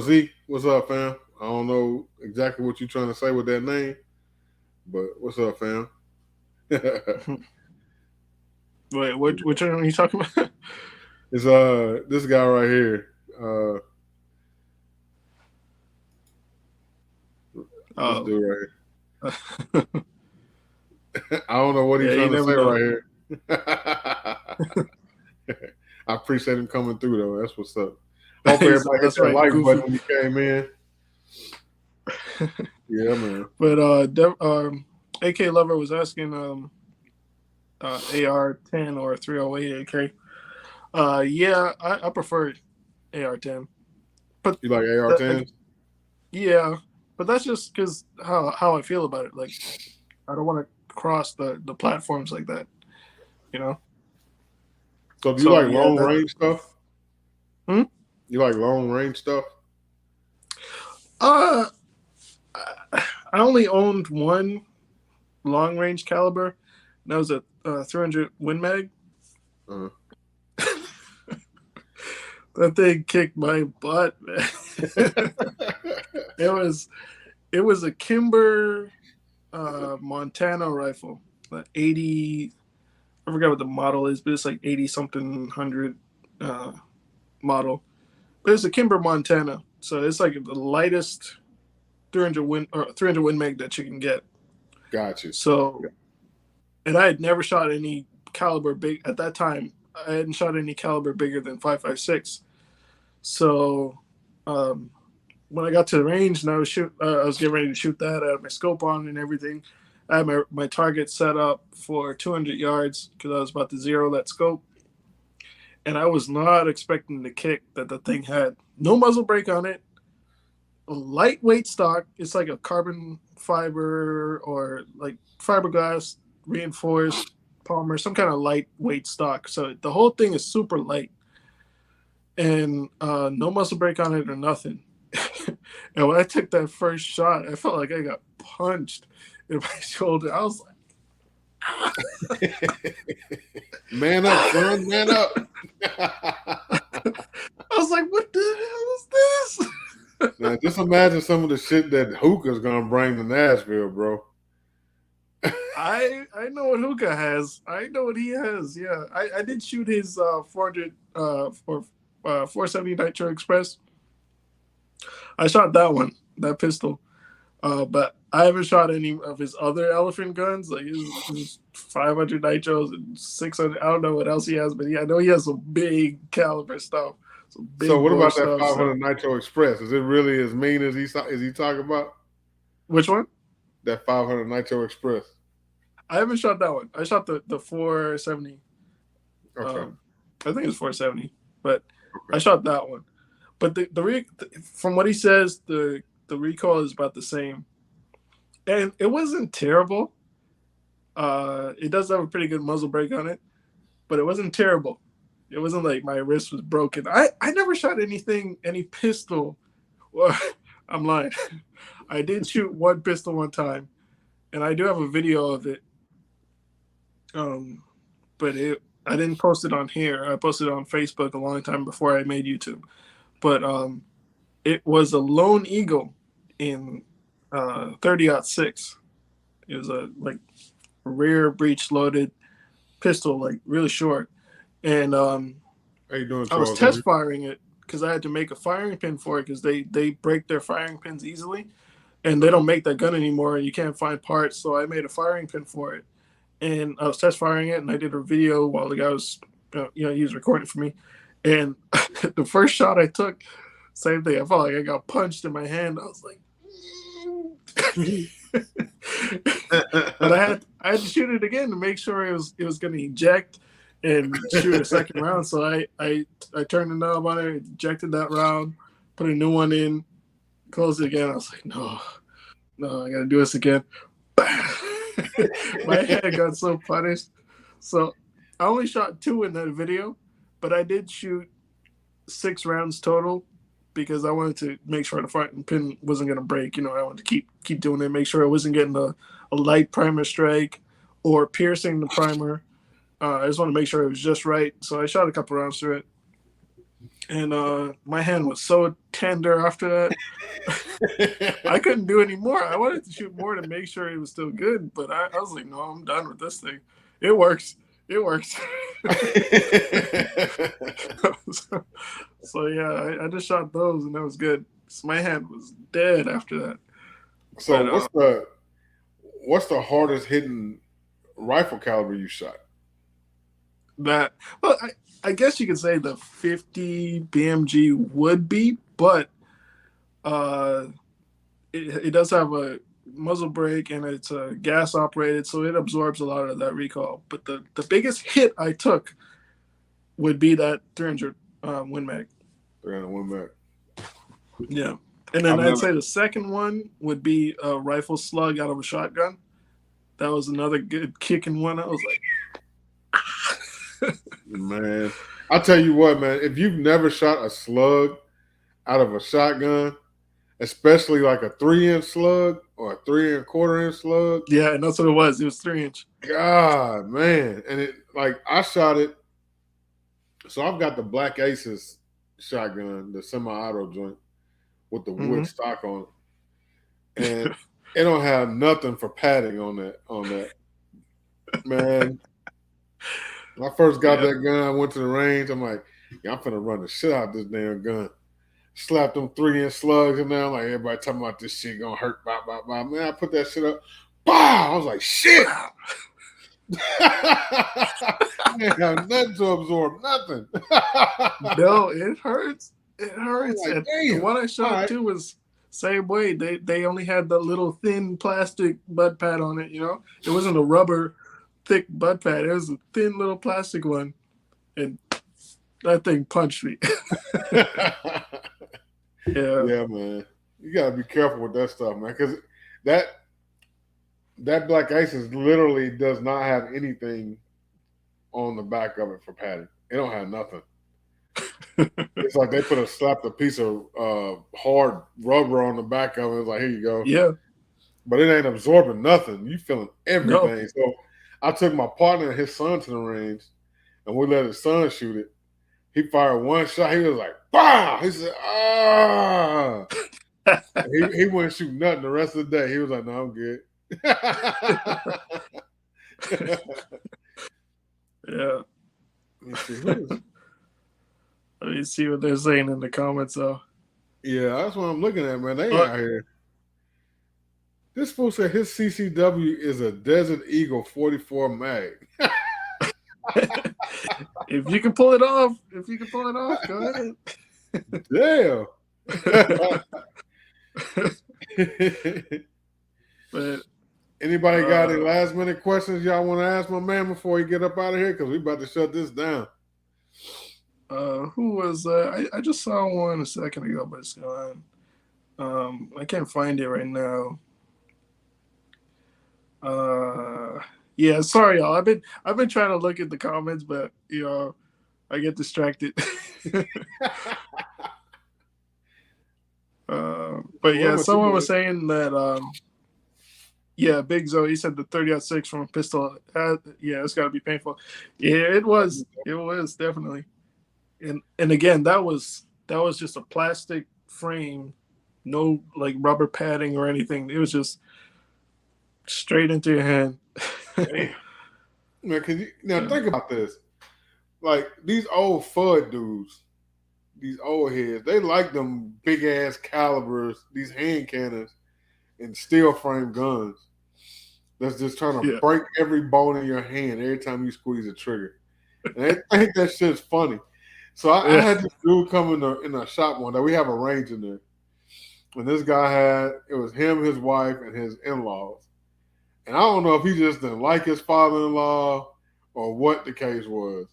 Zeke. What's up, fam? I don't know exactly what you're trying to say with that name, but what's up, fam? Wait, which one are you talking about? It's this guy right here. This dude right here. I don't know what he's Yeah, you trying to never say know. right here. I appreciate him coming through though. That's what's up. Hope everybody hit that like goofy. button when you came in. Yeah, man. But AK Lover was asking AR-10 or 308 AK. Yeah, I prefer AR-10. But You like AR-10s? Yeah, but that's just because how I feel about it. Like, I don't want to cross the platforms like that, you know. So do you like long that, range stuff? Hmm? You like long range stuff? I only owned one long range caliber. That was a 300 Win Mag. Uh-huh. That thing kicked my butt, man. It was a Kimber Montana rifle, 80. I forgot what the model is, but it's like 80 something hundred model. But it's a Kimber Montana, so it's like the lightest 300 Win Mag that you can get. Gotcha. So, and I had never shot any caliber big at that time. I hadn't shot any caliber bigger than 5.56. So, when I got to the range and I was getting ready to shoot that. I had my scope on and everything. I had my target set up for 200 yards because I was about to zero that scope. And I was not expecting the kick that the thing had. No muzzle brake on it. A lightweight stock. It's like a carbon fiber or like fiberglass reinforced polymer, some kind of lightweight stock. So the whole thing is super light. And no muzzle brake on it or nothing. And when I took that first shot, I felt like I got punched in my shoulder. I was like, Man up, son, man up. I was like, what the hell is this? Now, just imagine some of the shit that Hookah's gonna bring to Nashville, bro. I know what Hookah has. I know what he has. Yeah, I did shoot his 400 470 Nitro Express. I shot that pistol, but I haven't shot any of his other elephant guns, like his 500 Nitros and 600. I don't know what else he has, but I know he has some big caliber stuff. So what about that 500 Nitro Express? Is it really as mean as he talking about? Which one? That 500 Nitro Express. I haven't shot that one. I shot the 470. Okay. I think it's 470, but okay. I shot that one. But from what he says, the recoil is about the same, and it wasn't terrible. It does have a pretty good muzzle brake on it, but it wasn't terrible. It wasn't like my wrist was broken. I never shot any pistol. Well, I'm lying. I did shoot one pistol one time, and I do have a video of it. But I didn't post it on here. I posted it on Facebook a long time before I made YouTube. But it was a Lone Eagle in 30-06. It was a like rear breech loaded pistol, like really short. And how you doing, I was test firing it because I had to make a firing pin for it because they break their firing pins easily, and they don't make that gun anymore, and you can't find parts. So I made a firing pin for it, and I was test firing it, and I did a video while the guy was, he was recording for me. And the first shot I took, same thing. I felt like I got punched in my hand. I was like, but I had to shoot it again to make sure it was going to eject and shoot a second round. So I turned the knob on it, ejected that round, put a new one in, closed it again. I was like, no, I got to do this again. My head got so punished. So I only shot 2 in that video, but I did shoot 6 rounds total because I wanted to make sure the firing pin wasn't going to break. I wanted to keep doing it, make sure I wasn't getting a light primer strike or piercing the primer. I just want to make sure it was just right. So I shot a couple rounds through it. And my hand was so tender after that. I couldn't do any more. I wanted to shoot more to make sure it was still good, but I was like, no, I'm done with this thing. It works. It works. So yeah, I just shot those and that was good. So my hand was dead after that. So what's the hardest hitting rifle caliber you shot? Well, I guess you could say the 50 BMG would be, but it does have a muzzle brake and it's gas operated, so it absorbs a lot of that recoil. But the biggest hit I took would be that 300 Win Mag. 300 Win Mag. Yeah. And then I'd say the second one would be a rifle slug out of a shotgun. That was another good kicking one. I was like, man, I'll tell you what, man, if you've never shot a slug out of a shotgun, especially like a 3-inch slug or a 3 1/4-inch slug. Yeah, and that's what it was. It was 3-inch. God, man. And it, like, I shot it. So I've got the Black Aces shotgun, the semi-auto joint with the wood stock on it. And it don't have nothing for padding on that. Man, when I first got that gun, I went to the range. I'm like, yeah, I'm finna run the shit out of this damn gun. Slapped them 3-inch slugs in there. I'm like, everybody talking about this shit gonna hurt. Blah, blah, blah. Man, I put that shit up. Bow! I was like, shit. Man, nothing to absorb, nothing. No, it hurts. It hurts. Like, the one I shot too was same way. They only had the little thin plastic butt pad on it, you know? It wasn't a rubber thick butt pad. It was a thin little plastic one. And that thing punched me. Yeah, man. You gotta be careful with that stuff, man, because that Black Aces literally does not have anything on the back of it for padding. It don't have nothing. It's like they slapped a piece of hard rubber on the back of it. It's like, here you go. Yeah. But it ain't absorbing nothing. You feeling everything. No. So I took my partner and his son to the range, and we let his son shoot it. He fired one shot. He was like, "Bah!" He said, "Ah!" he wouldn't shoot nothing the rest of the day. He was like, "No, I'm good." Yeah. Let me see what they're saying in the comments, though. Yeah, that's what I'm looking at, man. They out here. This fool said his CCW is a Desert Eagle 44 mag. If you can pull it off, go ahead. Damn. But anybody got any last minute questions y'all want to ask my man before he get up out of here? Because we about to shut this down. Who was I just saw one a second ago, but it's gone. I can't find it right now. Yeah, sorry y'all. I've been trying to look at the comments, but you know, I get distracted. But yeah, someone was saying that yeah, Big Zoe, he said the 30-06 from a pistol. Yeah, it's got to be painful. Yeah, it was definitely. And again, that was just a plastic frame, no like rubber padding or anything. It was just straight into your hand. Damn. Man, think about this. Like these old FUD dudes, these old heads, they like them big ass calibers, these hand cannons, and steel frame guns. That's just trying to break every bone in your hand every time you squeeze a trigger. And I think that shit's funny. So I had this dude come in a shop one day. We have a range in there. And this guy it was him, his wife, and his in-laws. And I don't know if he just didn't like his father-in-law or what the case was.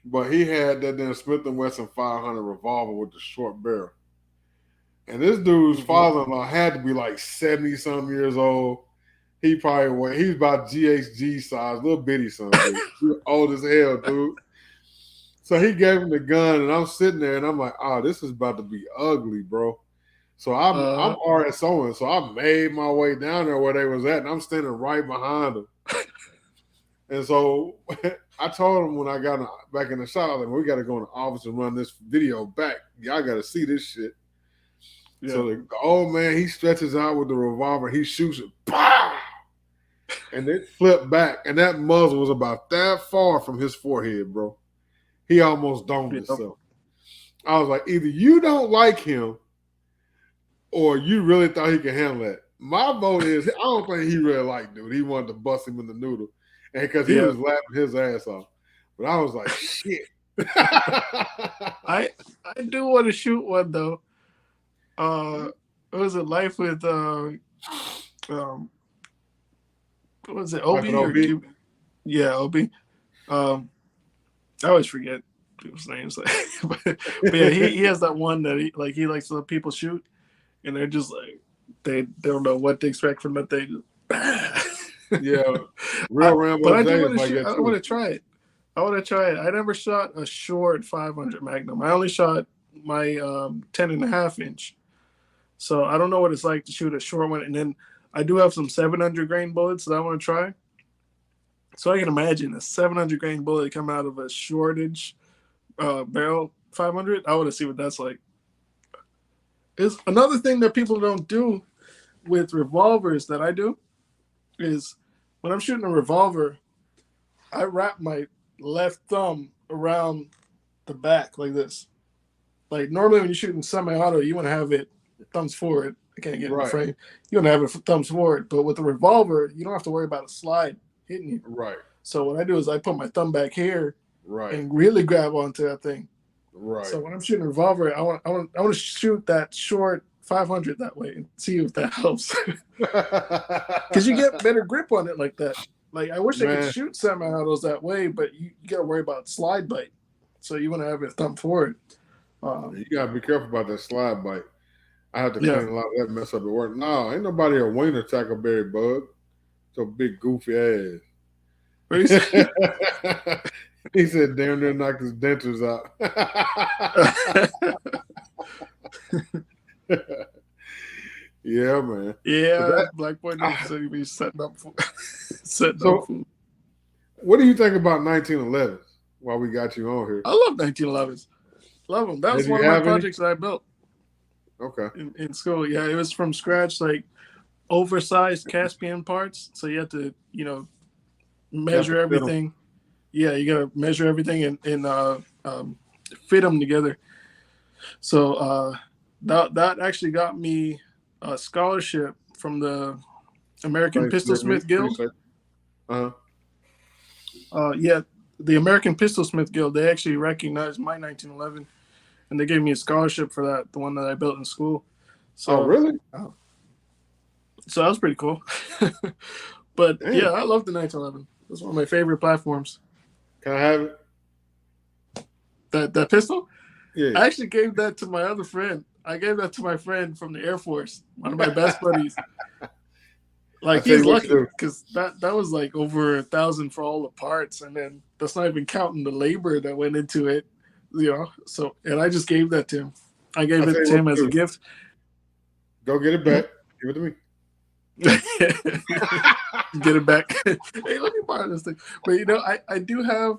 But he had that damn Smith & Wesson 500 revolver with the short barrel. And this dude's father-in-law had to be like 70-something years old. He was about GHG size, little bitty something. He was old as hell, dude. So he gave him the gun, and I'm sitting there, and I'm like, oh, this is about to be ugly, bro. So I'm RSOing, so I made my way down there where they was at, and I'm standing right behind them. And so I told him when I got back in the shop, I was like, we got to go in the office and run this video back. Y'all got to see this shit. Yeah. So the old man, he stretches out with the revolver. He shoots it. Pow! and it flipped back, and that muzzle was about that far from his forehead, bro. He almost domed himself. I was like, either you don't like him, or you really thought he could handle that. My vote is, I don't think he really liked dude. He wanted to bust him in the noodle, and because he was laughing his ass off. But I was like, shit. I do want to shoot one though. What was it? Life with what was it? Obi or Obi? Yeah, Obi. I always forget people's names. but yeah, he has that one that he likes to let people shoot, and they're just like they don't know what to expect from it. They just yeah, real Rambo. But I do want to shoot. I want to try it. I never shot a short 500 Magnum. I only shot my 10.5 inch. So I don't know what it's like to shoot a short one. And then I do have some 700 grain bullets that I want to try. So I can imagine a 700 grain bullet coming out of a shortage barrel 500. I want to see what that's like. Is another thing that people don't do with revolvers that I do is when I'm shooting a revolver, I wrap my left thumb around the back like this. Like normally when you're shooting semi-auto, you want to have it thumbs forward. I can't get in the frame. You want to have it thumbs forward. But with a revolver, you don't have to worry about a slide hitting you. Right. So what I do is I put my thumb back here right. and really grab onto that thing. Right. So when I'm shooting a revolver, I want to shoot that short 500 that way and see if that helps. Because you get better grip on it like that. Like I wish I could shoot semi-autos that way, but you got to worry about slide bite. So you want to have it thumb forward. You got to be careful about that slide bite. I have to clean a lot of that mess up at work. No, ain't nobody a wiener tackleberry bug. So big goofy ass. What he said? He said damn near knocked his dentures out. Yeah, man. Yeah, Black Boy said he be setting up for food. What do you think about 1911s while we got you on here? I love 1911s. Love them. That was one of my projects that I built. Okay. In school. Yeah, it was from scratch, like oversized Caspian parts. So you have to, measure everything. Yeah, you got to measure everything and fit them together. So that actually got me a scholarship from the American Pistolsmith Guild. Yeah, the American Pistolsmith Guild, they actually recognized my 1911, and they gave me a scholarship for that, the one that I built in school. So, really? So that was pretty cool. But yeah, I love the 1911. That's one of my favorite platforms. Can I have it? That pistol? Yeah. I actually gave that to my other friend. I gave that to my friend from the Air Force, one of my best buddies. Like he's lucky because that was like over $1,000 for all the parts, and then that's not even counting the labor that went into it, So, and I just gave that to him. I gave it to him as a gift. Go get it back. Give it to me. Get it back. Hey, let me borrow this thing. But I do have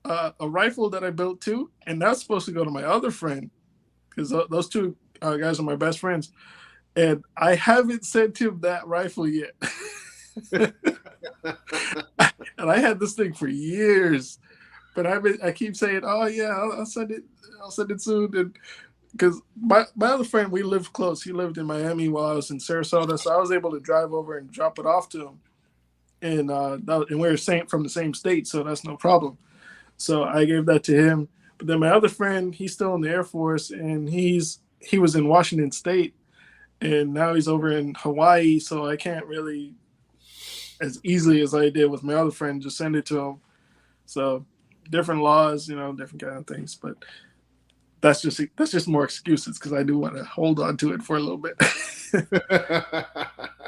a rifle that I built too, and that's supposed to go to my other friend because those two guys are my best friends. And I haven't sent him that rifle yet. And I had this thing for years, but I keep saying, "Oh yeah, I'll send it. I'll send it soon." And because my other friend, we lived close. He lived in Miami while I was in Sarasota, so I was able to drive over and drop it off to him. And we were from the same state, so that's no problem. So I gave that to him. But then my other friend, he's still in the Air Force, and he was in Washington State. And now he's over in Hawaii, so I can't really, as easily as I did with my other friend, just send it to him. So different laws, different kind of things. But that's just more excuses because I do want to hold on to it for a little bit.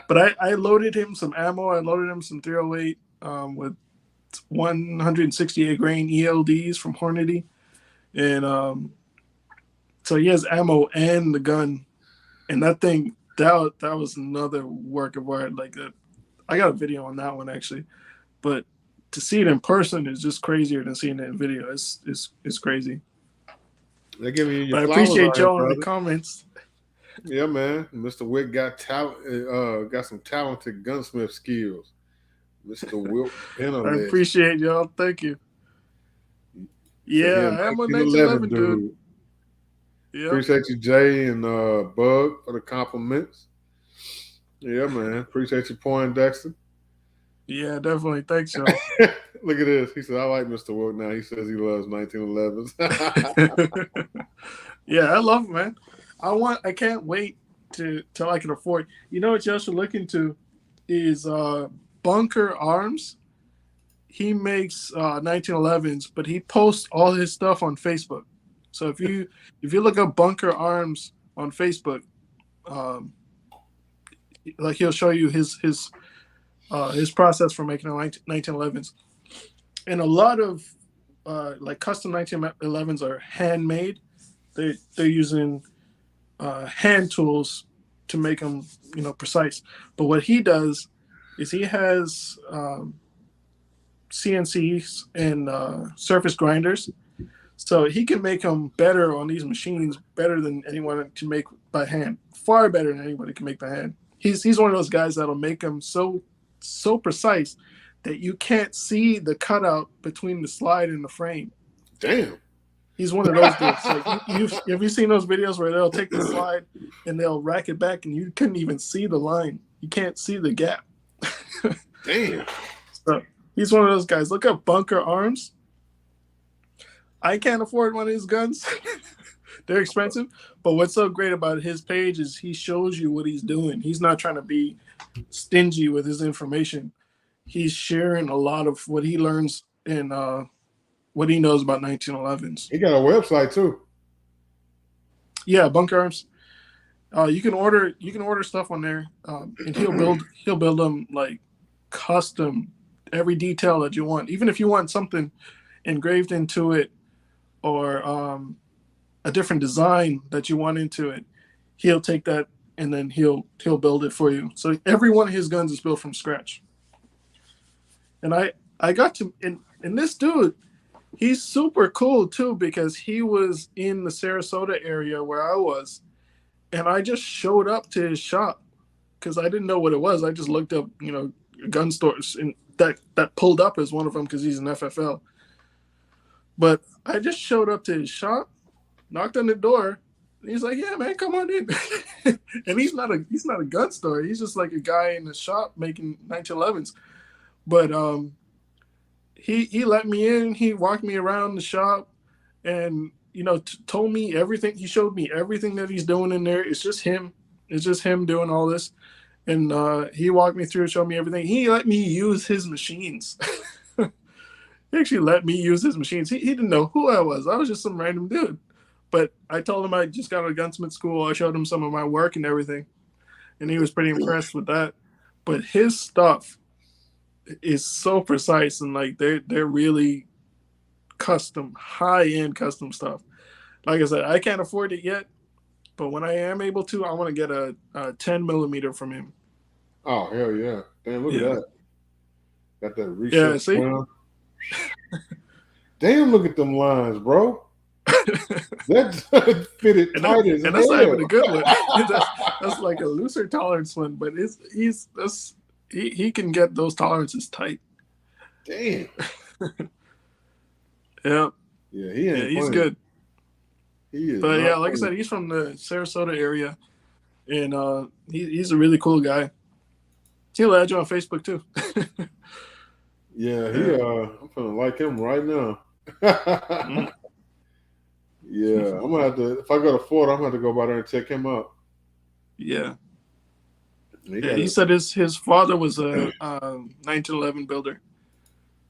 But I loaded him some ammo. I loaded him some 308 with 168 grain ELDs from Hornady. And so he has ammo and the gun. And that thing, that was another work of art. Like I got a video on that one actually, but to see it in person is just crazier than seeing it in video. It's crazy. They give you your I appreciate Joe in the comments. Yeah, man. Mr. Wick got talent. Got some talented gunsmith skills. Mr. Wilk Penner I legend. appreciate y'all. Thank you. Yeah, I am a 1911 dude. Yep. Appreciate you, Jay and Bug, for the compliments. Yeah, man. Appreciate you, Poindexter. Yeah, definitely. Thanks, y'all. Look at this. He said, I like Mr. Wilk now. He says he loves 1911s. Yeah, I love it, man. I can't wait till I can afford. You know what y'all should look into is Bunker Arms. He makes 1911s, but he posts all his stuff on Facebook. So if you look up Bunker Arms on Facebook, like he'll show you his process for making 1911s, and a lot of like custom 1911s are handmade. They're using hand tools to make them, precise. But what he does is he has CNCs and surface grinders, so he can make them better on these machines, better than anyone can make by hand, far better than anybody can make by hand. He's one of those guys that'll make them so precise that you can't see the cutout between the slide and the frame. Damn. He's one of those dudes. Like have you seen those videos where they'll take the slide and they'll rack it back and you couldn't even see the line. You can't see the gap. Damn. So he's one of those guys. Look up Bunker Arms. I can't afford one of his guns. They're expensive. But what's so great about his page is he shows you what he's doing. He's not trying to be stingy with his information. He's sharing a lot of what he learns and what he knows about 1911s. He got a website too. Yeah, Bunker Arms. You can order stuff on there, and he'll build them like custom, every detail that you want. Even if you want something engraved into it or a different design that you want into it, he'll take that and then he'll build it for you. So every one of his guns is built from scratch. And I got to and this dude, he's super cool too, because he was in the Sarasota area where I was, and I just showed up to his shop because I didn't know what it was. I just looked up, gun stores, and that pulled up as one of them because he's an FFL. But I just showed up to his shop, knocked on the door, and he's like, "Yeah, man, come on in." And he's not a gun store. He's just like a guy in the shop making 1911s. But he let me in. He walked me around the shop, and told me everything. He showed me everything that he's doing in there. It's just him. It's just him doing all this. And he walked me through, showed me everything. He let me use his machines. He actually let me use his machines. He didn't know who I was. I was just some random dude. But I told him I just got out of gunsmith school. I showed him some of my work and everything. And he was pretty impressed with that. But his stuff is so precise, and like they're really custom, high-end custom stuff. Like I said, I can't afford it yet, but when I am able to, I want to get a 10 millimeter from him. Oh, hell yeah. Damn, look at that. Got that reset. Yeah, see? Damn, look at them lines, bro. That fitted tight as hell. And that's not even a good one. That's like a looser tolerance one, but he can get those tolerances tight. Damn. Yeah. Yeah, he's good. He is. But yeah, like I said, he's from the Sarasota area, and he's a really cool guy. He'll add you on Facebook too. Yeah, I'm gonna like him right now. Mm-hmm. Yeah, I'm gonna have to. If I go to Florida, I'm gonna have to go by there and check him out. Yeah. He said his father was a 1911 builder,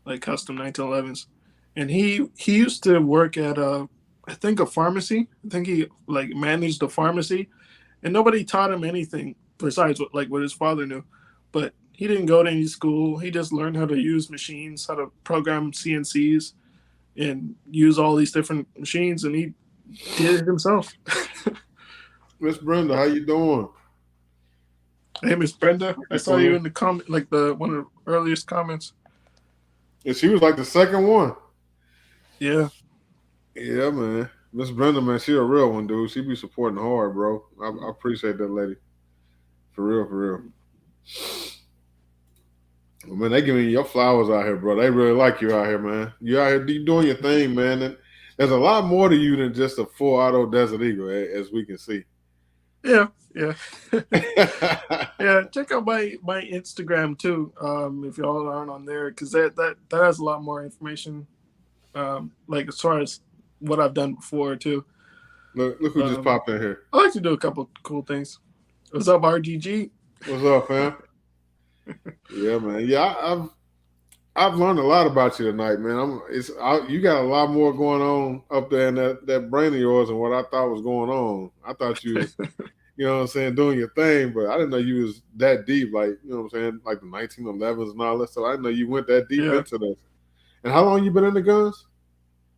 like custom 1911s, and he used to work at I think a pharmacy. I think he like managed a pharmacy, and nobody taught him anything besides what his father knew. But he didn't go to any school. He just learned how to use machines, how to program CNCs, and use all these different machines, and he did it himself. Miss Brenda, how you doing? Hey, Miss Brenda, I saw you in the comment, like one of the earliest comments. Yeah, she was like the second one. Yeah. Yeah, man. Miss Brenda, man, she a real one, dude. She be supporting hard, bro. I appreciate that lady. For real, for real. Man, they giving you your flowers out here, bro. They really like you out here, man. You out here, you doing your thing, man. And there's a lot more to you than just a full auto Desert Eagle, as we can see. Yeah. Yeah, check out my Instagram too. If y'all aren't on there, because that has a lot more information. Like as far as what I've done before too. Look who just popped in here. I like to do a couple cool things. What's up, RGG? What's up, fam? Yeah, man. Yeah, I've learned a lot about you tonight, man. You got a lot more going on up there in that brain of yours than what I thought was going on. I thought you was, you know what I'm saying, doing your thing, but I didn't know you was that deep, like, you know what I'm saying, like the 1911s and all that stuff. I didn't know you went that deep into this. And how long you been into guns?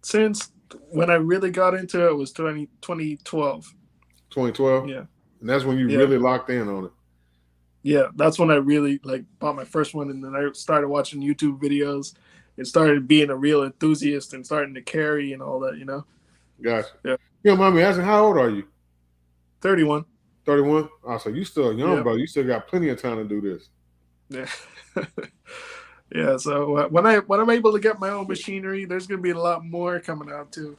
Since when I really got into it was 2012. 2012? Yeah. And that's when you really locked in on it. Yeah, that's when I really bought my first one, and then I started watching YouTube videos and started being a real enthusiast and starting to carry and all that, Gotcha. Yeah. You don't mind me asking, how old are you? 31. 31? Oh, so you still young, bro. You still got plenty of time to do this. Yeah. Yeah, so when I'm able to get my own machinery, there's going to be a lot more coming out too.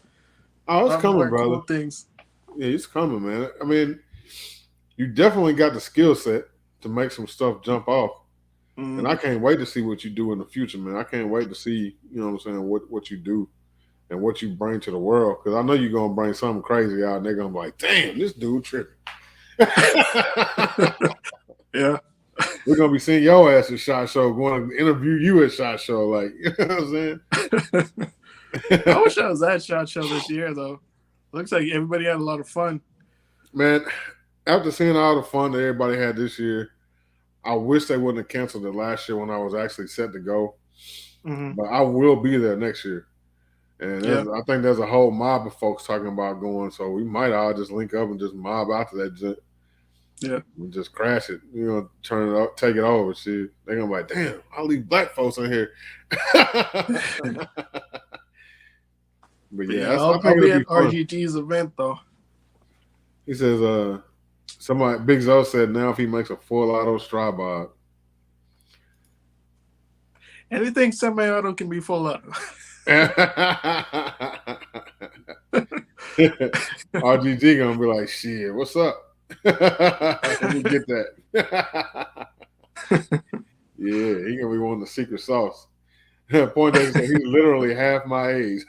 Oh, it's coming, brother. Cool things. Yeah, it's coming, man. I mean, you definitely got the skill set to make some stuff jump off. And I can't wait to see what you do in the future, man. I can't wait to see, you know what I'm saying, what you do and what you bring to the world. Because I know you're going to bring something crazy out, and they're going to be like, damn, this dude tripping. Yeah. We're going to be seeing your ass at SHOT Show, going to interview you at SHOT Show. Like, you know what I'm saying? I wish I was at SHOT Show this year, though. Looks like everybody had a lot of fun. Man, after seeing all the fun that everybody had this year, I wish they wouldn't have canceled it last year when I was actually set to go. Mm-hmm. But I will be there next year. And I think there's a whole mob of folks talking about going, so we might all just link up and just mob out to that. Yeah. And just crash it, turn it up, take it over. Shit. They're going to be like, damn, I'll leave black folks in here. But yeah, I'll be at RGG's event, though. He says, somebody, Big Zo said now if he makes a full auto Strybog. Anything semi-auto can be full auto. RGG gonna be like, shit, what's up? Let me get that. Yeah, he gonna be wanting the secret sauce. Point Davis said he's literally half my age.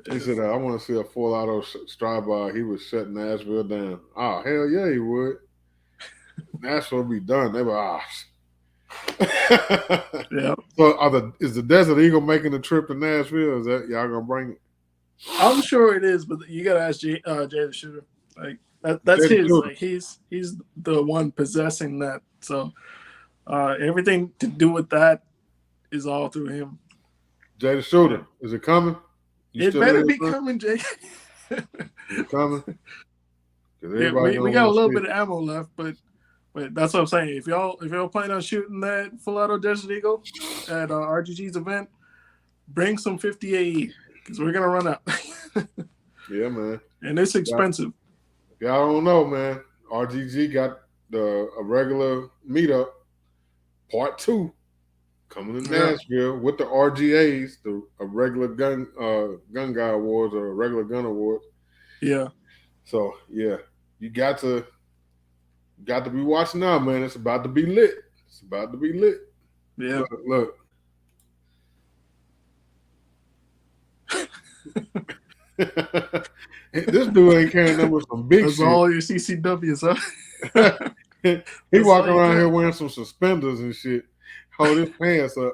He said, I want to see a full auto Strybog. He would shut Nashville down. Oh, hell yeah, he would. Nashville would be done. They were, Yeah. So is the Desert Eagle making the trip to Nashville? Is that y'all gonna bring it? I'm sure it is, but you gotta ask Jay the Shooter. Like that's his. Like he's the one possessing that. So everything to do with that is all through him. Jay the Shooter, is it coming? It better be coming, Jay. Is it coming? Yeah, we got a little bit of ammo left, but that's what I'm saying. If y'all plan on shooting that full auto Desert Eagle at RGG's event, bring some 50 AE because we're gonna run out. Yeah, man. And it's expensive. Y'all don't know, man. RGG got a regular meetup, part 2, coming to Nashville with the RGAs, a regular gun guy awards or a regular gun award. Yeah. So yeah, you got to be watching now, man. It's about to be lit. It's about to be lit. Yeah. Look. This dude ain't carrying them with some big That's shit. all your CCWs, huh? He walking around here wearing some suspenders and shit. Hold his pants up.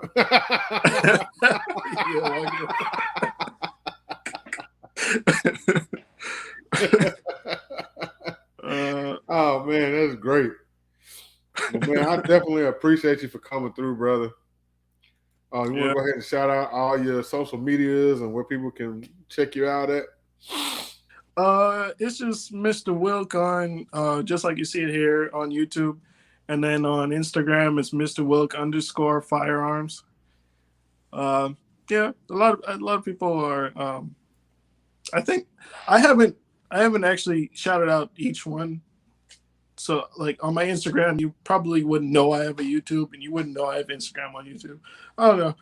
Oh man, that's great. Well, man, I definitely appreciate you for coming through, brother. You want to go ahead and shout out all your social medias and where people can check you out at? It's just Mr. Wilk on just like you see it here on YouTube, and then on Instagram it's Mr. Wilk _firearms. Yeah, a lot of people are. I think I haven't actually shouted out each one, So like on my Instagram, you probably wouldn't know I have a YouTube, and you wouldn't know I have Instagram on YouTube. I don't know.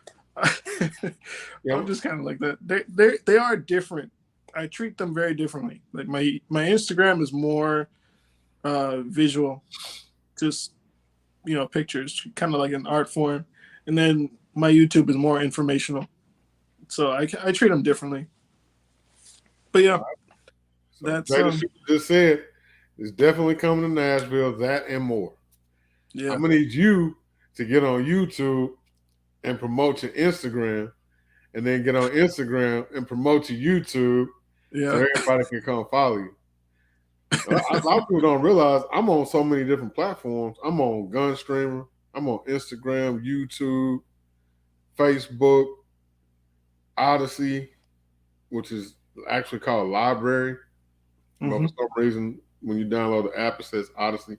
Yeah. I'm just kind of like that. They are different. I treat them very differently. Like my Instagram is more visual, just pictures, kind of like an art form, and then my YouTube is more informational. So I treat them differently. But yeah, So that's Jada Shooter just said it's definitely coming to Nashville, that and more. yeah. I'm gonna need you to get on YouTube and promote your Instagram, and then get on Instagram and promote your YouTube, so Yeah. everybody can come follow you. A lot of people don't realize I'm on so many different platforms. I'm on Gunstreamer, I'm on Instagram, YouTube, Facebook, Odyssey, which is actually called Library. But for some reason, when you download the app, it says Odyssey,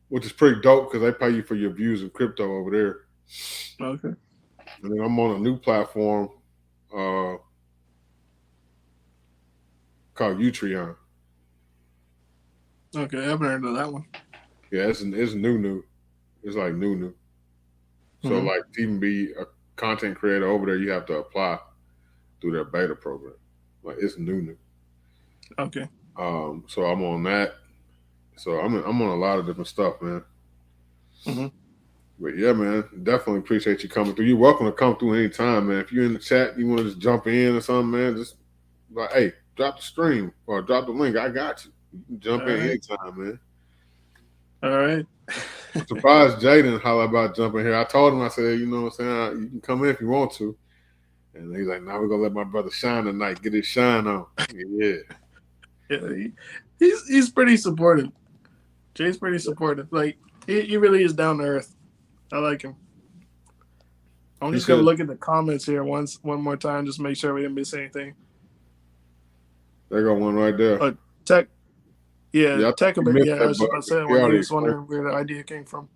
which is pretty dope because they pay you for your views of crypto over there. Okay. And then I'm on a new platform called Utreon. Okay, I haven't heard of that one. Yeah, it's new. It's like new. So like to even be a content creator over there, you have to apply through their beta program. Like it's new. Okay. So I'm on that. So I'm on a lot of different stuff, man. But yeah, man, definitely appreciate you coming through. You're welcome to come through anytime, man. If you're in the chat, you want to just jump in or something, man, just like, hey, drop the stream or drop the link. I got you. You can jump in anytime, man. All right. I'm surprised Jaden holler about jumping here. I told him, I said, you know what I'm saying? You can come in if you want to. And he's like, now we're going to let my brother shine tonight. Get his shine on. Yeah. Yeah, he's pretty supportive. Jay's pretty supportive. Like, he really is down to earth. I like him. I'm just going to look at the comments here one more time, just make sure we didn't miss anything. There go one right there. Tech. Yeah, tech a bit. Yeah, I was just about to say, I was wondering where the idea came from.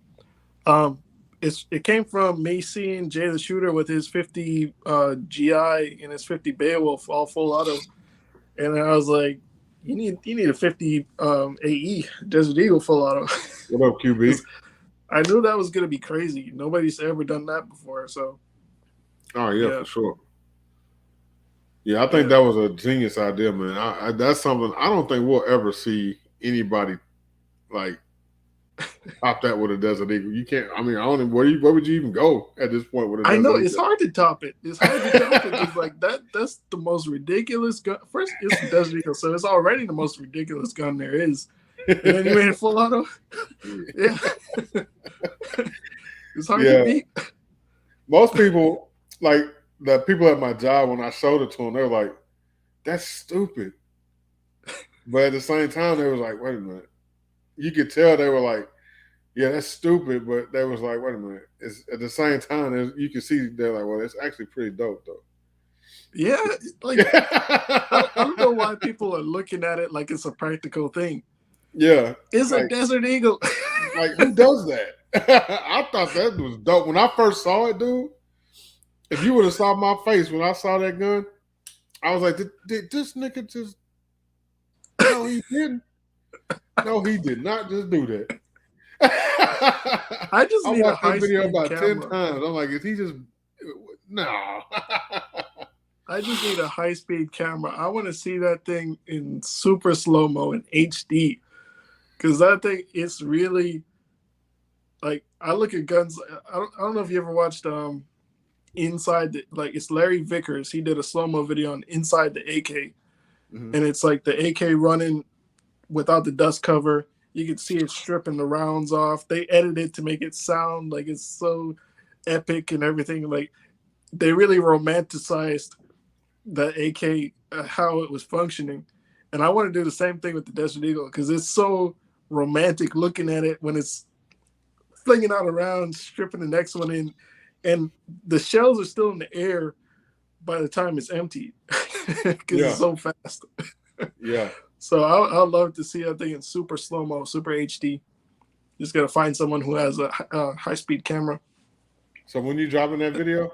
It came from me seeing Jay the Shooter with his 50 GI and his 50 Beowulf all full auto, and I was like, you need a 50 AE Desert Eagle full auto. What up, QB? I knew that was gonna be crazy. Nobody's ever done that before, so. Oh yeah, for sure. Yeah, I think that was a genius idea, man. That's something I don't think we'll ever see anybody like top that with a Desert Eagle. You can't. I mean, I don't. Where would you even go at this point with a Desert Eagle? I know it's hard to top it. It's hard to top it. It's like that's the most ridiculous gun. First, it's the Desert Eagle, so it's already the most ridiculous gun there is. And then you made it full auto. Yeah, it's hard to beat. Most people, like the people at my job, when I showed it to them, they were like, "That's stupid." But at the same time, they was like, "Wait a minute." You could tell they were like, "Yeah, that's stupid," but they was like, "Wait a minute." It's at the same time, you can see they're like, "Well, it's actually pretty dope, though." Yeah, like I don't know why people are looking at it like it's a practical thing. Yeah, it's like, a Desert Eagle. Like, who does that? I thought that was dope when I first saw it, dude. If you would have saw my face when I saw that gun, I was like, "Did this nigga just?" No, he didn't. No, he did not just do that. I just need watched a that video about camera. 10 times. I'm like, is he just no? I just need a high-speed camera. I want to see that thing in super slow-mo in HD. Because that thing, it's really, like, I look at guns. I don't know if you ever watched Inside, it's Larry Vickers. He did a slow-mo video on Inside the AK. And it's like the AK running without the dust cover. You can see it stripping the rounds off. They edit it to make it sound like it's so epic and everything. Like, they really romanticized the AK, how it was functioning. And I want to do the same thing with the Desert Eagle because it's so romantic looking at it when it's flinging out around, stripping the next one in, and the shells are still in the air by the time it's empty because it's so fast. Yeah. So I'd love to see that thing in super slow-mo, super HD. Just got to find someone who has a high-speed camera. So when you dropping that video?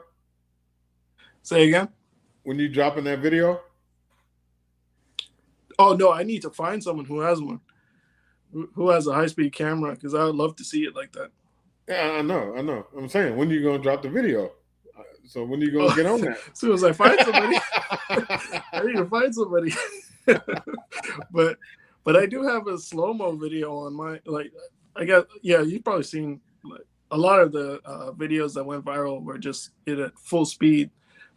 Say again? When you dropping that video? Oh, no, I need to find someone who has one. who has a high-speed camera, because I would love to see it like that. Yeah, I know. I'm saying, when are you gonna drop the video? So when are you gonna get on that? As soon as I find somebody, I need to find somebody. but I do have a slow-mo video on my, like, you've probably seen, like, a lot of the videos that went viral were just at full speed,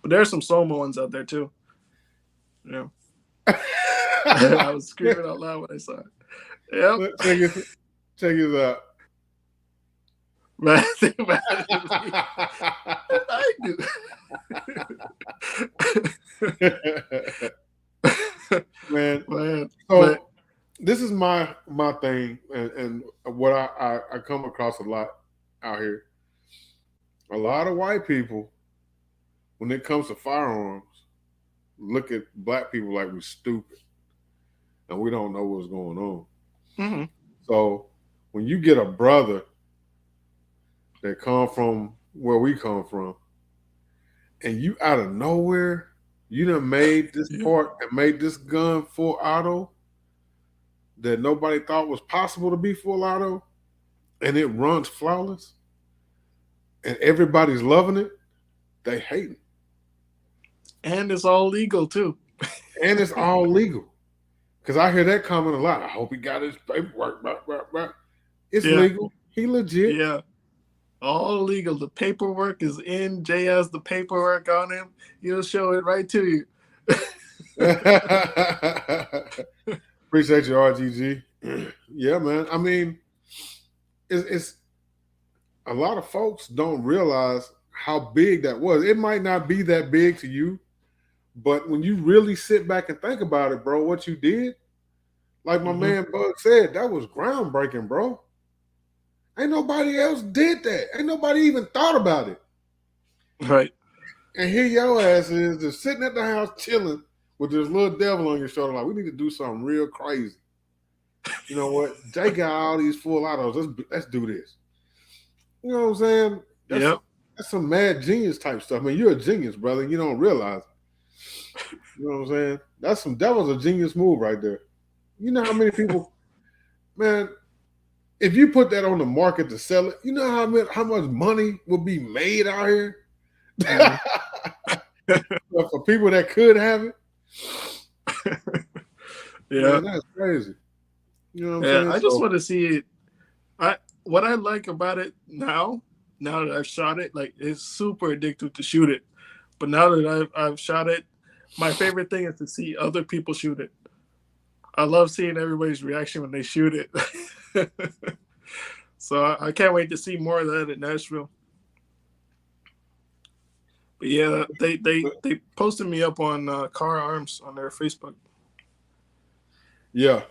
but there's some slow-mo ones out there too. Yeah. I was screaming out loud when I saw it. Yep. Check it out. I do. Man. So this is my thing, and what I come across a lot out here. A lot of white people, when it comes to firearms, look at black people like we're stupid and we don't know what's going on. Mm-hmm. So when you get a brother that come from where we come from, and you out of nowhere, you done made this part and made this gun full auto that nobody thought was possible to be full auto, and it runs flawless, and everybody's loving it, they hate it. And it's all legal too. And it's all legal. Because I hear that comment a lot. I hope he got his paperwork. It's legal. He legit. Yeah. All legal. The paperwork is in. Jay has the paperwork on him. He'll show it right to you. Appreciate you, RGG. Yeah, man. I mean, it's a lot of folks don't realize how big that was. It might not be that big to you, but when you really sit back and think about it, bro, what you did, like my man Bug said, that was groundbreaking, bro. Ain't nobody else did that. Ain't nobody even thought about it. Right. And here your ass is just sitting at the house chilling with this little devil on your shoulder, like, we need to do something real crazy. You know what? Jay got all these full autos. Let's do this. You know what I'm saying? That's some mad genius type stuff. I mean, you're a genius, brother. You don't realize it. You know what I'm saying? That was a genius move right there. You know how many people, man, if you put that on the market to sell it, you know how much money will be made out here? But for people that could have it. Man, that's crazy. You know what I'm saying? I just want to see it. What I like about it now that I've shot it, like, it's super addictive to shoot it. But now that I've shot it, my favorite thing is to see other people shoot it. I love seeing everybody's reaction when they shoot it. So I can't wait to see more of that in Nashville. But yeah, they posted me up on Car Arms on their Facebook. Yeah.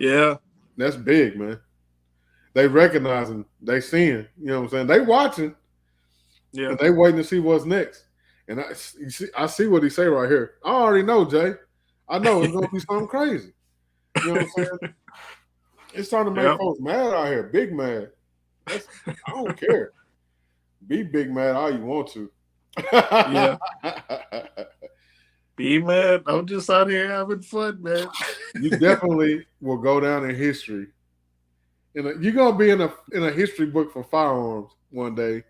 That's big, man. They recognizing, they seeing, you know what I'm saying? They watching. Yeah. And they waiting to see what's next. And I see what he say right here. I already know, Jay. I know it's gonna be something crazy. You know what I'm saying? It's time to make folks mad out here. Big mad. I don't care. Be big mad all you want to. Yeah. Be mad. I'm just out here having fun, man. You definitely will go down in history. You're gonna be in a history book for firearms one day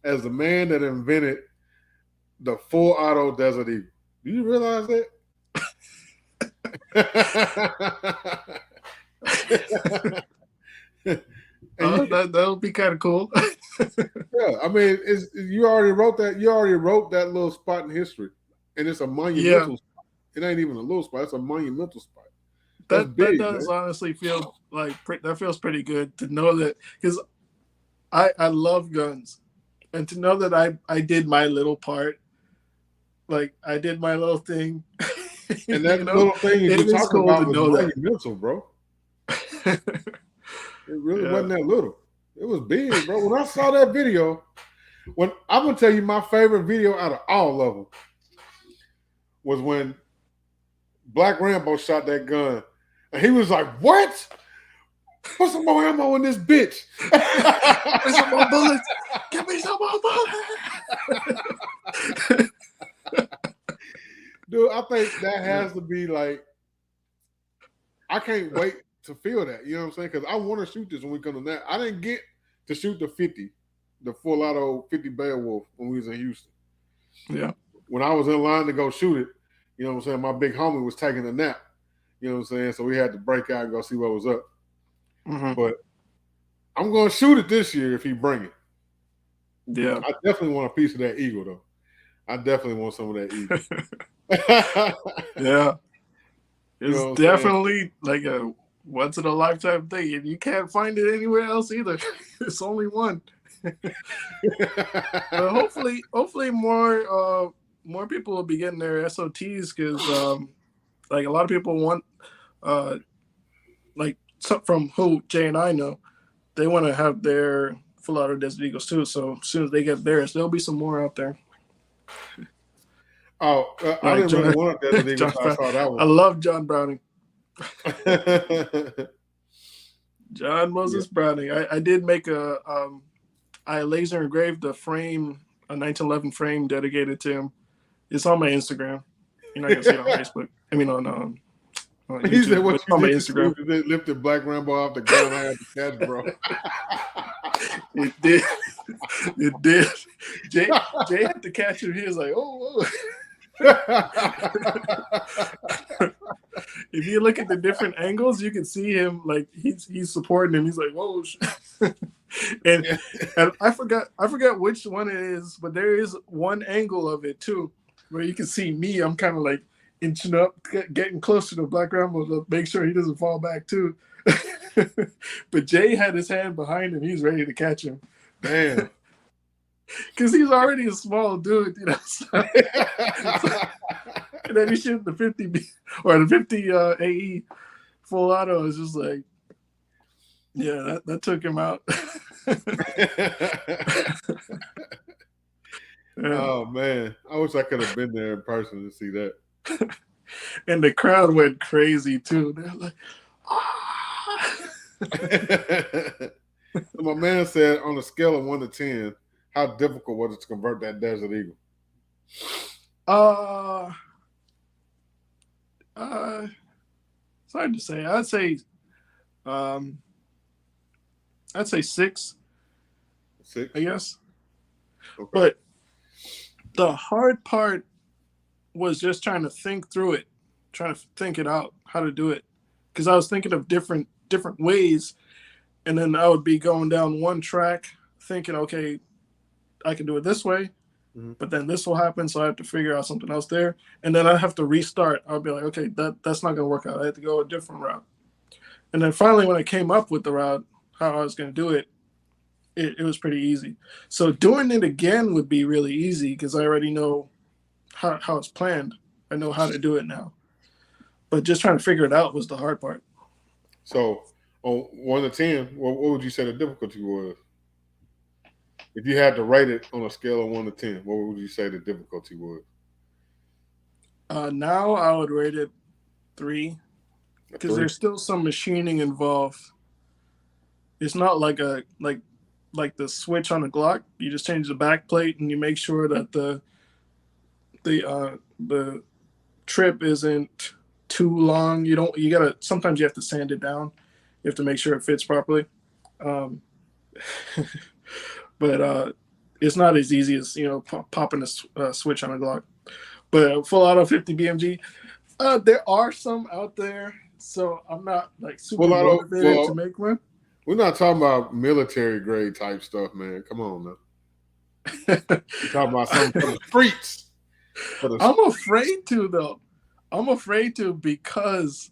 as the man that invented the full auto Desert Eagle. Do you realize that? That would be kind of cool. Yeah, I mean, you already wrote that. You already wrote that little spot in history, and it's a monumental spot. It ain't even a little spot; it's a monumental spot. That does honestly feel like that feels pretty good to know that, because I love guns, and to know that I did my little part, like I did my little thing. And that little thing you're talking about was monumental, bro. It really wasn't that little. It was big, bro. When I saw that video, I'm gonna tell you my favorite video out of all of them was when Black Rambo shot that gun, and he was like, "What? Put some more ammo in this bitch. Give me some more bullets. Give me some more bullets." Dude, I think that has to be like, I can't wait to feel that. You know what I'm saying? Because I want to shoot this when we come to that. I didn't get to shoot the 50, the full auto 50 Beowulf when we was in Houston. Yeah. When I was in line to go shoot it, you know what I'm saying, my big homie was taking a nap. You know what I'm saying? So we had to break out and go see what was up. Mm-hmm. But I'm going to shoot it this year if he bring it. Yeah. I definitely want a piece of that eagle, though. I definitely want some of that eagle. Yeah. It's You know definitely like a once in a lifetime thing. And you can't find it anywhere else either. It's only one. Hopefully more people will be getting their SOTs because like a lot of people want like from who Jay and I know, they want to have their full auto Desert Eagles too. So as soon as they get theirs, there'll be some more out there. Oh, I didn't really want Desert Eagles. I saw that one. I love John Browning. John Moses Browning. I did make I laser engraved a frame, a 1911 frame dedicated to him. It's on my Instagram. You're not gonna see it on Facebook. I mean on YouTube. He said, "What you on my did Instagram? They lifted Black Rambo off the ground. I had to catch, bro." It did. It did. Jay had to catch him. He was like, "Oh." If you look at the different angles, you can see him like he's supporting him. He's like, "Whoa!" and I forgot which one it is, but there is one angle of it too where you can see me. I'm kind of like inching up, getting closer to Black Rambo to make sure he doesn't fall back too. But Jay had his hand behind him. He's ready to catch him. Damn. Because he's already a small dude, you know. So, and then he shoots the 50 or the 50 AE full auto. Is just like, yeah, that took him out. Yeah. Oh man, I wish I could have been there in person to see that. And the crowd went crazy too. They're like, ah. My man said, on a scale of 1 to 10, how difficult was it to convert that Desert Eagle? It's hard to say. I'd say 6. 6, I guess. Okay. But the hard part was just trying to think through it, trying to think it out, how to do it. Because I was thinking of different ways, and then I would be going down one track thinking, okay, I can do it this way, but then this will happen, so I have to figure out something else there. And then I have to restart. I'll be like, okay, that's not going to work out. I have to go a different route. And then finally, when I came up with the route, how I was going to do it, it was pretty easy. So doing it again would be really easy because I already know how it's planned. I know how to do it now. But just trying to figure it out was the hard part. So on 1 to 10, what would you say the difficulty was? If you had to rate it on a scale of 1 to 10, what would you say the difficulty was? Now I would rate it 3 because there's still some machining involved. It's not like the switch on a Glock. You just change the back plate and you make sure that the trip isn't too long. Sometimes you have to sand it down. You have to make sure it fits properly. But it's not as easy as, popping a switch on a Glock. But full auto 50 BMG, there are some out there, so I'm not like super motivated to make one. We're not talking about military grade type stuff, man. Come on now. We're talking about something for the streets. I'm afraid to, though. I'm afraid to because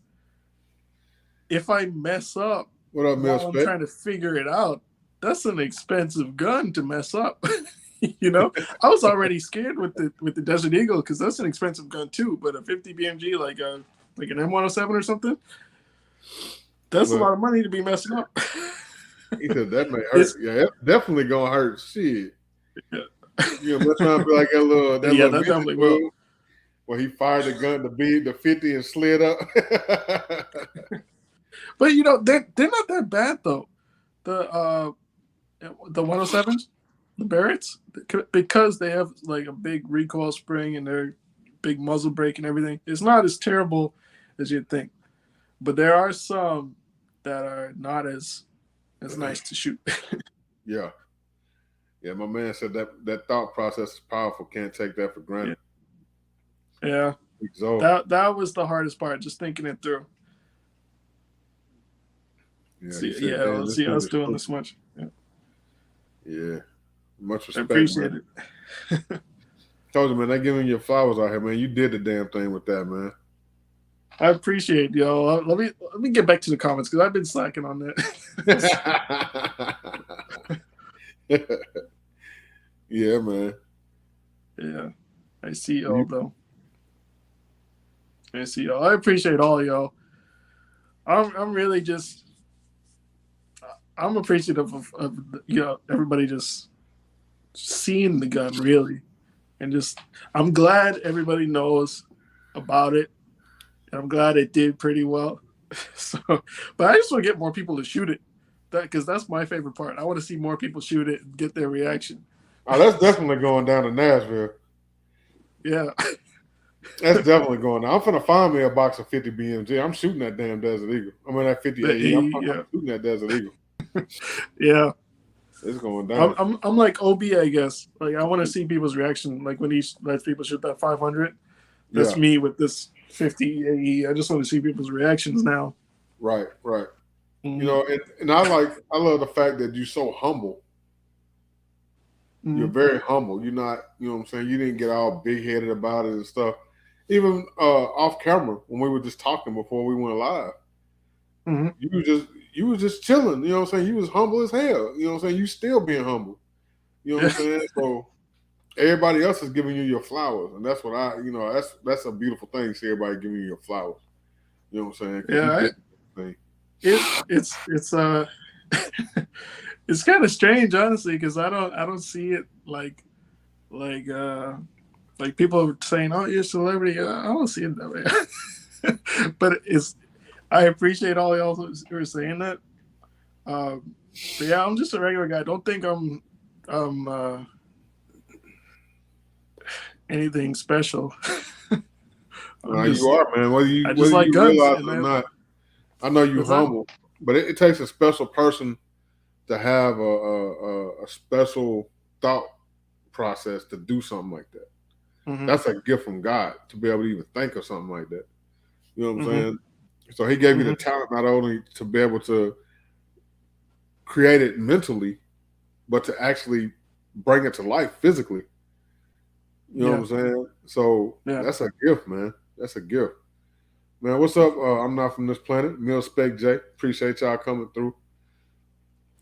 if I mess up while I'm trying to figure it out, that's an expensive gun to mess up. I was already scared with the Desert Eagle because that's an expensive gun too. But a 50 BMG, like an M107 or something, that's a lot of money to be messing up. He said that may hurt. It's definitely gonna hurt. Shit. Yeah. That's trying to be like that little. That definitely will. Where he fired the gun, the 50 and slid up. But they're not that bad though. The 107s, the Barretts, because they have like a big recoil spring and their big muzzle brake and everything. It's not as terrible as you'd think. But there are some that are not as nice to shoot. Yeah. Yeah, my man said that thought process is powerful. Can't take that for granted. Yeah. So that was the hardest part, just thinking it through. yeah, See, let's see us doing this much. Yeah. Much respect, I appreciate man. it. Told you, man, they giving you flowers out here, man. You did the damn thing with that, man. I appreciate yo. Let me get back to the comments because I've been slacking on that. Yeah, man. Yeah, I see y'all though. I see y'all. I appreciate all y'all. I'm really just I'm appreciative of everybody just seeing the gun really, and just I'm glad everybody knows about it. And I'm glad it did pretty well. So, but I just want to get more people to shoot it, because that's my favorite part. I want to see more people shoot it and get their reaction. Oh, that's definitely going down to Nashville. Yeah. That's definitely going down. I'm finna find me a box of 50 BMG. I'm shooting that damn Desert Eagle. I mean that 50 AE. I'm shooting that Desert Eagle. Yeah. It's going down. I'm like OB, I guess. Like I want to see people's reaction. Like when he lets people shoot that 500. That's me with this 50 AE. I just want to see people's reactions now. Right. Mm-hmm. You know, and I love the fact that you're so humble. Mm-hmm. You're very humble. You're not, you know what I'm saying? You didn't get all big headed about it and stuff. Even off camera when we were just talking before we went live. Mm-hmm. You was just chilling, you know what I'm saying? You was humble as hell. You know what I'm saying? You still being humble. You know what I'm saying? So everybody else is giving you your flowers. And that's what that's a beautiful thing, see everybody giving you your flowers. You know what I'm saying? Yeah. It's it's kind of strange, honestly, because I don't see it like people are saying, "Oh, you're a celebrity." I don't see it that way. But I appreciate all y'all who are saying that. But yeah, I'm just a regular guy. Don't think I'm anything special. You are, man. Whether you like realize it or not, I know you're humble, but it takes a special person to have a special thought process to do something like that. Mm-hmm. That's a gift from God to be able to even think of something like that. You know what I'm saying? So he gave you the talent not only to be able to create it mentally, but to actually bring it to life physically. You know what I'm saying? So that's a gift, man. That's a gift. Man, what's up? I'm not from this planet. Mil Spec J. Appreciate y'all coming through.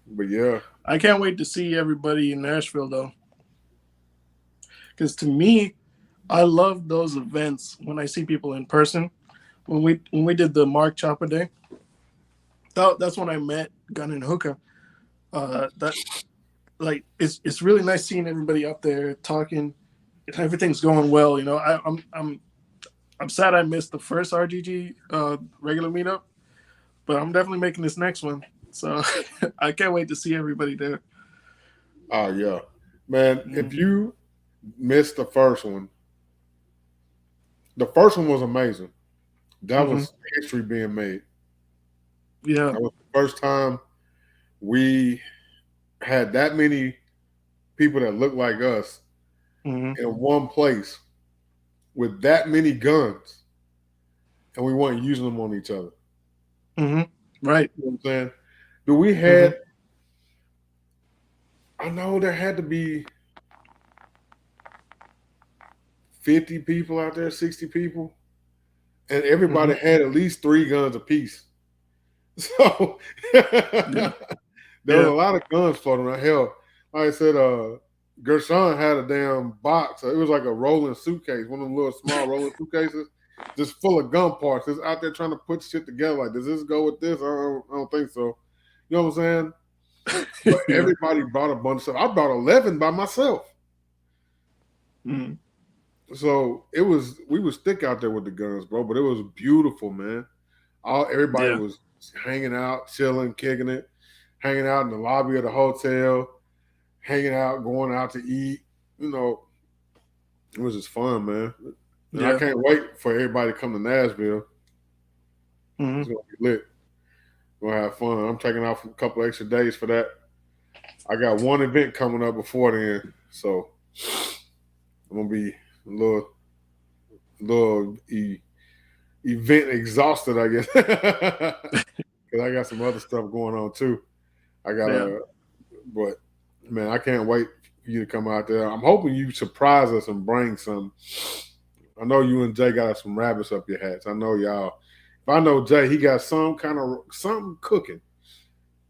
But yeah. I can't wait to see everybody in Nashville, though. Because to me, I love those events when I see people in person. When we did the Mark Chopper Day, that's when I met Gun and Hookah. It's really nice seeing everybody up there talking. Everything's going well, you know. I'm sad I missed the first RGG regular meetup, but I'm definitely making this next one. So I can't wait to see everybody there. Oh yeah, man! If you missed the first one was amazing. That was history being made. Yeah, that was the first time we had that many people that looked like us in one place with that many guns, and we weren't using them on each other. Right. You know what I'm saying? Do we had? I know there had to be 50 people out there, 60 people, and everybody had at least 3 guns apiece. So there was a lot of guns floating around. Hell, like I said, Gershon had a damn box. It was like a rolling suitcase, one of them little small rolling suitcases, just full of gun parts. Just out there trying to put shit together. Like, does this go with this? I don't think so. You know what I'm saying? But everybody brought a bunch of stuff. I brought 11 by myself. So we was thick out there with the guns, bro. But it was beautiful, man. Everybody was hanging out, chilling, kicking it, hanging out in the lobby of the hotel, hanging out, going out to eat. You know, it was just fun, man. And I can't wait for everybody to come to Nashville. It's gonna be lit. Gonna have fun. I'm taking off a couple extra days for that. I got one event coming up before then, so I'm gonna be a little event exhausted, I guess, because I got some other stuff going on too. I gotta, but man, I can't wait for you to come out there. I'm hoping you surprise us and bring some. I know you and Jay got some rabbits up your hats. I know y'all. If I know Jay, he got some kind of something cooking.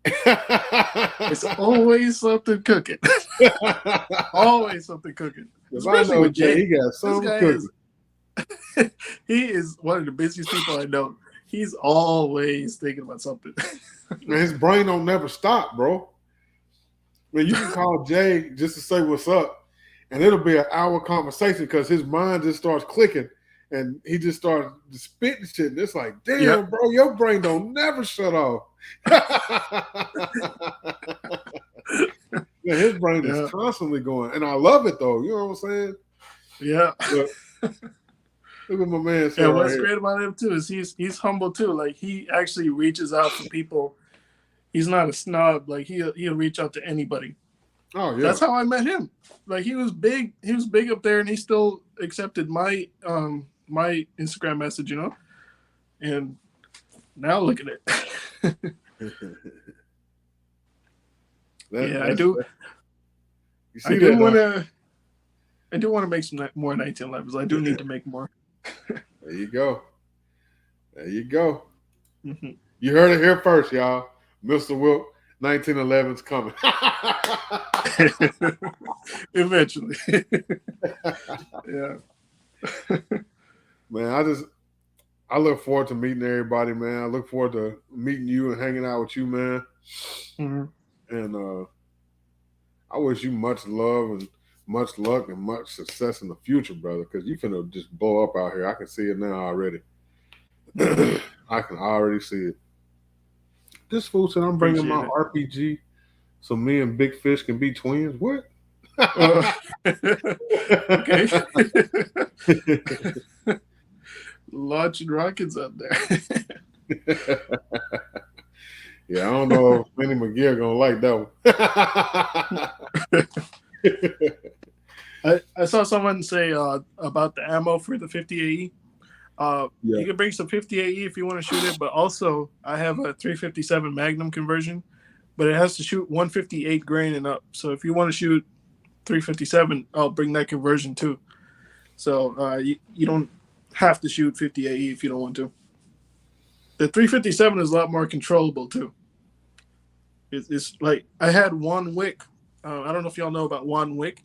It's always something cooking. Always something cooking. If I know Jay, he got something cooking. He is one of the busiest people I know. He's always thinking about something. Man, his brain don't never stop, bro. Man, you can call Jay just to say what's up, and it'll be an hour conversation because his mind just starts clicking, and he just starts spitting shit. And it's like, damn, bro, your brain don't never shut off. Yeah, his brain is constantly going, and I love it though. You know what I'm saying? Yeah. But, look at my man. Yeah, what's great about him too is he's humble too. Like he actually reaches out to people. He's not a snob. Like he'll reach out to anybody. Oh yeah. That's how I met him. Like he was big up there, and he still accepted my my Instagram message, you know. And now look at it. I do. I do want to make some more 1911s. I do need to make more. There you go. There you go. Mm-hmm. You heard it here first, y'all. Mr. Wilk, 1911's coming. Eventually. Yeah. Man, I look forward to meeting everybody, man. I look forward to meeting you and hanging out with you, man. Mm-hmm. And I wish you much love and much luck and much success in the future, brother, because you finna just blow up out here. I can see it now already. I can already see it. This fool said I'm bringing my RPG so me and Big Fish can be twins. What? Okay. Launching rockets up there. Yeah, I don't know if Benny McGee are gonna like that one. I saw someone say about the ammo for the 50 AE. You can bring some 50 AE if you want to shoot it, but also I have a 357 Magnum conversion, but it has to shoot 158 grain and up. So if you want to shoot 357, I'll bring that conversion too. So you don't have to shoot 50 AE if you don't want to. The 357 is a lot more controllable too. It's like I had Juan Wick. I don't know if y'all know about Juan Wick.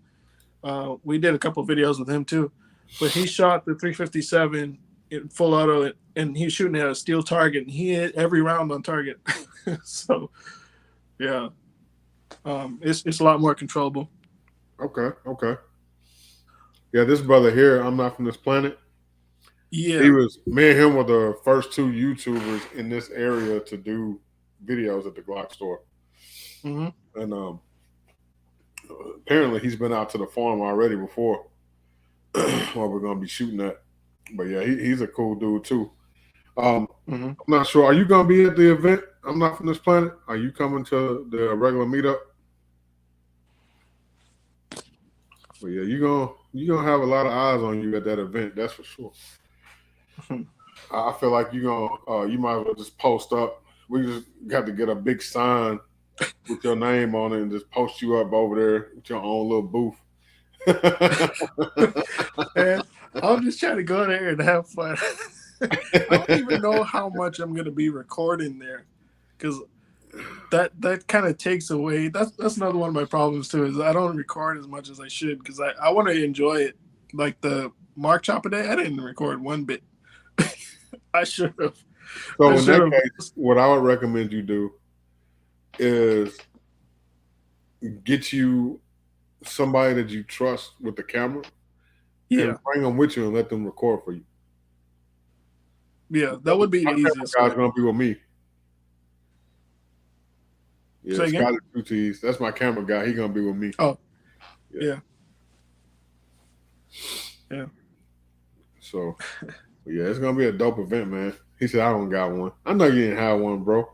We did a couple of videos with him too, but he shot the 357 in full auto, and he was shooting at a steel target, and he hit every round on target. So, yeah, it's a lot more controllable. Okay. Yeah, this brother here, I'm not from this planet. Yeah, me and him were the first two YouTubers in this area to do videos at the Glock store. Mm-hmm. And apparently he's been out to the farm already before where we're going to be shooting at. But yeah, he's a cool dude too. I'm not sure. Are you going to be at the event? I'm not from this planet. Are you coming to the regular meetup? Well, yeah, you're gonna have a lot of eyes on you at that event. That's for sure. I feel like you might as well just post up. We just got to get a big sign with your name on it and just post you up over there with your own little booth. And I'll just try to go there and have fun. I don't even know how much I'm gonna be recording there, because that kind of takes away. That's another one of my problems too, is I don't record as much as I should, because I want to enjoy it. Like the Mark Chopper Day, I didn't record one bit. I should have. So in that case, what I would recommend you do is get you somebody that you trust with the camera, and bring them with you and let them record for you. Yeah, that would be the easiest. Guy's gonna be with me. Yeah, Scotty 2 T's. That's my camera guy. He's gonna be with me. Oh, yeah. So, yeah, it's gonna be a dope event, man. He said I don't got one. I know you didn't have one, bro.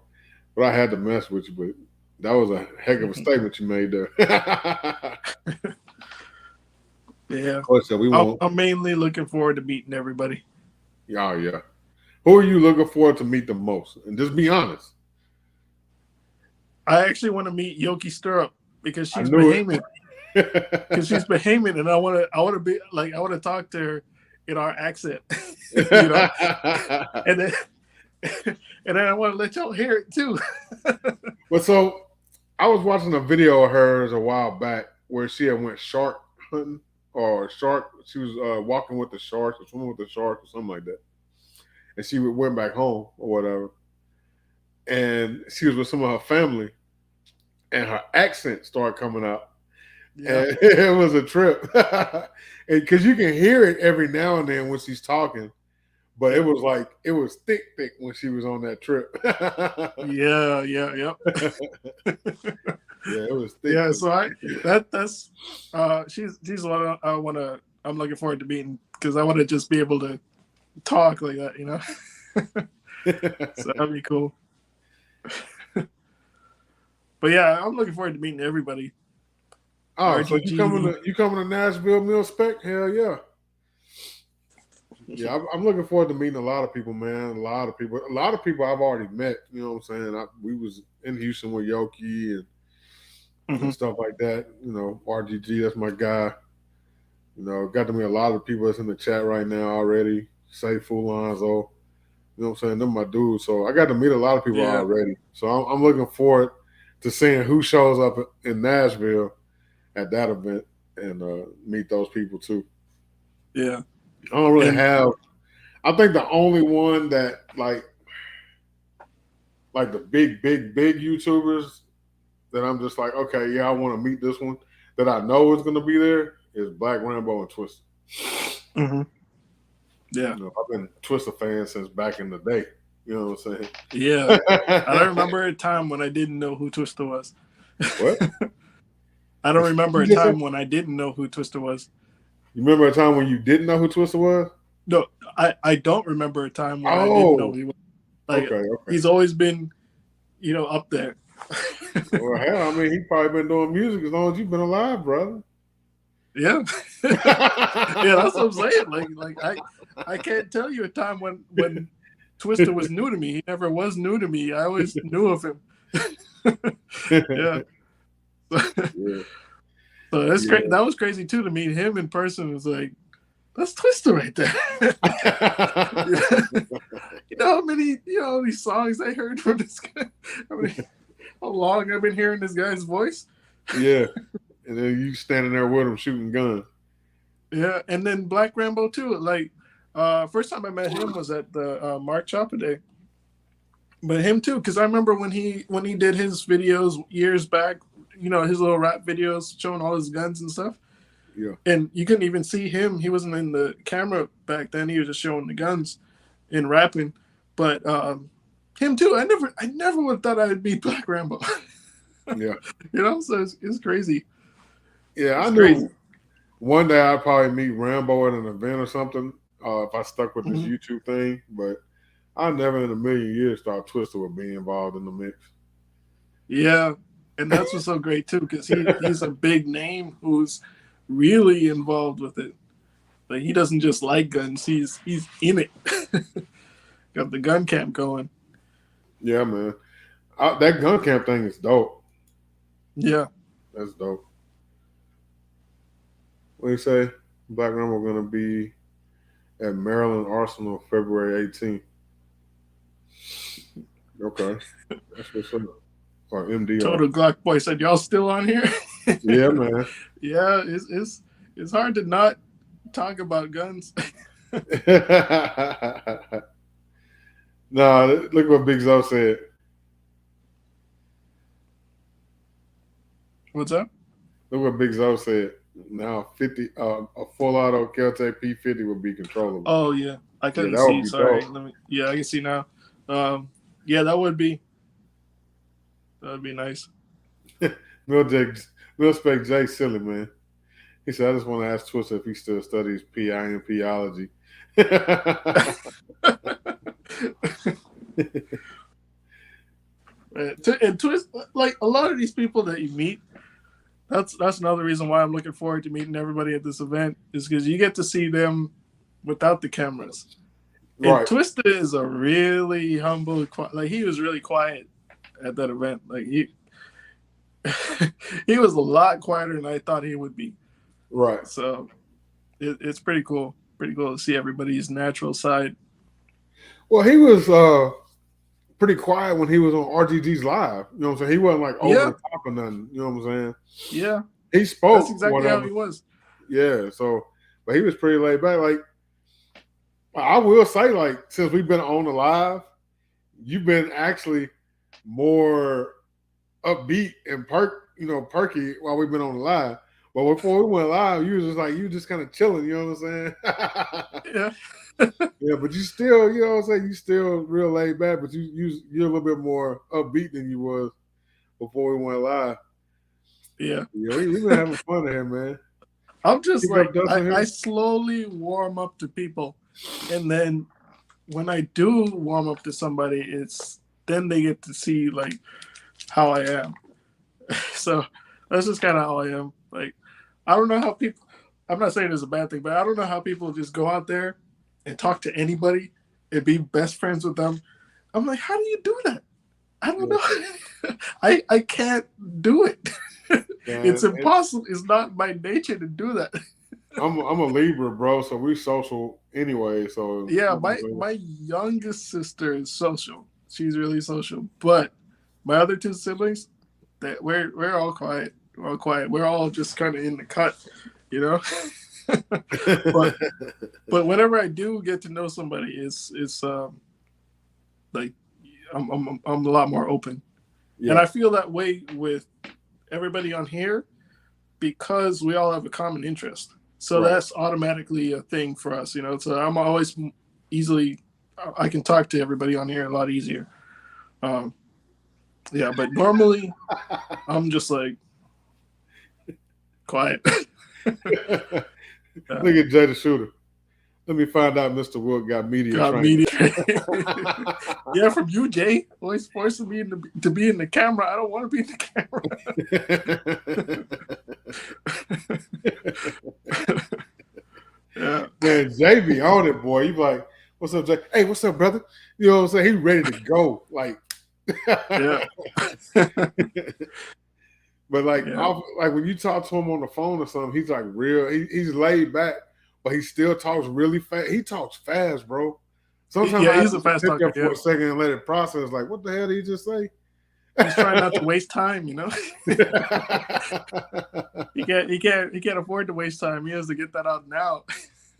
but I had to mess with you. But that was a heck of a statement you made there. Yeah. So we won't. I'm mainly looking forward to meeting everybody. Yeah, yeah. Who are you looking forward to meet the most? And just be honest. I actually want to meet Yoki Stirrup because I she's knew Bahamian. Because she's Bahamian, and I want to be like, I want to talk to her in our accent, you know, and then I want to let y'all hear it too. But so I was watching a video of hers a while back where she had went shark hunting or shark. She was walking with the sharks or swimming with the sharks or something like that, and she went back home or whatever. And she was with some of her family, and her accent started coming out. Yeah. And it was a trip, because you can hear it every now and then when she's talking, but it was like it was thick when she was on that trip. Yeah. Yeah, it was thick. Yeah. So that's she's what I'm looking forward to meeting because I want to just be able to talk like that, you know. So that'd be cool. But yeah, I'm looking forward to meeting everybody. Oh, so you coming to Nashville Mill Spec? Hell yeah. Yeah, I'm looking forward to meeting a lot of people, man. A lot of people I've already met. You know what I'm saying? We was in Houston with Yoki and stuff like that. You know, RGG, that's my guy. You know, got to meet a lot of people that's in the chat right now already. Say Fulonzo. You know what I'm saying? Them my dudes. So I got to meet a lot of people already. So I'm looking forward to seeing who shows up in Nashville at that event and meet those people too. Yeah. I don't really have. I think the only one that like the big YouTubers that I'm just like, okay, yeah, I want to meet this one that I know is going to be there is Black Rambo and Twister. Mm-hmm. Yeah. You know, I've been Twister fan since back in the day. You know what I'm saying? Yeah. I don't remember a time when I didn't know who Twister was. What? I don't remember a time when I didn't know who Twister was. You remember a time when you didn't know who Twister was? No, I don't remember a time when I didn't know who he was. Like, okay. He's always been, you know, up there. Well, hell, I mean, he's probably been doing music as long as you've been alive, brother. Yeah. Yeah, that's what I'm saying. Like I can't tell you a time when Twister was new to me. He never was new to me. I always knew of him. Yeah. Yeah. So that's great. That was crazy too to meet him in person. It was like, that's Twister right there. You know how many, these songs I heard from this guy? How long I've been hearing this guy's voice? Yeah. And then you standing there with him shooting guns. Yeah, and then Black Rambo too. Like, first time I met him was at the Mark Chopper Day. But him too, because I remember when he did his videos years back, you know, his little rap videos showing all his guns and stuff. Yeah. And you couldn't even see him. He wasn't in the camera back then. He was just showing the guns and rapping. But him too. I never would have thought I'd meet Black Rambo. Yeah. You know, so it's crazy. Yeah, I knew one day I'd probably meet Rambo at an event or something if I stuck with this YouTube thing. But I never in a million years thought Twister would be involved in the mix. Yeah, and that's what's so great too, because he's a big name who's really involved with it. Like, he doesn't just like guns; he's in it. Got the gun camp going. Yeah, man, that gun camp thing is dope. Yeah, that's dope. What do you say? Black Rambo gonna be at Maryland Arsenal February 18th. Okay, that's what's up. Or MDR. Total Glock Boy said, "Y'all still on here?" Yeah, man. Yeah, it's hard to not talk about guns. Nah, look what Big Zo said. What's up? Look what Big Zo said. Now 50, a full auto Kel-Tec P50 would be controllable. Oh yeah, I couldn't see. Sorry. I can see now. Yeah, that would be nice. Milspec Jay silly, man. He said, I just want to ask Twister if he still studies PIMPology. And twist, like a lot of these people that you meet, that's another reason why I'm looking forward to meeting everybody at this event, is because you get to see them without the cameras. And Right. Twister is a really humble, like he was really quiet at that event. Like he he was a lot quieter than I thought he would be. Right. So it's pretty cool. Pretty cool to see everybody's natural side. Well, he was pretty quiet when he was on RGG's live. You know what I'm saying? He wasn't like over the top or nothing. You know what I'm saying? Yeah. He spoke. That's exactly how he was. Yeah. So, but he was pretty laid back. Like, I will say, like, since we've been on the live, you've been actually more upbeat and perky while we've been on the live. But before we went live, you just kind of chilling. You know what I'm saying? Yeah. Yeah, but you still, you know what I'm saying, you still real laid back, but you're a little bit more upbeat than you was before we went live. Yeah. We've been having fun here, man. I'm just like, I slowly warm up to people. And then when I do warm up to somebody, then they get to see like how I am. So that's just kind of how I am. Like, I don't know how people, I'm not saying it's a bad thing, but I don't know how people just go out there and talk to anybody and be best friends with them. I'm like, how do you do that? I don't know. I can't do it. It's impossible. It's not my nature to do that. I'm a Libra, bro, so we social anyway. So yeah, my youngest sister is social. She's really social. But my other two siblings, we're all quiet. We're all quiet. We're all just kind of in the cut, you know. but whenever I do get to know somebody, it's like I'm a lot more open, and I feel that way with everybody on here because we all have a common interest. So that's automatically a thing for us, you know. So I'm always I can talk to everybody on here a lot easier. Yeah, but normally I'm just like quiet. Look at Jay the Shooter. Let me find out Mr. Wilk got media training. Yeah, from you, Jay. Always forcing me to be in the camera. I don't want to be in the camera. Yeah. Man, Jay be on it, boy. You like, what's up, Jay? Hey, what's up, brother? You know what I'm saying? He ready to go. Like, yeah. But like when you talk to him on the phone or something, he's like real. He's laid back, but he still talks really fast. He talks fast, bro. Sometimes he's a fast talker. For a second and let it process. Like, what the hell did he just say? He's trying not to waste time, you know. He can't afford to waste time. He has to get that out now.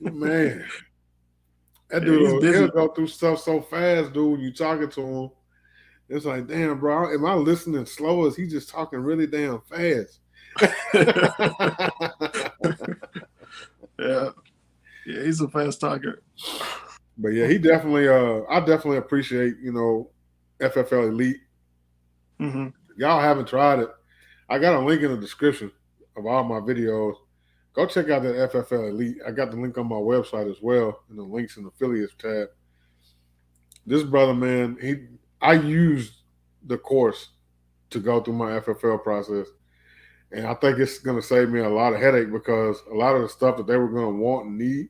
Man, that dude he'll go through stuff so fast, dude. When you talking to him. It's like, damn, bro, am I listening slow? Is he just talking really damn fast? Yeah, he's a fast talker. But yeah, he definitely, I definitely appreciate, FFL Elite. Mm-hmm. Y'all haven't tried it. I got a link in the description of all my videos. Go check out that FFL Elite. I got the link on my website as well, in the links and affiliates tab. This brother, man, I used the course to go through my FFL process. And I think it's going to save me a lot of headache because a lot of the stuff that they were going to want and need,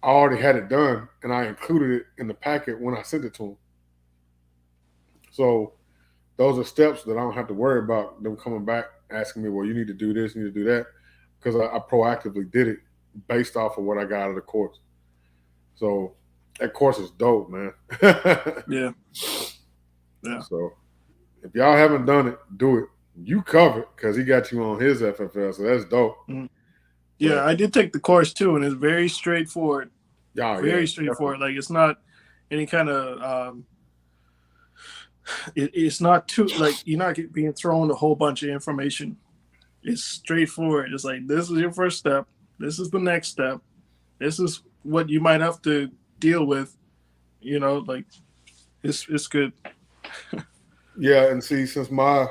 I already had it done. And I included it in the packet when I sent it to them. So those are steps that I don't have to worry about them coming back asking me, well, you need to do this, you need to do that. Because I proactively did it based off of what I got out of the course. So that course is dope, man. Yeah. So if y'all haven't done it, do it. You covered because he got you on his FFL, so that's dope. Mm-hmm. Yeah, but I did take the course too, and it's very straightforward. Very straightforward. Definitely. Like it's not any kind of it's not too like you're not being thrown a whole bunch of information. It's straightforward. It's like this is your first step. This is the next step. This is what you might have to deal with. Like it's good. Yeah, and see, since my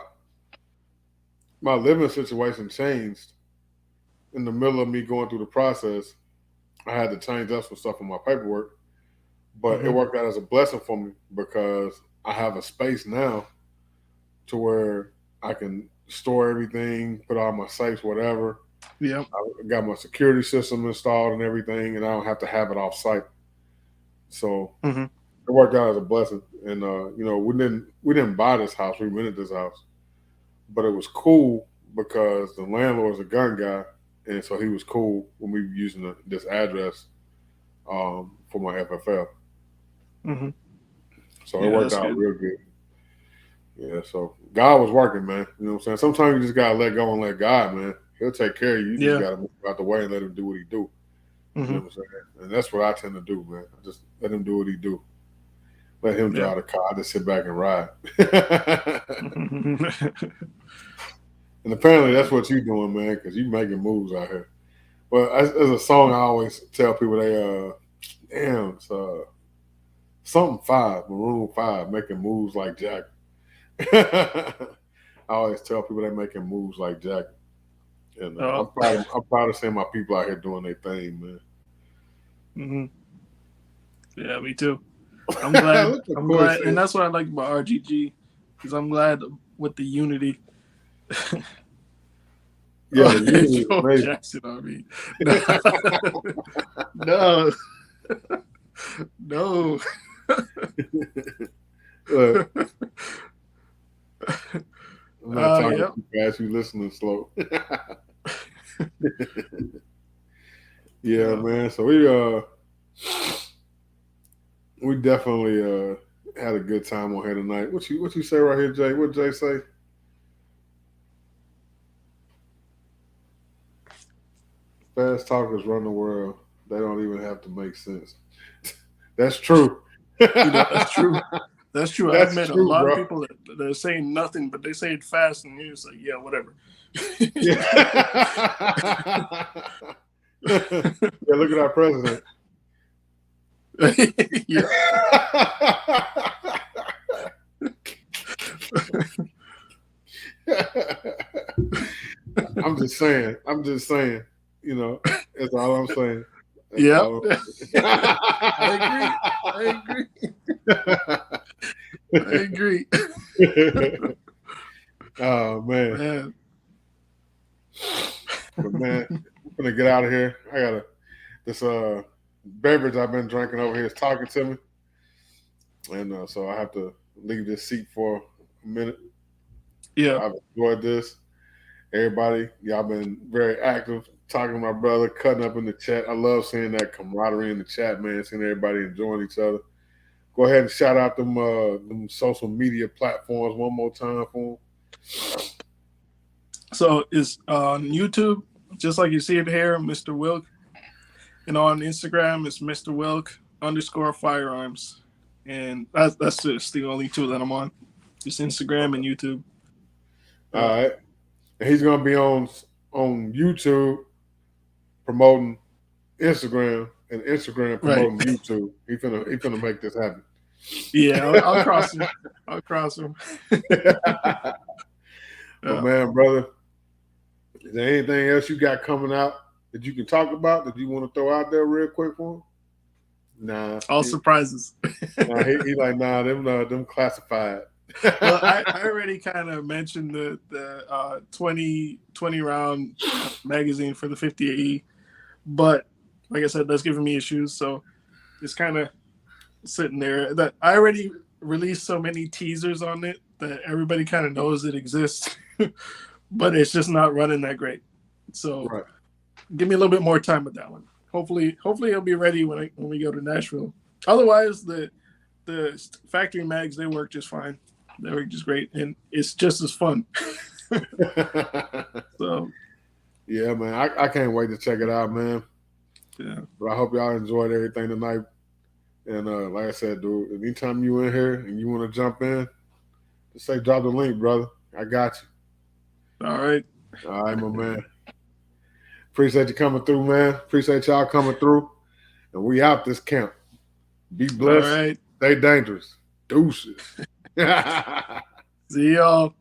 living situation changed in the middle of me going through the process, I had to change up some stuff in my paperwork. But it worked out as a blessing for me because I have a space now to where I can store everything, put all my safes, whatever. Yep. I got my security system installed and everything, and I don't have to have it off site. So Mm-hmm. it worked out as a blessing. And we didn't buy this house; we rented this house, but it was cool because the landlord's a gun guy, and so he was cool when we were using this address for my FFL. Mm-hmm. So it worked out real good. Yeah, so God was working, man. You know what I'm saying? Sometimes you just gotta let go and let God, man. He'll take care of you. You just gotta move out the way and let him do what he do. You know what I'm saying? And that's what I tend to do, man. I just let him do what he do. Let him drive the car. I just sit back and ride. And apparently that's what you're doing, man, because you making moves out here. Well, there's a song I always tell people it's something 5, Maroon 5, making moves like Jack. I always tell people they're making moves like Jack. And I'm proud of seeing my people out here doing their thing, man. Mm-hmm. Yeah, me too. I'm glad. I'm glad, and that's what I like about RGG, because I'm glad with the unity. Yeah, the unity. Jackson on me. No. No. Look, I'm not talking too fast. You listening slow. Yeah, man. So we definitely had a good time on here tonight. What you say right here, Jay? What Jay say? Fast talkers run the world. They don't even have to make sense. That's true. That's true. That's true. I've met a lot of people that are saying nothing, but they say it fast, and you're just like, yeah, whatever. Yeah, look at our president. Yeah. I'm just saying. You know, that's all I'm saying. Yeah. I agree. Oh man. But man, I'm gonna get out of here. I gotta this beverage I've been drinking over here is talking to me, and so I have to leave this seat for a minute. Yeah, I've enjoyed this. Everybody, y'all been very active, talking to my brother, cutting up in the chat. I love seeing that camaraderie in the chat, man. Seeing everybody enjoying each other. Go ahead and shout out them social media platforms one more time for them. So it's on YouTube, just like you see it here, Mr. Wilk. And on Instagram, it's Mr. Wilk _firearms. And that's just the only two that I'm on. Just Instagram and YouTube. All right. And he's gonna be on YouTube promoting Instagram and Instagram promoting YouTube. He finna make this happen. Yeah, I'll cross him. Well, man, brother, is there anything else you got coming out that you can talk about that you want to throw out there real quick for him? Nah. All surprises. Nah, he like, nah, them classified. Well, I already kind of mentioned the 20 round magazine for the 50 AE, but like I said, that's giving me issues. So it's kind of sitting there. That I already released so many teasers on it that everybody kind of knows it exists, but it's just not running that great. So give me a little bit more time with that one. Hopefully it'll be ready when we go to Nashville. Otherwise, the factory mags, they work just fine. They work just great, and it's just as fun. So, yeah, man, I can't wait to check it out, man. Yeah, but I hope y'all enjoyed everything tonight. And like I said, dude, anytime you in here and you want to jump in, just say drop the link, brother. I got you. All right, my man. Appreciate you coming through, man. Appreciate y'all coming through. And we out this camp. Be blessed. All right. Stay dangerous. Deuces. See y'all.